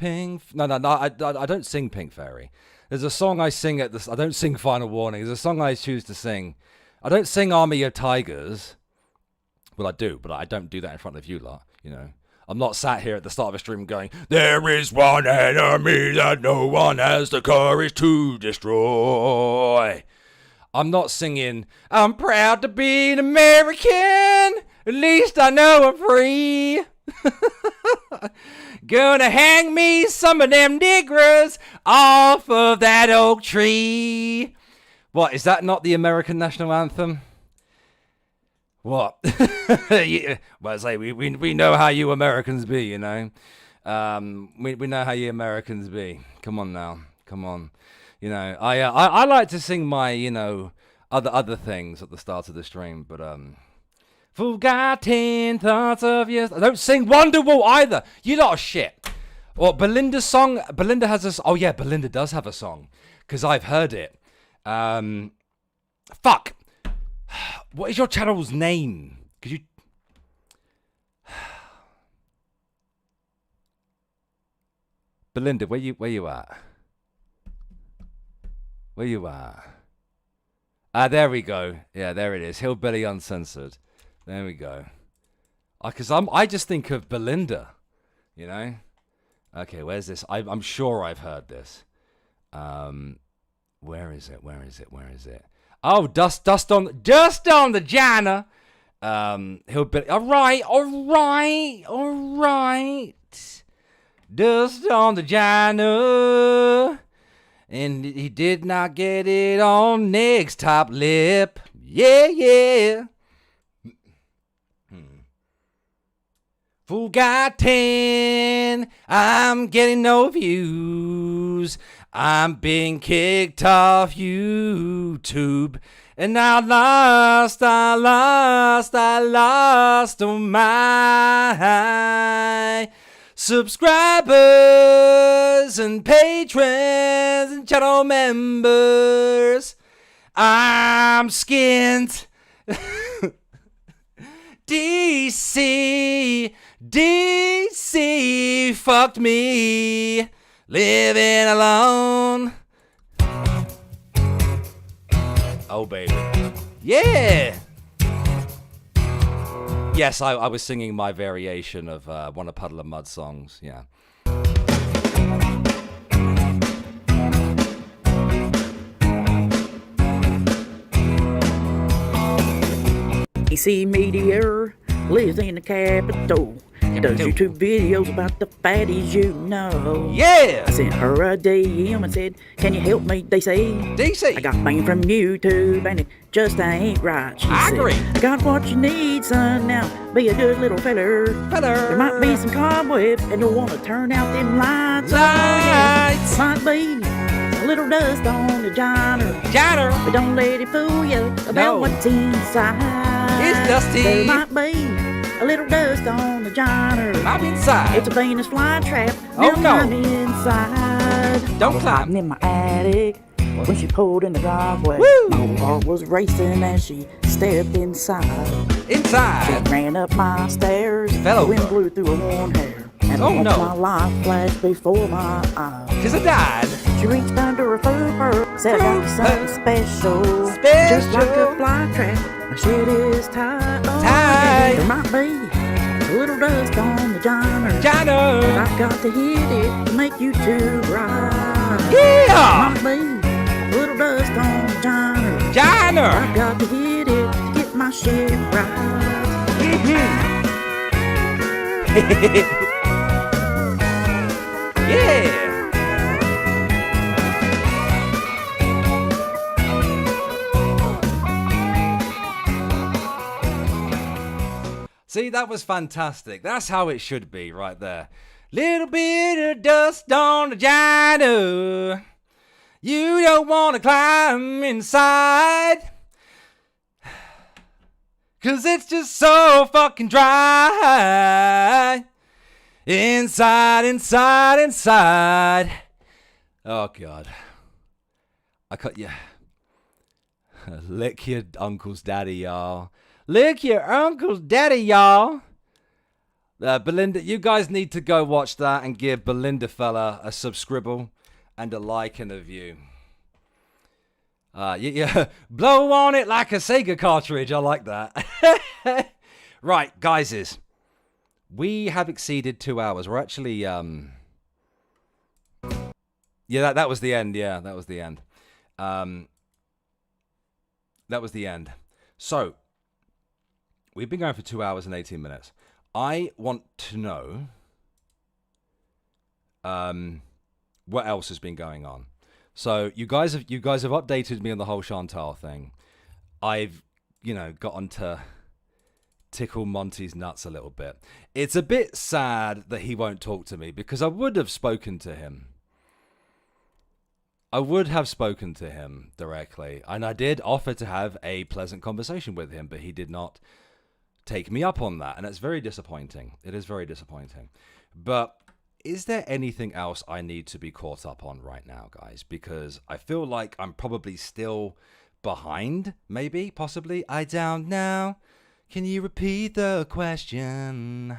No, I don't sing Pink Fairy. There's a song I sing at this. I don't sing Final Warning. There's a song I choose to sing. I don't sing Army of Tigers. Well, I do, but I don't do that in front of you lot, you know. I'm not sat here at the start of a stream going, there is one enemy that no one has the courage to destroy. I'm not singing, I'm proud to be an American. At least I know I'm free. Gonna hang me some of them niggers off of that oak tree. What, is that not the American national anthem? What? Yeah, well, I say we know how you Americans be, you know. We know how you Americans be. Come on now, come on. You know, I like to sing my, you know, other things at the start of the stream, but forgotten thoughts of years. I don't sing Wonderwall either. You lot of shit. Well, Belinda's song. Belinda has a. Oh yeah, Belinda does have a song because I've heard it. Fuck. What is your channel's name? Could you? Belinda, where you at? Where you at? There we go. Yeah, there it is. Hillbilly Uncensored. There we go. Because I just think of Belinda, you know. Okay, where's this? I'm sure I've heard this. Where is it? Where is it? Where is it? Oh, dust on the Jana. Hillbilly. All right. Dust on the Jana. And he did not get it on Nick's top lip. Yeah. Forgotten, I'm getting no views. I'm being kicked off YouTube. And I lost all my subscribers and patrons and channel members. I'm skint. DC fucked me. living alone. Oh, baby. Yeah! Yes, I was singing my variation of one of Puddle of Mud songs, yeah. PC Meteor lives in the capital. Does YouTube videos about the fatties you know. Yeah! I sent her a DM and said, can you help me, DC? DC! I got banned from YouTube and it just ain't right. She I said, agree. I got what you need, son, now be a good little feller. There might be some cobwebs and you'll want to turn out them lights. Lights! Might be a little dust on the johnner. But don't let it fool you about No. what's inside. It's dusty. There might be a little dust on the johnner. I'm inside. It's a Venus flytrap. Oh, no. I'm inside. Don't I was climb. hiding in my attic when she pulled in the driveway. Woo. My heart was racing as she stepped inside. She Inside. ran up my stairs. Fell The wind over. blew through her worn hair. And Oh, I watched no. my life flash before my eyes. Cause I died. She reached under her fur, said I got you something special. Special. Just like a fly trap, my shit is tight. Oh, Tight. There might be a little dust on the johnner. But Johnner. I've got to hit it to make you too bright. Yeah! Might be a little dust on the johnner. Johnner. I've got to hit it to get my shit right. Yeah! See, that was fantastic. That's how it should be right there. Little bit of dust on the vagina. You don't want to climb inside. 'Cause it's just so fucking dry. Inside, inside, inside. Oh, God. I cut you. Lick your uncle's daddy, y'all. Lick your uncle's daddy, y'all. Belinda, you guys need to go watch that and give Belinda fella a subscribble and a like and a view. Yeah, blow on it like a Sega cartridge. I like that. Right, guys, we have exceeded 2 hours. We're actually, yeah, that was the end. Yeah, that was the end. That was the end. So, we've been going for 2 hours and 18 minutes. I want to know what else has been going on. So you guys have updated me on the whole Chantal thing. I've, gotten to tickle Monty's nuts a little bit. It's a bit sad that he won't talk to me because I would have spoken to him. I would have spoken to him directly, and I did offer to have a pleasant conversation with him, but he did not take me up on that, and it's very disappointing. It is very disappointing. But is there anything else I need to be caught up on right now, guys? Because I feel like I'm probably still behind, maybe, possibly. I don't know. Can you repeat the question?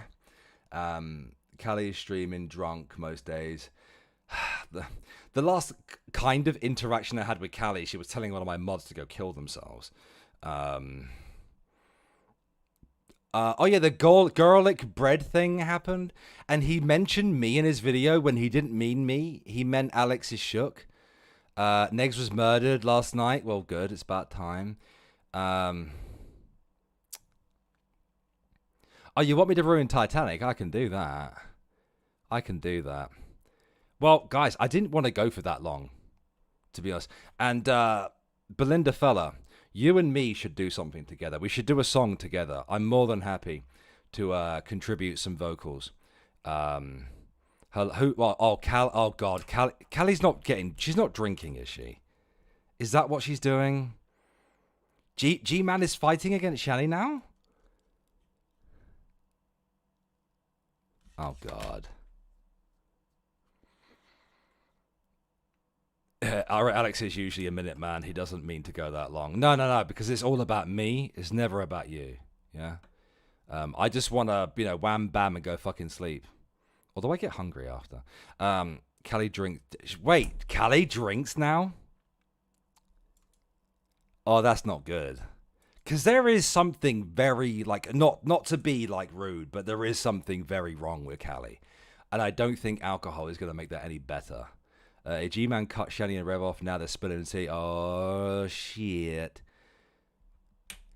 Callie is streaming drunk most days. The last kind of interaction I had with Callie, she was telling one of my mods to go kill themselves. Oh yeah, the garlic bread thing happened, and he mentioned me in his video when he didn't mean me. He meant Alex is shook. Negs was murdered last night. Well, good, it's about time. Oh, you want me to ruin Titanic? I can do that. I can do that. Well, guys, I didn't want to go for that long, to be honest. And Belinda fella, you and me should do something together. We should do a song together. I'm more than happy to contribute some vocals. Oh God, Callie's not she's not drinking, is she? Is that what she's doing? G-Man is fighting against Shani now? Oh God. Alex is usually a minute man. He doesn't mean to go that long. No, because it's all about me. It's never about you. Yeah. I just want to, wham bam and go fucking sleep. Although I get hungry after. Callie drink. Wait, Callie drinks now? Oh, that's not good. Because there is something very, like, not to be, like, rude, but there is something very wrong with Callie. And I don't think alcohol is going to make that any better. G-Man cut Shani and Rev off, now they're spilling tea. Oh, shit.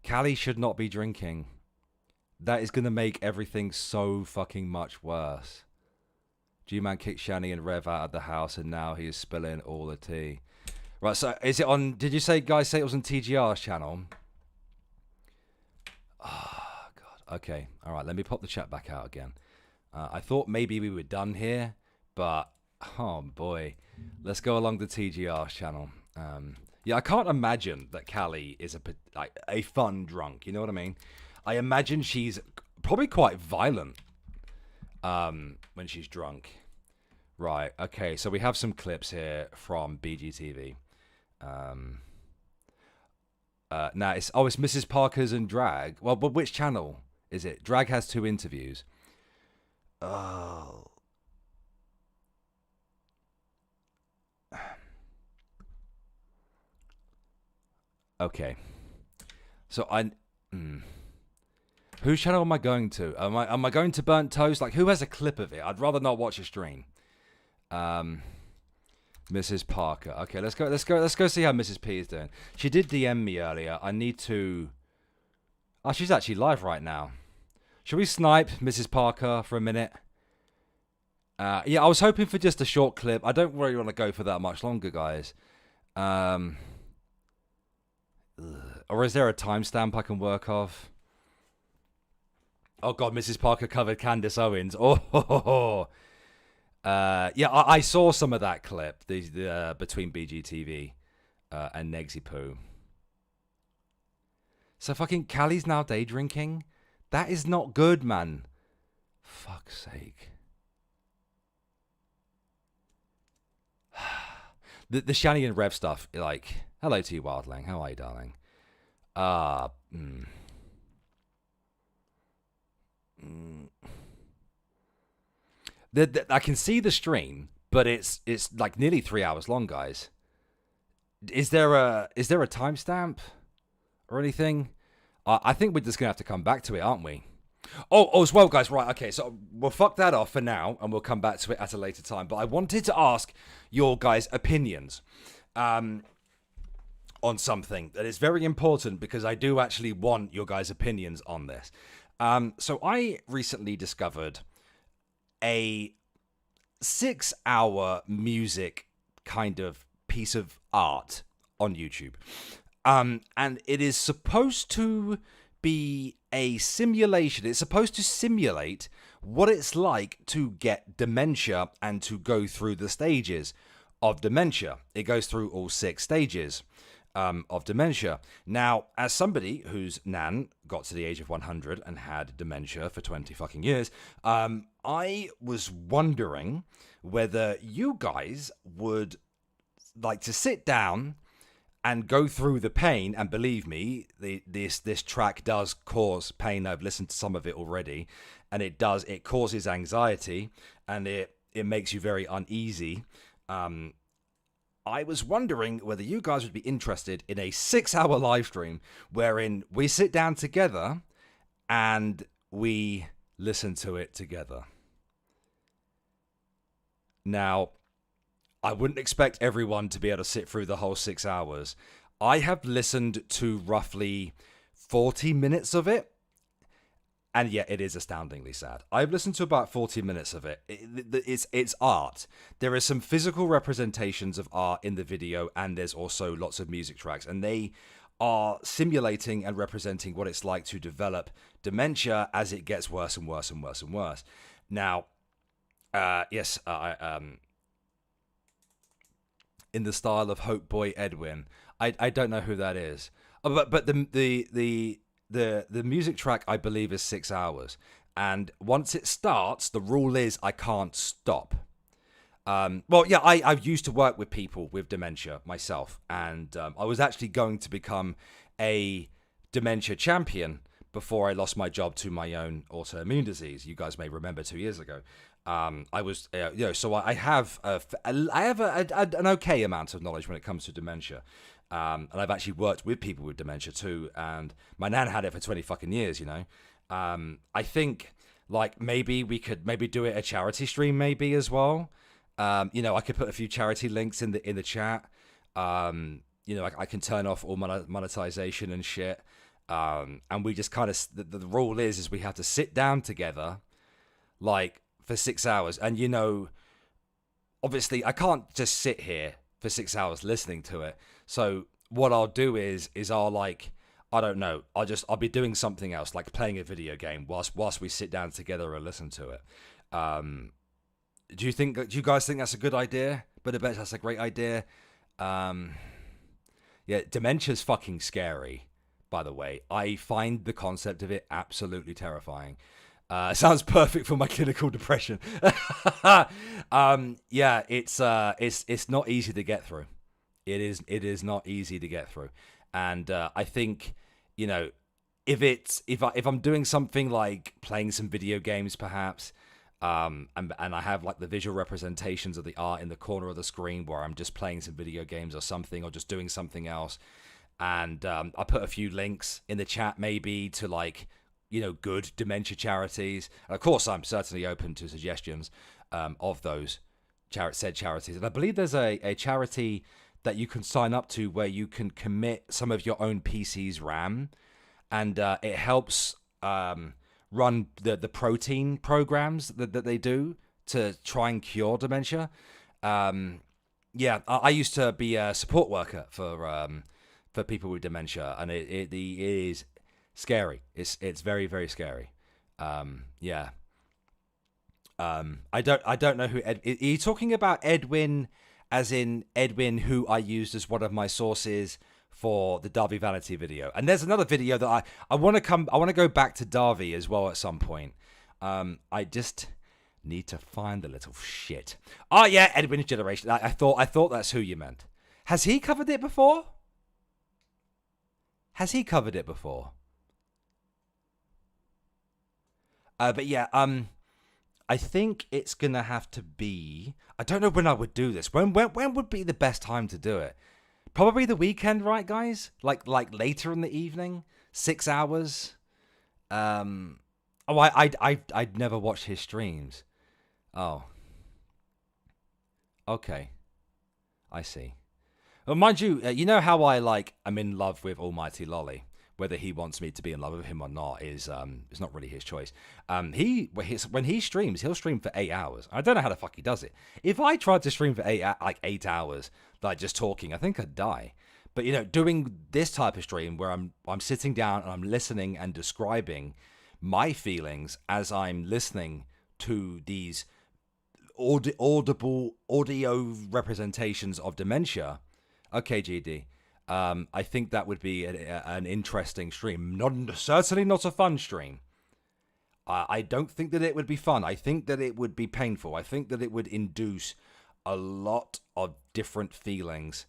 Callie should not be drinking. That is going to make everything so fucking much worse. G-Man kicked Shani and Rev out of the house, and now he is spilling all the tea. Right, so is it on... Did you say, guys, say it was on TGR's channel? Oh, God. Okay. All right, let me pop the chat back out again. I thought maybe we were done here, but... Oh, boy. Let's go along the TGR's channel. Yeah, I can't imagine that Callie is a fun drunk. You know what I mean? I imagine she's probably quite violent when she's drunk. Right, okay, so we have some clips here from BGTV. Now, it's Mrs. Parker's and Drag. Well, but which channel is it? Drag has 2 interviews. Oh. Okay. So whose channel am I going to? Am I going to Burnt Toast? Like, who has a clip of it? I'd rather not watch a stream. Mrs. Parker. Okay, let's go see how Mrs. P is doing. She did DM me earlier. I need to... Oh, she's actually live right now. Should we snipe Mrs. Parker for a minute? Yeah, I was hoping for just a short clip. I don't really want to go for that much longer, guys. Or is there a timestamp I can work off? Oh, God, Mrs. Parker covered Candace Owens. Oh, yeah, I saw some of that clip between BGTV and Negsy Poo. So fucking Callie's now day drinking? That is not good, man. Fuck's sake. The Shani and Rev stuff, like, hello to you, Wildling. How are you, darling? I can see the stream, but it's like nearly 3 hours long, guys. Is there a timestamp or anything? I think we're just gonna have to come back to it, aren't we? Oh, as well, guys. Right, okay. So we'll fuck that off for now, and we'll come back to it at a later time. But I wanted to ask your guys' opinions on something that is very important, because I do actually want your guys' opinions on this. So I recently discovered a 6-hour music kind of piece of art on YouTube. And it is supposed to be a simulation. It's supposed to simulate what it's like to get dementia and to go through the stages of dementia. It goes through all 6 stages of dementia. Now, as somebody whose nan got to the age of 100 and had dementia for 20 fucking years, I was wondering whether you guys would like to sit down and go through the pain. And believe me, this track does cause pain. I've listened to some of it already, and it causes anxiety, and it makes you very uneasy. I was wondering whether you guys would be interested in a 6-hour live stream wherein we sit down together and we listen to it together. Now, I wouldn't expect everyone to be able to sit through the whole 6 hours. I have listened to roughly 40 minutes of it, and yeah, it is astoundingly sad. I've listened to about 40 minutes of it. It's art. There are some physical representations of art in the video, and there's also lots of music tracks, and they are simulating and representing what it's like to develop dementia as it gets worse and worse and worse and worse. Now, yes, in the style of Hope Boy Edwin. I don't know who that is. But the music track, I believe, is 6 hours. And once it starts, the rule is I can't stop. Well, yeah, I've used to work with people with dementia myself. And I was actually going to become a dementia champion before I lost my job to my own autoimmune disease. You guys may remember 2 years ago. I was, so I have an okay amount of knowledge when it comes to dementia. And I've actually worked with people with dementia too. And my nan had it for 20 fucking years, you know. I think like maybe we could do it a charity stream maybe as well. I could put a few charity links in the chat. I can turn off all monetization and shit. And we just kind of, the rule is we have to sit down together, like, for 6 hours. And, obviously I can't just sit here for 6 hours listening to it. So what I'll do is I'll like, I don't know, I'll be doing something else, like playing a video game whilst we sit down together and listen to it. Do you guys think that's a good idea? But I bet that's a great idea. Yeah, dementia's fucking scary, by the way. I find the concept of it absolutely terrifying. It sounds perfect for my clinical depression. Yeah, it's not easy to get through. It is not easy to get through. And I think, if I'm doing something like playing some video games perhaps, and I have like the visual representations of the art in the corner of the screen where I'm just playing some video games or something, or just doing something else, and I put a few links in the chat maybe to like, good dementia charities. And of course, I'm certainly open to suggestions of those said charities. And I believe there's a charity that you can sign up to where you can commit some of your own PC's RAM, and it helps run the protein programs that they do to try and cure dementia. Yeah, I used to be a support worker for people with dementia, and it is scary. It's very, very scary. Yeah. I don't know who are you talking about? Edwin, as in Edwin, who I used as one of my sources for the Darby Vanity video. And there's another video that I want to go back to Darby as well at some point. I just need to find the little shit. Oh yeah, Edwin's generation. I thought that's who you meant. Has he covered it before? But yeah, I think it's gonna have to be. I don't know when I would do this. When would be the best time to do it? Probably the weekend, right, guys? Like later in the evening, 6 hours. I'd never watched his streams. Oh. Okay. I see. Well, mind you, you know how I'm in love with Almighty Lolly. Whether he wants me to be in love with him or not is not really his choice. When he streams, he'll stream for 8 hours. I don't know how the fuck he does it. If I tried to stream for 8 hours, like just talking, I think I'd die. But doing this type of stream where I'm sitting down and I'm listening and describing my feelings as I'm listening to these audible audio representations of dementia. Okay, GD. I think that would be an interesting stream. Certainly not a fun stream. I don't think that it would be fun. I think that it would be painful. I think that it would induce a lot of different feelings.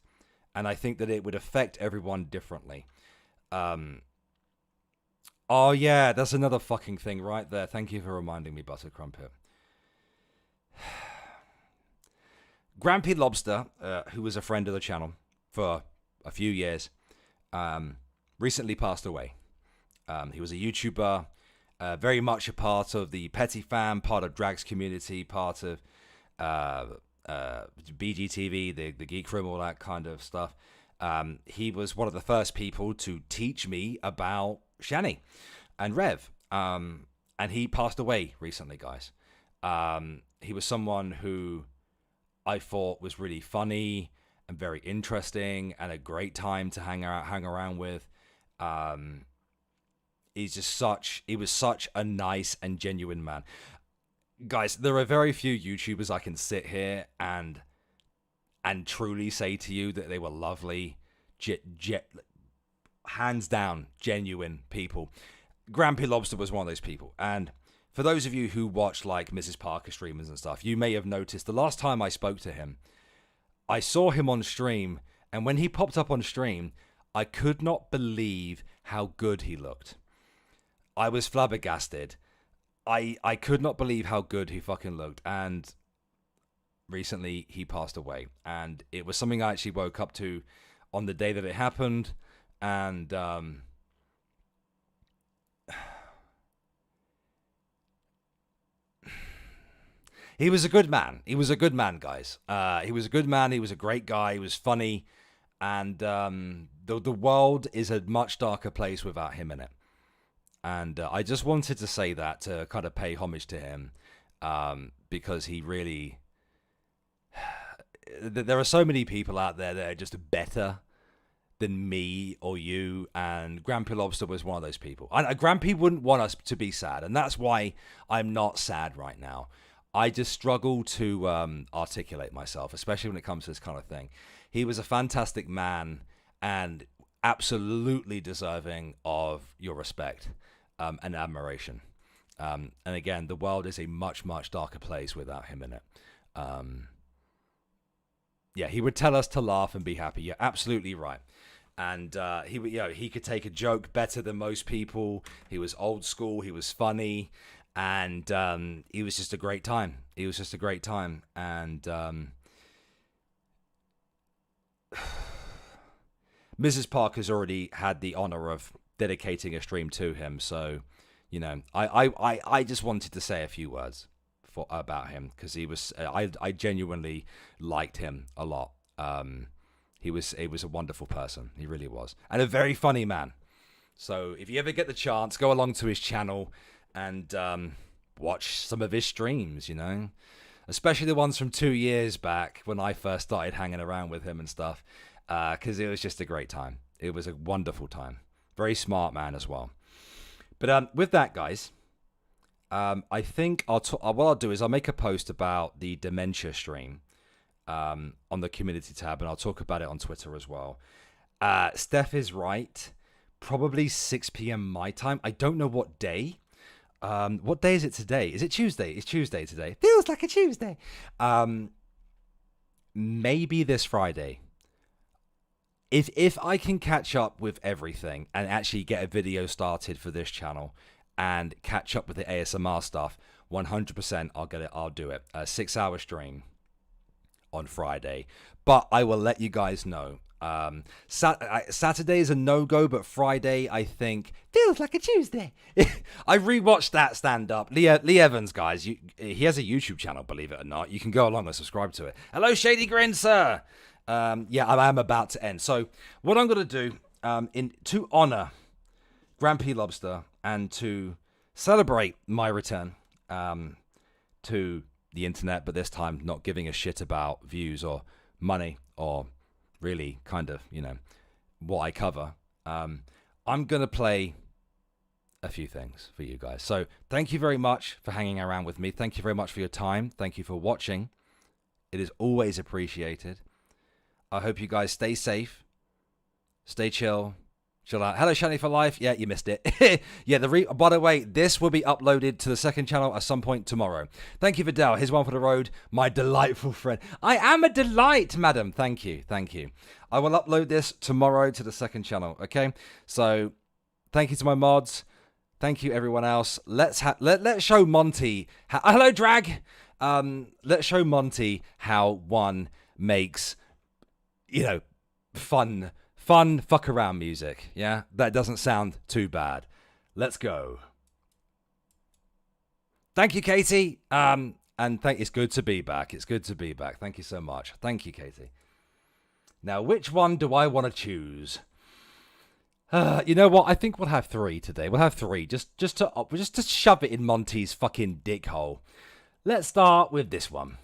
And I think that it would affect everyone differently. Oh, yeah, that's another fucking thing right there. Thank you for reminding me, Butter Crumpet. Grampy Lobster, who was a friend of the channel for a few years, recently passed away. He was a YouTuber, very much a part of the Petty fam, part of Drag's community, part of BGTV, the Geek Room, all that kind of stuff. He was one of the first people to teach me about Shani and Rev, and he passed away recently, guys. He was someone who I thought was really funny and very interesting and a great time to hang around with. He was such a nice and genuine man. Guys, there are very few YouTubers I can sit here and truly say to you that they were lovely, hands down, genuine people. Grampy Lobster was one of those people. And for those of you who watch like Mrs. Parker streamers and stuff, you may have noticed the last time I spoke to him, I saw him on stream, and when he popped up on stream, I could not believe how good he looked. I was flabbergasted. I could not believe how good he fucking looked, and recently he passed away, and it was something I actually woke up to on the day that it happened, and he was a good man. He was a good man, guys. He was a good man. He was a great guy. He was funny, and the world is a much darker place without him in it. And I just wanted to say that to kind of pay homage to him, because he really... There are so many people out there that are just better than me or you, and Grampy Lobster was one of those people. Grampy wouldn't want us to be sad, and that's why I'm not sad right now. I just struggle to articulate myself, especially when it comes to this kind of thing. He was a fantastic man and absolutely deserving of your respect and admiration. And again, the world is a much, much darker place without him in it. Yeah, he would tell us to laugh and be happy. You're absolutely right. And he could take a joke better than most people. He was old school. He was funny. And it was just a great time. It was just a great time. And Mrs. Parker's already had the honor of dedicating a stream to him. So, you know, I just wanted to say a few words about him, because he was I genuinely liked him a lot. He was a wonderful person. He really was. And a very funny man. So if you ever get the chance, go along to his channel and watch some of his streams, you know, especially the ones from 2 years back when I first started hanging around with him and stuff, because it was just a great time. It was a wonderful time. Very smart man as well. But with that, guys, I think what I'll do is I'll make a post about the dementia stream on the community tab, and I'll talk about it on Twitter as well. Steph is right. Probably 6 p.m. my time. I don't know what day. What day is it today? Is it Tuesday? It's Tuesday today. Feels like a Tuesday. Maybe this Friday. If I can catch up with everything and actually get a video started for this channel and catch up with the ASMR stuff, 100% I'll get it. I'll do it. A 6-hour stream on Friday. But I will let you guys know. Saturday is a no-go, but Friday, I think, feels like a Tuesday. I rewatched that stand-up. Lee Evans, guys, he has a YouTube channel, believe it or not. You can go along and subscribe to it. Hello, Shady Grin, sir. Yeah, I am about to end. So what I'm going to do, to honor Grampy Lobster and to celebrate my return to the internet, but this time not giving a shit about views or money or really kind of, you know, what I cover, I'm going to play a few things for you guys. So thank you very much for hanging around with me. Thank you very much for your time. Thank you for watching. It is always appreciated. I hope you guys stay safe, stay chill out. Hello, Shani for life. Yeah, you missed it. Yeah, by the way, this will be uploaded to the second channel at some point tomorrow. Thank you, Vidal. Here's one for the road. My delightful friend. I am a delight, madam. Thank you. Thank you. I will upload this tomorrow to the second channel, okay? So, thank you to my mods. Thank you, everyone else. Let's show Monty. Hello, Drag. Let's show Monty how one makes, you know, fun fuck around music. Yeah, that doesn't sound too bad. Let's go. Thank you, Katie. It's good to be back. It's good to be back. Thank you so much. Thank you, Katie. Now, which one do I want to choose? You know what? I think we'll have 3 today. We'll have 3 just to shove it in Monty's fucking dick hole. Let's start with this one.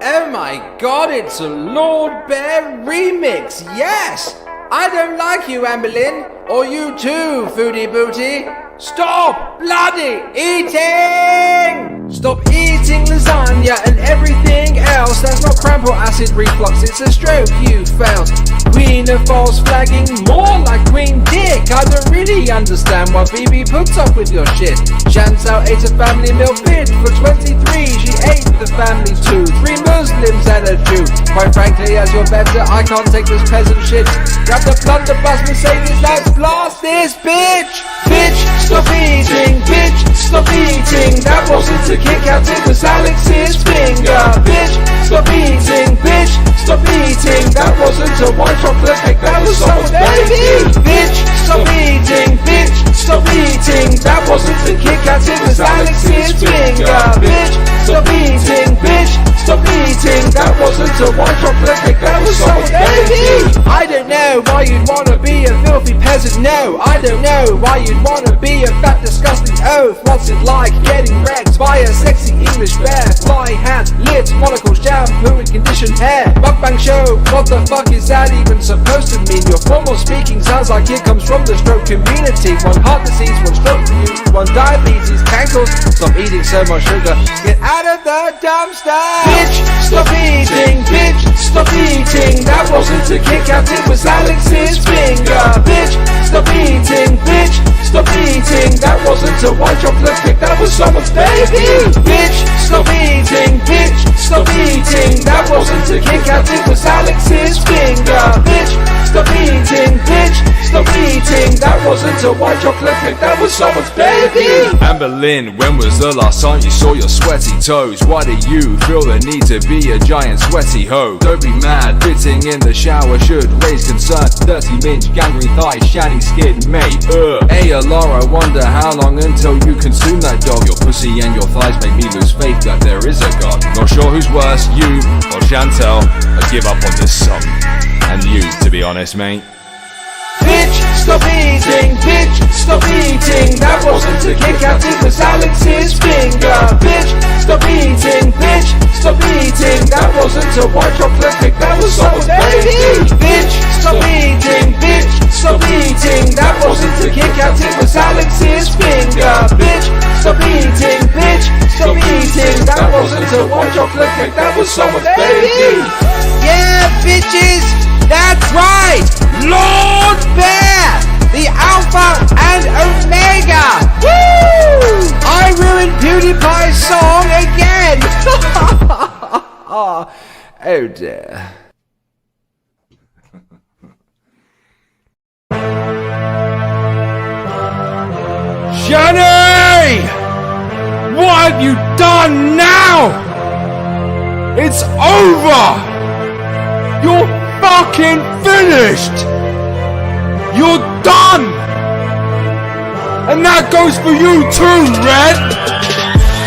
Oh my god, it's a Lord Bear remix, yes! I don't like you, Amberlynn, or you too, Foodie Booty. Stop bloody eating! Stop eating lasagna and everything else. That's not cramp or acid reflux, it's a stroke you failed. Queen of false flagging, more like Queen Dick. I don't really understand why BB puts up with your shit. Chantal ate a family meal fit for 23. She ate the family too. 3 Muslims and a Jew. Quite frankly, as you're better, I can't take this peasant shit. Grab the blunderbuss Mercedes, let's blast this bitch! Bitch, stop eating, bitch, stop eating. That wasn't a kick out, it was Alex's finger. Bitch, stop eating, bitch, stop eating. That wasn't a white chocolate cake, that was someone's baby. Bitch, stop eating, bitch, stop eating. That wasn't a kick out, it was Alex's finger. Bitch, stop eating, bitch, stop eating. That wasn't a white chocolate cake, that was someone's baby. I don't know why you'd wanna be a filthy peasant, no. I don't know why you'd wanna be a fat disgusting oaf. What's it like getting wrecked by a sexy English bear? Fly hat, lips, monocle, shampoo and conditioned hair. Mukbang show, what the fuck is that even supposed to mean? Your formal speaking sounds like it comes from the stroke community. 1 heart disease, 1 stroke for you, 1 diabetes, cankles. Stop eating so much sugar, get out of the dumpster. Bitch, stop eating, bitch, stop eating. That wasn't a kick out, it was Alex's finger. Bitch, stop eating, bitch, stop eating. That wasn't a white chocolate cake, that was someone's baby. Bitch, stop eating, bitch, stop eating. That wasn't a kick out, it was Alex's finger. Bitch, stop eating, bitch, stop eating. That wasn't a white chocolate cake, that was someone's baby. Amber Lynn, when was the last time you saw your sweaty toes? Why do you feel the need to be a giant sweaty hoe? Don't be mad, fitting in the shower should raise concern. Dirty minge, gangrene thighs, shiny skin, mate, Hey Alara, I wonder how long until you consume that dog. Your pussy and your thighs make me lose faith that there is a god. Not sure who's worse, you or Chantal. I give up on this song. And you, to be honest, mate. Bitch, stop eating, bitch, stop eating. That wasn't a kick out, it was Alex's finger. Bitch, stop eating, bitch, stop eating. That wasn't a white chocolate cake, that was someone's baby. Bitch, stop eating, bitch, stop eating. That wasn't a kick out, it was Alex's finger. Bitch, stop eating, bitch, stop eating. That wasn't a white chocolate cake, that was someone's baby. Yeah, bitches, that's right, Lord Bear, the Alpha and Omega. Woo! I ruined PewDiePie's song again. Oh dear. Jenny! What have you done now? It's over! You're fucking finished! You're done! And that goes for you too, Red!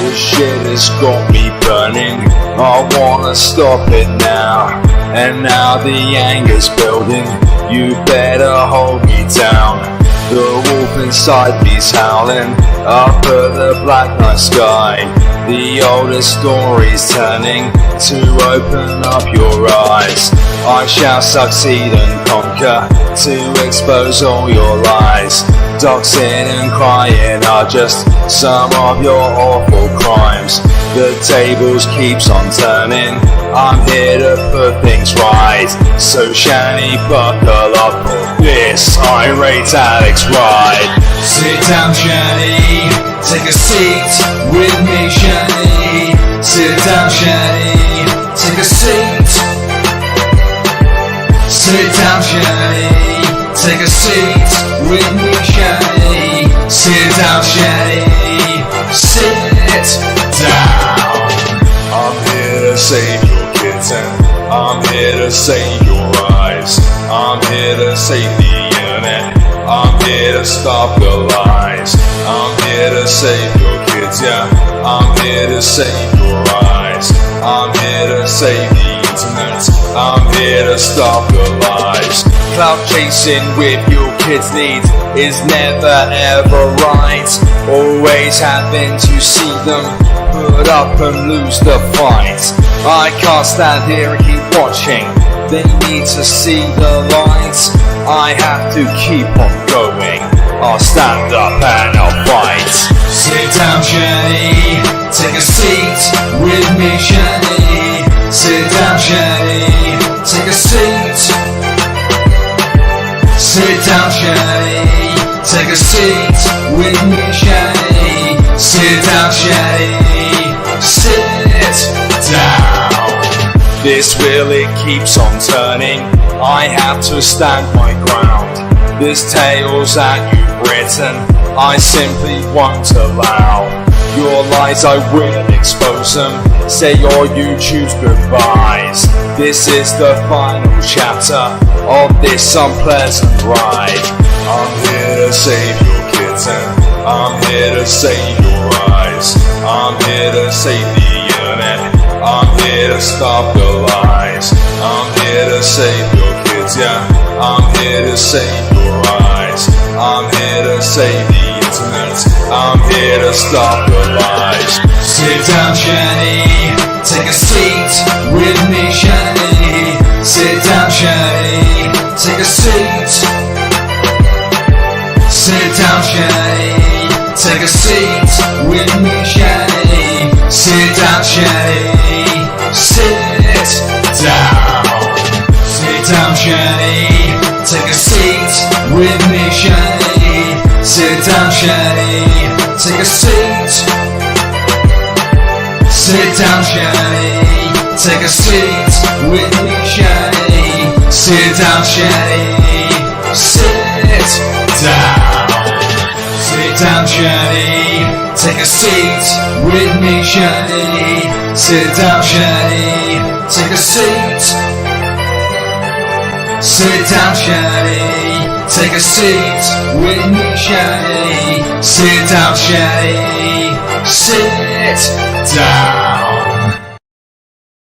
This shit has got me burning. I wanna stop it now. And now the anger's building. You better hold me down. The wolf inside me's howling up at the black night sky. The oldest story's turning to open up your eyes. I shall succeed and conquer to expose all your lies. Doxing and crying are just some of your awful crimes. The tables keeps on turning, I'm here to put things right. So Shani, buckle up for this Irate Alex ride. Sit down Shani, take a seat with me Shani. Sit down Shani, take a seat. Sit down Shani, take a seat with me Shani. Sit down Shani, sit down. I'm here to save your kitten, I'm here to save your eyes. I'm here to save the internet, I'm here to stop the lies. I'm here to save your kids, yeah, I'm here to save your eyes. I'm here to save the internet, I'm here to stop the lies. Cloud chasing with your kids' needs is never ever right. Always having to see them put up and lose the fight. I can't stand here and keep watching, they need to see the light. I have to keep on going, I'll stand up and I'll fight. down, Jenny. Take a seat with me, Jenny. Sit down, Jenny. Take a seat. Sit down, Jenny. Take a seat with me, Jenny. Sit down, Jenny. Sit down. This wheel, it keeps on turning. I have to stand my ground. This tales that you've written, I simply won't allow. Your lies, I will expose them. Say your YouTube's goodbyes. This is the final chapter of this unpleasant ride. I'm here to save your kids and I'm here to save your eyes. I'm here to save the internet. I'm here to stop the lies. I'm here to save your kids, yeah. I'm here to save your eyes. I'm here to save the internet. I'm here to stop the lies. Sit down, Jenny. Take a seat with me, Jenny. Sit down, Jenny. Take a seat. Sit down, Jenny. Take a seat with me, Jenny. Sit down, Jenny. Sit down. Sit down, Jenny. Take a seat with me, Jenny. Sit down, Jenny. Take a seat. Sit down, Jenny. Take a seat with me, Jenny. Sit down, Jenny. Sit down. Sit down, Jenny. Take a seat with me, Jenny. Sit down, Jenny. Take a seat. Sit down, Jenny. Take a seat with me, Jenny. Sit down, Jenny. Sit down.